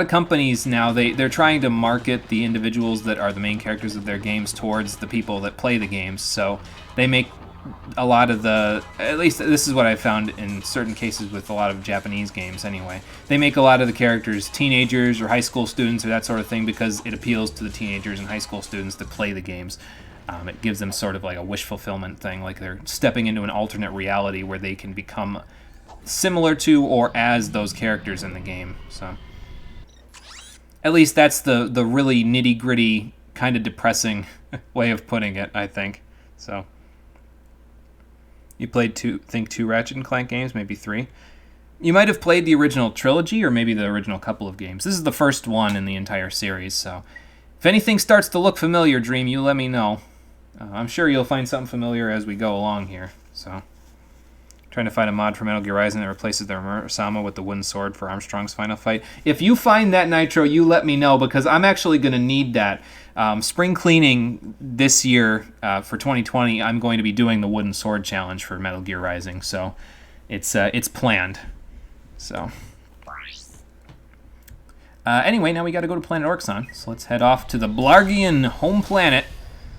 companies now they're trying to market the individuals that are the main characters of their games towards the people that play the games. So they make a lot of at least this is what I found in certain cases with a lot of Japanese games anyway. They make a lot of the characters teenagers or high school students or that sort of thing because it appeals to the teenagers and high school students that play the games. It gives them sort of like a wish fulfillment thing, like they're stepping into an alternate reality where they can become similar to or as those characters in the game. So at least that's the really nitty-gritty, kind of depressing way of putting it, I think. So you played two Ratchet & Clank games, maybe 3. You might have played the original trilogy or maybe the original couple of games. This is the first one in the entire series, so If anything starts to look familiar, Dream, you let me know. I'm sure you'll find something familiar as we go along here. So, trying to find a mod for Metal Gear Rising that replaces the Sama with the wooden sword for Armstrong's final fight. If you find that, Nitro, you let me know, because I'm actually going to need that. Spring cleaning this year for 2020, I'm going to be doing the wooden sword challenge for Metal Gear Rising. So, it's planned. So... anyway, now we got to go to Planet Orxon, so let's head off to the Blargian home planet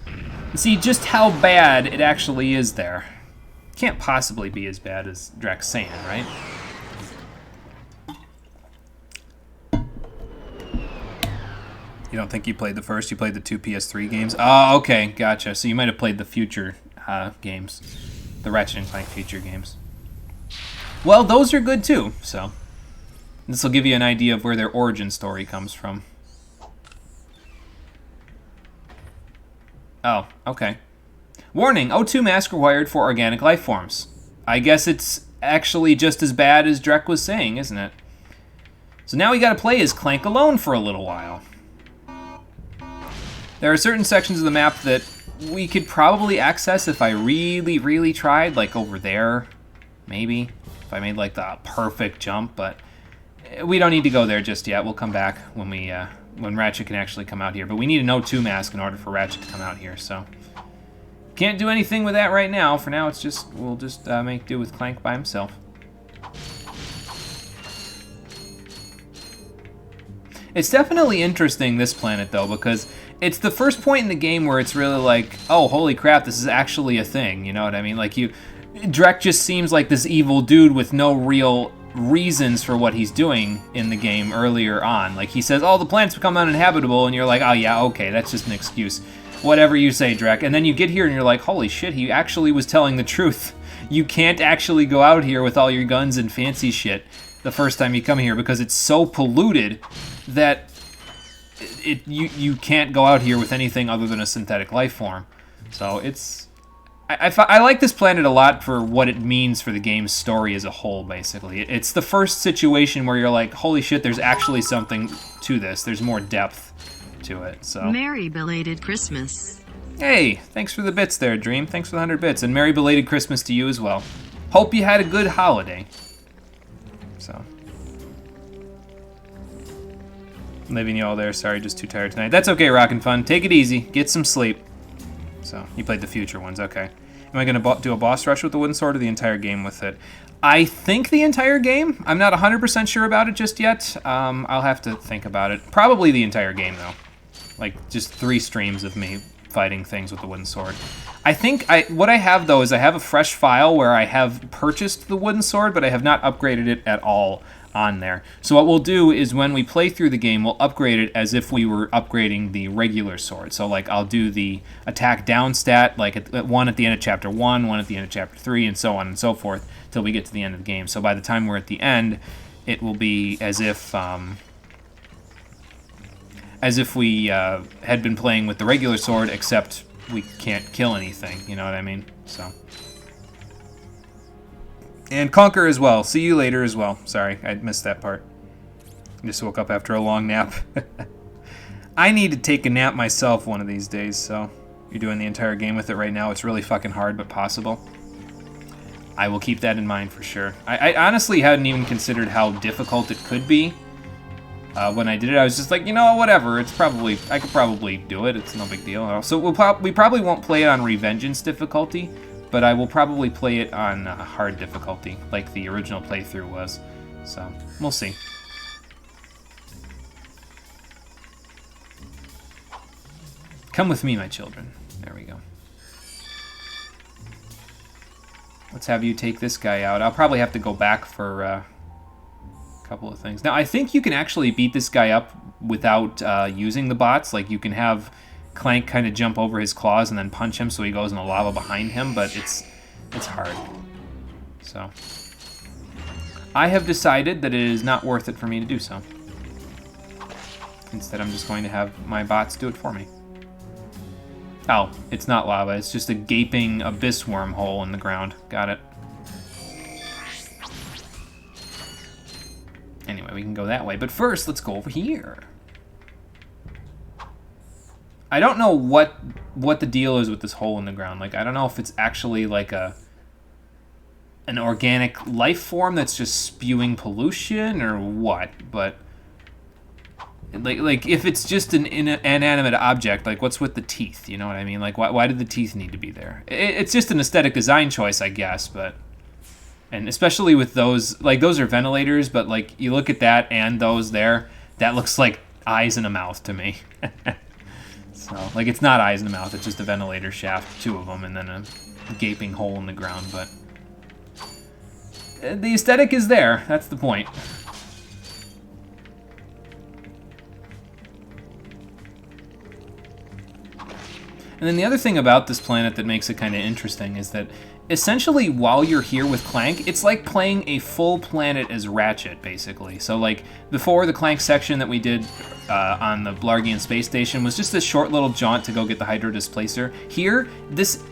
and see just how bad it actually is there. Can't possibly be as bad as Drek's saying, right? You don't think you played the first? You played the 2 PS3 games? Oh, okay, gotcha. So you might have played the future games, the Ratchet & Clank future games. Well, those are good too, so... This will give you an idea of where their origin story comes from. Oh, okay. Warning, O2 mask required for organic life forms. I guess it's actually just as bad as Drek was saying, isn't it? So now we gotta play as Clank alone for a little while. There are certain sections of the map that we could probably access if I really, really tried, like over there, maybe. If I made like the perfect jump, but... We don't need to go there just yet. We'll come back when when Ratchet can actually come out here. But we need an O2 mask in order for Ratchet to come out here, so... Can't do anything with that right now. For now, it's just... We'll just make do with Clank by himself. It's definitely interesting, this planet, though, because it's the first point in the game where it's really like, oh, holy crap, this is actually a thing, you know what I mean? Like, Drek just seems like this evil dude with no real... reasons for what he's doing in the game earlier on. Like, he says, oh, the planet's become uninhabitable, and you're like, oh, yeah, okay, that's just an excuse. Whatever you say, Drek. And then you get here, and you're like, holy shit, he actually was telling the truth. You can't actually go out here with all your guns and fancy shit the first time you come here, because it's so polluted that you can't go out here with anything other than a synthetic life form. So it's... I like this planet a lot for what it means for the game's story as a whole, basically. It's the first situation where you're like, holy shit, there's actually something to this. There's more depth to it, so... Merry belated Christmas. Hey, thanks for the bits there, Dream. Thanks for the 100 bits. And Merry belated Christmas to you as well. Hope you had a good holiday. So... Leaving you all there. Sorry, just too tired tonight. That's okay, Rockin' Fun. Take it easy. Get some sleep. So, you played the future ones, okay. Am I going to do a boss rush with the wooden sword or the entire game with it? I think the entire game. I'm not 100% sure about it just yet. I'll have to think about it. Probably the entire game, though. Like, just 3 streams of me fighting things with the wooden sword. I think what I have, though, is I have a fresh file where I have purchased the wooden sword, but I have not upgraded it at all on there. So what we'll do is when we play through the game, we'll upgrade it as if we were upgrading the regular sword. So like I'll do the attack down stat, like one at the end of chapter 1, one at the end of chapter 3, and so on and so forth till we get to the end of the game. So by the time we're at the end, it will be as if we had been playing with the regular sword, except we can't kill anything. You know what I mean? So. And Conquer as well. See you later as well. Sorry, I missed that part. Just woke up after a long nap. I need to take a nap myself one of these days, so you're doing the entire game with it right now. It's really fucking hard, but possible. I will keep that in mind for sure. I honestly hadn't even considered how difficult it could be. When I did it, I was just like, you know, whatever. I could probably do it. It's no big deal. So we probably won't play it on Revengeance difficulty, but I will probably play it on hard difficulty, like the original playthrough was. So, we'll see. Come with me, my children. There we go. Let's have you take this guy out. I'll probably have to go back for a couple of things. Now, I think you can actually beat this guy up without using the bots. Like, you can have Clank kind of jump over his claws and then punch him so he goes in the lava behind him, but it's hard. So I have decided that it is not worth it for me to do so. Instead, I'm just going to have my bots do it for me. Oh, it's not lava. It's just a gaping abyss wormhole in the ground. Got it. Anyway, we can go that way. But first, let's go over here. I don't know what the deal is with this hole in the ground. Like, I don't know if it's actually like an organic life form that's just spewing pollution or what, but like if it's just an inanimate object, like what's with the teeth? You know what I mean? Like why did the teeth need to be there? It's just an aesthetic design choice, I guess, but and especially with those, like those are ventilators, but like you look at that and those there, that looks like eyes and a mouth to me. So like it's not eyes and a mouth, it's just a ventilator shaft, 2 of them, and then a gaping hole in the ground, but the aesthetic is there. That's the point. And then the other thing about this planet that makes it kind of interesting is that essentially while you're here with Clank, it's like playing a full planet as Ratchet, basically. So like before, the Clank section that we did on the Blargian space station was just a short little jaunt to go get the Hydro Displacer. Here,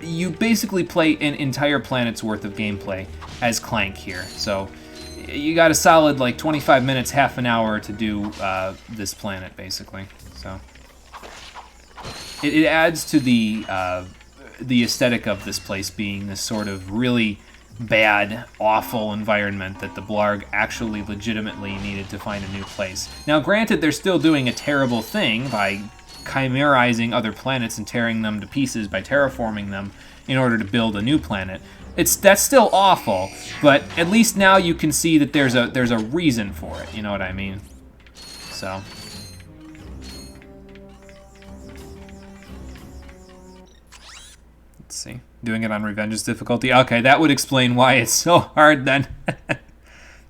you basically play an entire planet's worth of gameplay as Clank here. So you got a solid like 25 minutes, half an hour to do this planet, basically. So it adds to the aesthetic of this place being this sort of really bad, awful environment that the Blarg actually legitimately needed to find a new place. Now, granted, they're still doing a terrible thing by chimerizing other planets and tearing them to pieces by terraforming them in order to build a new planet. That's still awful, but at least now you can see that there's a reason for it. You know what I mean? So. Let's see. Doing it on Revengeance difficulty. Okay, that would explain why it's so hard then. I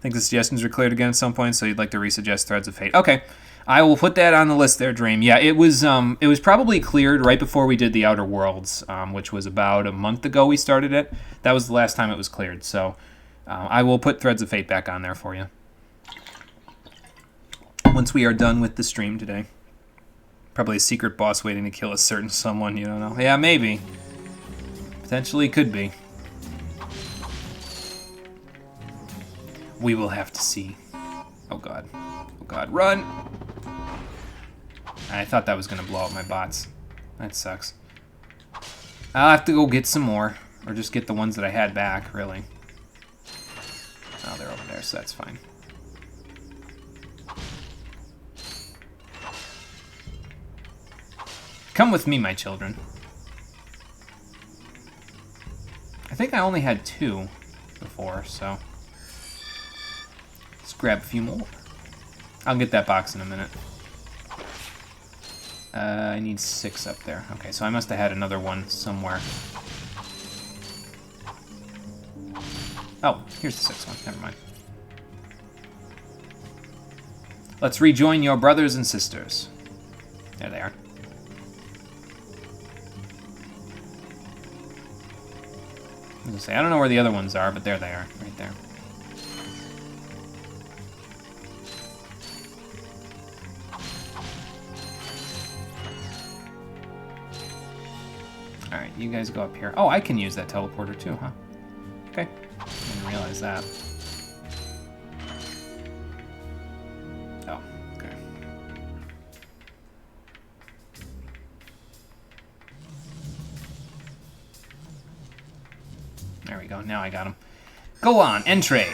think the suggestions are cleared again at some point, so you'd like to resuggest Threads of Fate. Okay, I will put that on the list there, Dream. Yeah, it was probably cleared right before we did the Outer Worlds, which was about a month ago we started it. That was the last time it was cleared, so I will put Threads of Fate back on there for you once we are done with the stream today. Probably a secret boss waiting to kill a certain someone, you don't know. Yeah, maybe. Potentially could be. We will have to see. Oh god. Oh god, run! I thought that was going to blow up my bots. That sucks. I'll have to go get some more. Or just get the ones that I had back, really. Oh, they're over there, so that's fine. Come with me, my children. I think I only had 2 before, so let's grab a few more. I'll get that box in a minute. I need 6 up there. Okay, so I must have had another one somewhere. Oh, here's the 6th one. Never mind. Let's rejoin your brothers and sisters. There they are. I was gonna say, I don't know where the other ones are, but there they are, right there. Alright, you guys go up here. Oh, I can use that teleporter too, huh? Okay. I didn't realize that. Oh, okay. There we go, now I got him. Go on, entree!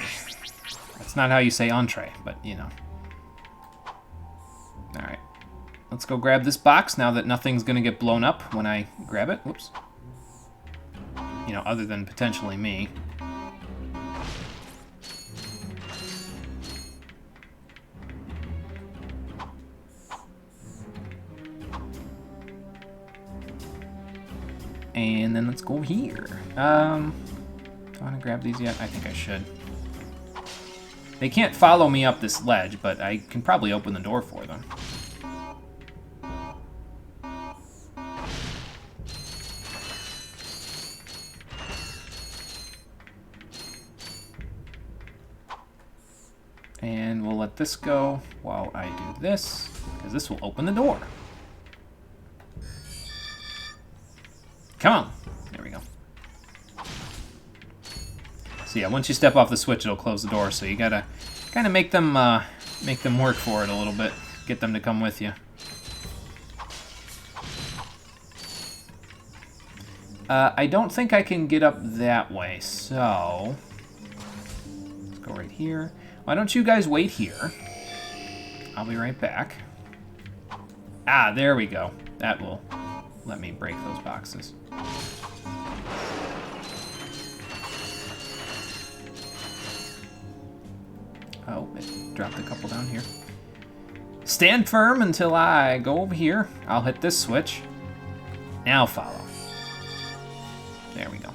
That's not how you say entree, but you know. Alright. Let's go grab this box now that nothing's gonna get blown up when I grab it. Whoops. You know, other than potentially me. And then let's go here. Do I want to grab these yet? I think I should. They can't follow me up this ledge, but I can probably open the door for them. And we'll let this go while I do this, because this will open the door. Come on. There we go. So yeah, once you step off the switch, it'll close the door. So you gotta kind of make them work for it a little bit. Get them to come with you. I don't think I can get up that way, so... Let's go right here. Why don't you guys wait here? I'll be right back. Ah, there we go. That will let me break those boxes. Oh, it dropped a couple down here. Stand firm until I go over here. I'll hit this switch. Now follow. There we go.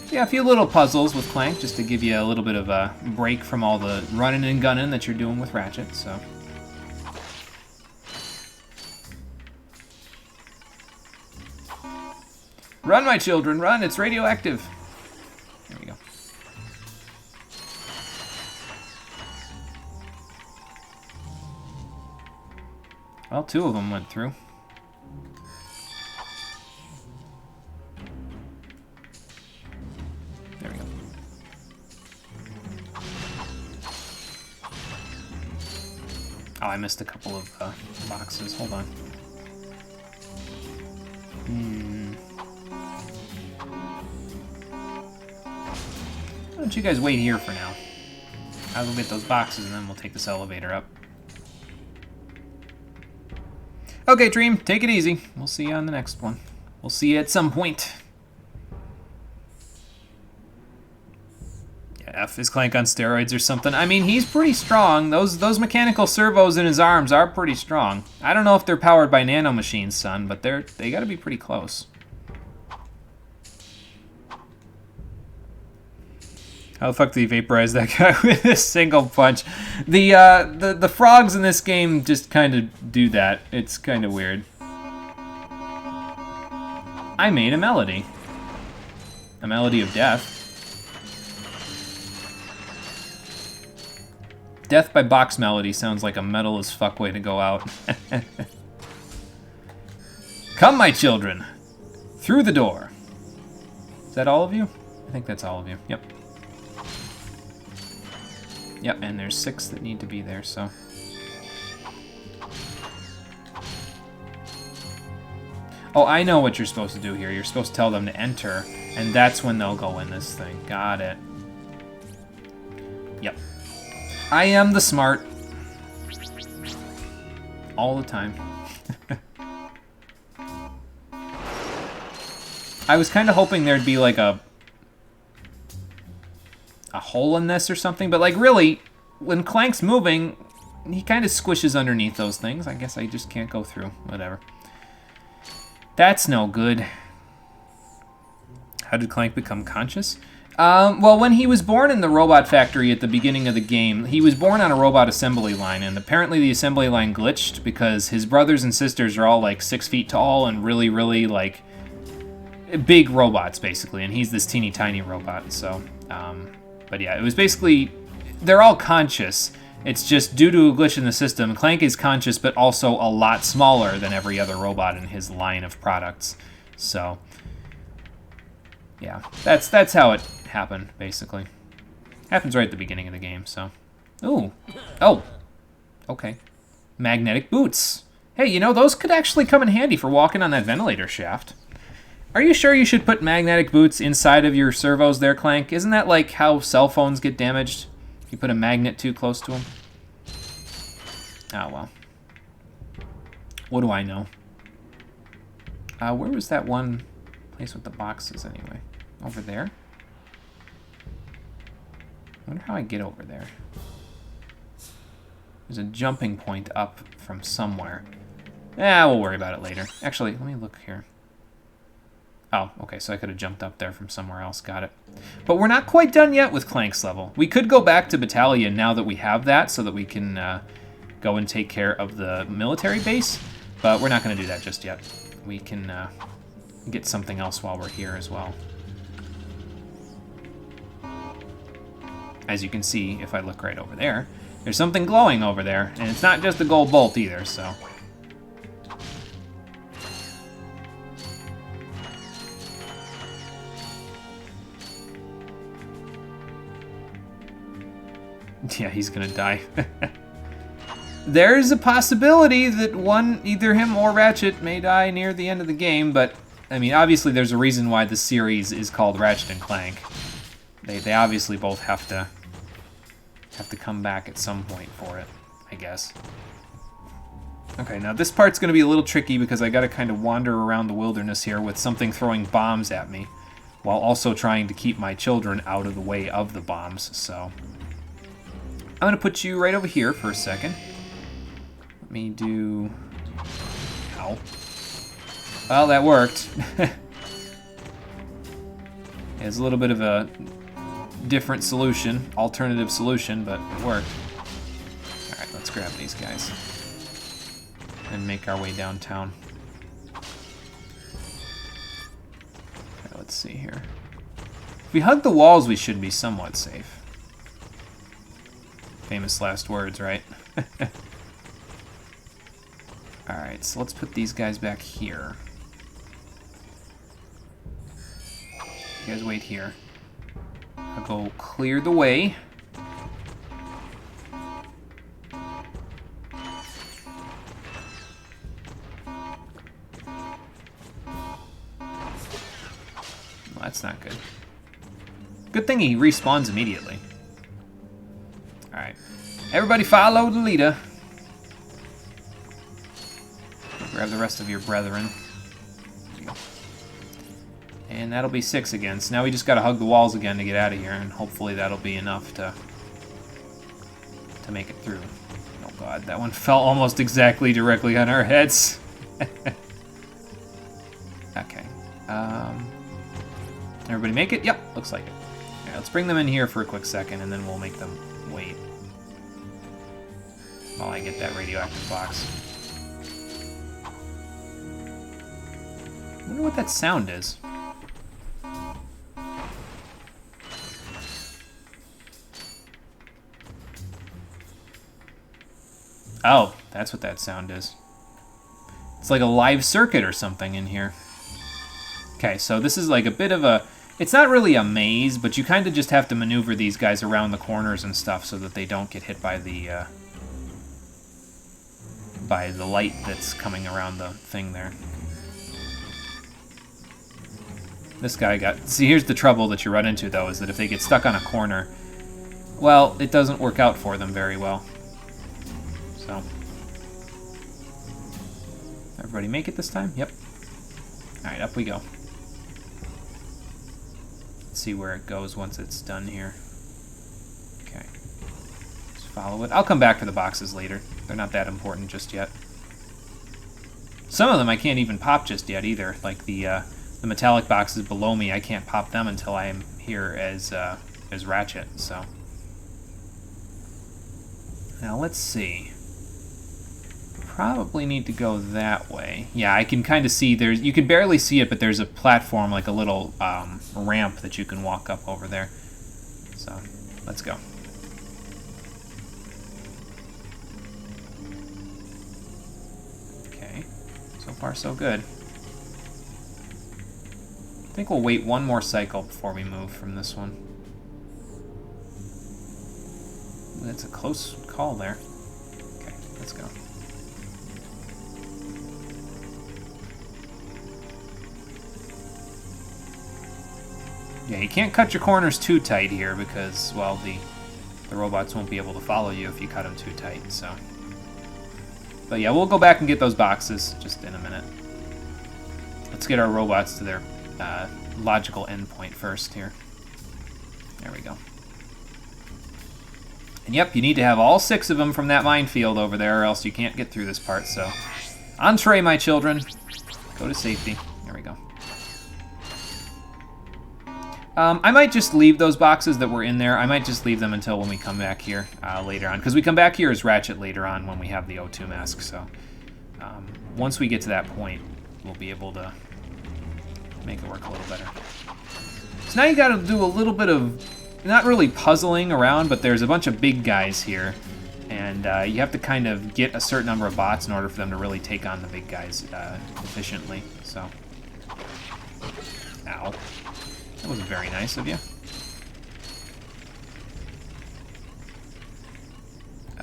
Yeah, a few little puzzles with Clank just to give you a little bit of a break from all the running and gunning that you're doing with Ratchet, so. Run, my children, run! It's radioactive! There we go. Well, 2 of them went through. There we go. Oh, I missed a couple of boxes. Hold on. Why don't you guys wait here for now? I'll go get those boxes and then we'll take this elevator up. Okay, Dream, take it easy. We'll see you on the next one. We'll see you at some point. Yeah, F is Clank on steroids or something. I mean, he's pretty strong. Those mechanical servos in his arms are pretty strong. I don't know if they're powered by nanomachines, son, but they gotta be pretty close. How the fuck did he vaporize that guy with a single punch? The frogs in this game just kind of do that. It's kind of weird. I made a melody. A melody of death. Death by Box Melody sounds like a metal as fuck way to go out. Come, my children. Through the door. Is that all of you? I think that's all of you. Yep. Yep, and there's 6 that need to be there, so. Oh, I know what you're supposed to do here. You're supposed to tell them to enter, and that's when they'll go in this thing. Got it. Yep. I am the smart. All the time. I was kind of hoping there'd be like a hole in this or something, but like really, when Clank's moving, he kind of squishes underneath those things. I guess I just can't go through. Whatever. That's no good. How did Clank become conscious? Well, when he was born in the robot factory at the beginning of the game, he was born on a robot assembly line, and apparently the assembly line glitched because his brothers and sisters are all like 6 feet tall and really, really like big robots, basically, and he's this teeny tiny robot, so, but yeah, it was basically, they're all conscious. It's just due to a glitch in the system, Clank is conscious, but also a lot smaller than every other robot in his line of products. So, yeah, that's how it happened, basically. Happens right at the beginning of the game, so. Ooh. Oh. Okay. Magnetic boots. Hey, you know, those could actually come in handy for walking on that ventilator shaft. Are you sure you should put magnetic boots inside of your servos there, Clank? Isn't that like how cell phones get damaged? If you put a magnet too close to them? Oh, well. What do I know? Where was that one place with the boxes, anyway? Over there? I wonder how I get over there. There's a jumping point up from somewhere. We'll worry about it later. Actually, let me look here. Oh, okay, so I could have jumped up there from somewhere else. Got it. But we're not quite done yet with Clank's level. We could go back to Battalion now that we have that, so that we can go and take care of the military base, but we're not going to do that just yet. We can get something else while we're here as well. As you can see, if I look right over there, there's something glowing over there, and it's not just a gold bolt either, so... Yeah, he's gonna die. there's a possibility that either him or Ratchet may die near the end of the game, but I mean, obviously there's a reason why the series is called Ratchet and Clank. They obviously both have to come back at some point for it, I guess. Okay, now this part's going to be a little tricky because I got to kind of wander around the wilderness here with something throwing bombs at me, while also trying to keep my children out of the way of the bombs, so I'm going to put you right over here for a second. Let me do... Ow. Well, that worked. It's a little bit of a different solution, alternative solution, but it worked. Alright, let's grab these guys and make our way downtown. Okay, let's see here. If we hug the walls, we should be somewhat safe. Famous last words, right? Alright, so let's put these guys back here. You guys wait here. I'll go clear the way. Well, that's not good. Good thing he respawns immediately. Alright. Everybody follow the leader. Grab the rest of your brethren. And that'll be 6 again. So now we just gotta hug the walls again to get out of here, and hopefully that'll be enough to make it through. Oh god, that one fell almost exactly directly on our heads. Okay. Everybody make it? Yep, looks like it. Alright, let's bring them in here for a quick second, and then we'll make them wait while I get that radioactive box. I wonder what that sound is. Oh, that's what that sound is. It's like a live circuit or something in here. Okay, so this is like a bit of a... It's not really a maze, but you kind of just have to maneuver these guys around the corners and stuff so that they don't get hit by the light that's coming around the thing there. This guy got... See, here's the trouble that you run into, though, is that if they get stuck on a corner, well, it doesn't work out for them very well. So, everybody make it this time? Yep. Alright, up we go. Let's see where it goes once it's done here. Okay. Just follow it. I'll come back for the boxes later. They're not that important just yet. Some of them I can't even pop just yet either. Like the metallic boxes below me, I can't pop them until I am here as Ratchet, so. Now let's see. Probably need to go that way. Yeah, I can kind of see there's... You can barely see it, but there's a platform, like a little ramp that you can walk up over there. So, let's go. Okay. So far, so good. I think we'll wait one more cycle before we move from this one. That's a close call there. Okay, let's go. Yeah, you can't cut your corners too tight here because, well, the robots won't be able to follow you if you cut them too tight, so. But yeah, we'll go back and get those boxes just in a minute. Let's get our robots to their logical endpoint first here. There we go. And yep, you need to have all 6 of them from that minefield over there, or else you can't get through this part, so. Entree, my children. Go to safety. There we go. I might just leave those boxes that were in there. I might just leave them until when we come back here later on. Because we come back here as Ratchet later on when we have the O2 mask. So once we get to that point, we'll be able to make it work a little better. So now you got to do a little bit of, not really puzzling around, but there's a bunch of big guys here. And you have to kind of get a certain number of bots in order for them to really take on the big guys efficiently. So, ow. That wasn't very nice of you.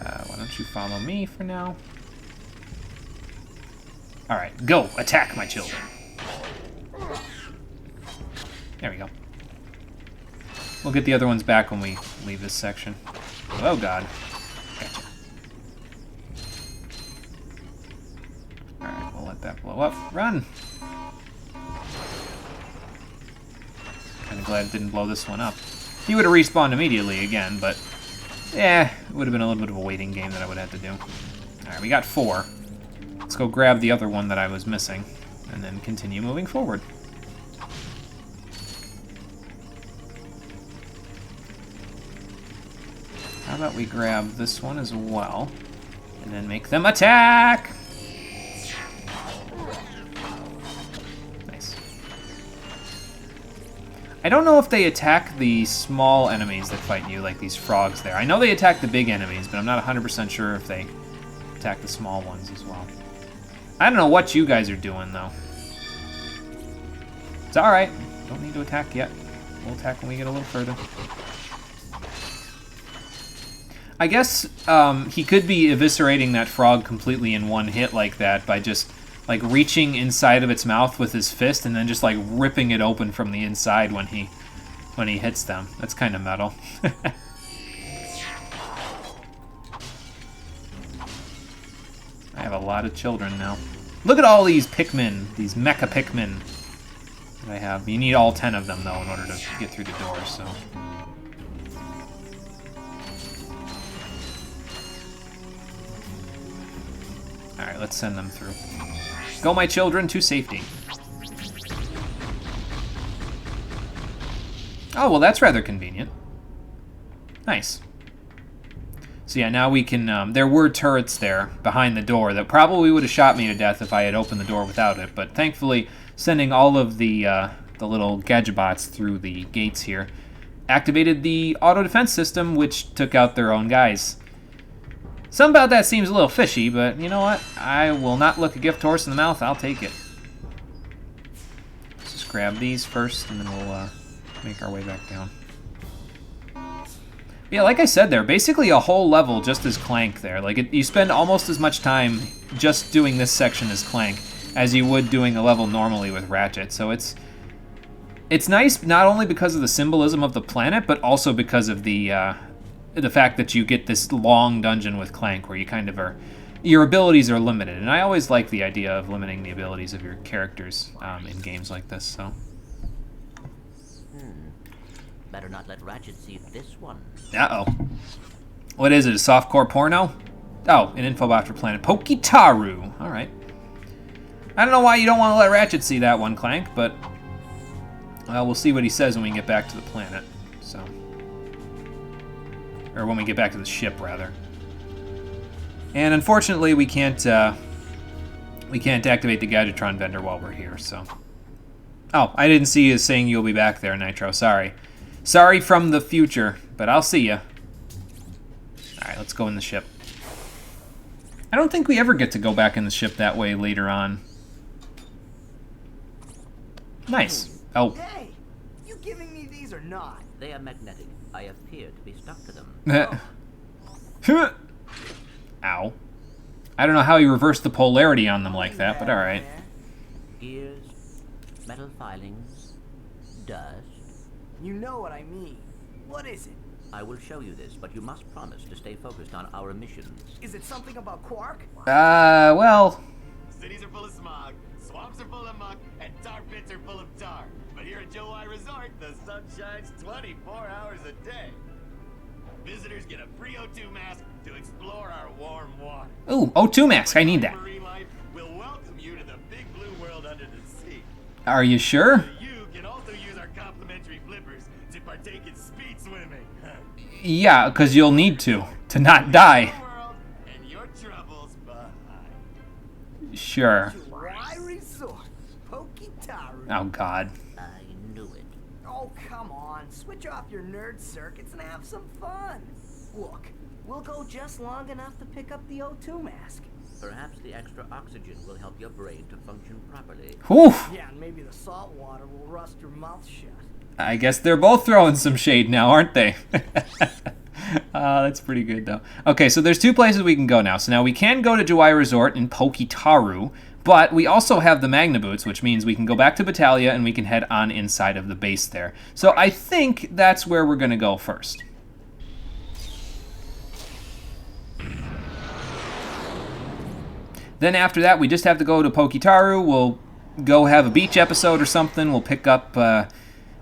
Why don't don't you follow me for now? Alright, go! Attack, my children! There we go. We'll get the other ones back when we leave this section. Oh god. Gotcha. Alright, we'll let that blow up. Run! Kinda glad it didn't blow this one up. He would have respawned immediately again, but yeah, it would have been a little bit of a waiting game that I would have to do. Alright, we got 4. Let's go grab the other one that I was missing, and then continue moving forward. How about we grab this one as well, and then make them attack! Nice. I don't know if they attack the small enemies that fight you, like these frogs there. I know they attack the big enemies, but I'm not 100% sure if they attack the small ones as well. I don't know what you guys are doing, though. It's alright. Don't need to attack yet. We'll attack when we get a little further. I guess he could be eviscerating that frog completely in one hit like that by just like reaching inside of its mouth with his fist and then just like ripping it open from the inside when he hits them. That's kind of metal. I have a lot of children now. Look at all these Pikmin, these mecha Pikmin that I have. You need all 10 of them though in order to get through the door, so. Alright, let's send them through. Go, my children, to safety. Oh, well, that's rather convenient. Nice. So yeah, now we can, there were turrets there behind the door that probably would have shot me to death if I had opened the door without it, but thankfully, sending all of the little Gadgetbots through the gates here activated the auto defense system, which took out their own guys. Something about that seems a little fishy, but you know what? I will not look a gift horse in the mouth. I'll take it. Let's just grab these first, and then we'll make our way back down. Yeah, like I said there, basically a whole level just as Clank there. Like, you spend almost as much time just doing this section as Clank as you would doing a level normally with Ratchet. So it's nice not only because of the symbolism of the planet, but also because of the fact that you get this long dungeon with Clank where you kind of are, your abilities are limited. And I always like the idea of limiting the abilities of your characters in games like this, so. Better not let Ratchet see this one. Uh-oh. What is it, a softcore porno? Oh, an infobot for Planet Pokitaru. Alright. I don't know why you don't want to let Ratchet see that one, Clank, but we'll see what he says when we get back to the planet, so. Or when we get back to the ship, rather. And unfortunately, we can't activate the Gadgetron vendor while we're here, so. Oh, I didn't see you saying you'll be back there, Nitro. Sorry. Sorry from the future, but I'll see ya. Alright, let's go in the ship. I don't think we ever get to go back in the ship that way later on. Nice. Oh. Hey, you giving me these or not? They are magnetic. I appear to be stuck to them. Ow. I don't know how you reversed the polarity on them like that, but alright. Gears, metal filings, dust. You know what I mean. What is it? I will show you this, but you must promise to stay focused on our missions. Is it something about Quark? Well. Cities are full of smog, swamps are full of muck, and tar pits are full of tar. But here at Joe Y Resort, the sun shines 24 hours a day. Visitors get a free O2 mask to explore our warm water. Ooh, O2 mask. I need that. Marine life will welcome you to the big blue world under the sea. Are you sure? You can also use our complimentary flippers to partake in speed swimming. Yeah, because you'll need to not die. And your troubles behind. Sure. Y Resort, Pokitaru. Oh, God. I knew it. Oh, come on. Switch off your nerd circuits and have some fun. Look, we'll go just long enough to pick up the O2 mask. Perhaps the extra oxygen will help your brain to function properly. Oof. Yeah, and maybe the salt water will rust your mouth shut. I guess they're both throwing some shade now, aren't they? That's pretty good, though. Okay, so there's two places we can go now. So now we can go to Juwai Resort in Pokitaru, but we also have the Magna Boots, which means we can go back to Battalia and we can head on inside of the base there. So I think that's where we're going to go first. Then after that, we just have to go to Pokitaru. We'll go have a beach episode or something. We'll pick up the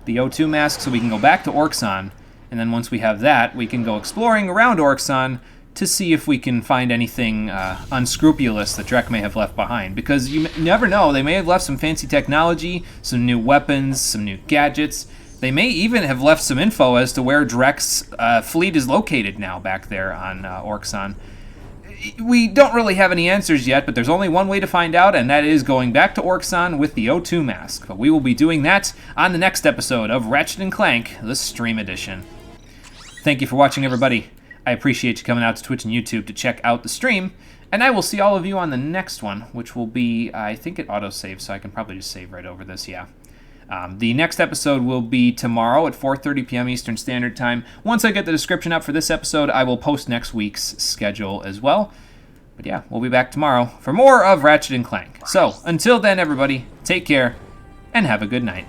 O2 mask so we can go back to Orxon. And then once we have that, we can go exploring around Orxon to see if we can find anything unscrupulous that Drek may have left behind. Because you never know, they may have left some fancy technology, some new weapons, some new gadgets. They may even have left some info as to where Drek's fleet is located now back there on Orxon. We don't really have any answers yet, but there's only one way to find out, and that is going back to Orxon with the O2 mask. But we will be doing that on the next episode of Ratchet & Clank, the Stream Edition. Thank you for watching, everybody. I appreciate you coming out to Twitch and YouTube to check out the stream, and I will see all of you on the next one, which will be, I think it autosaves, so I can probably just save right over this, yeah. The next episode will be tomorrow at 4:30 p.m. Eastern Standard Time. Once I get the description up for this episode, I will post next week's schedule as well. But yeah, we'll be back tomorrow for more of Ratchet & Clank. So, until then, everybody, take care, and have a good night.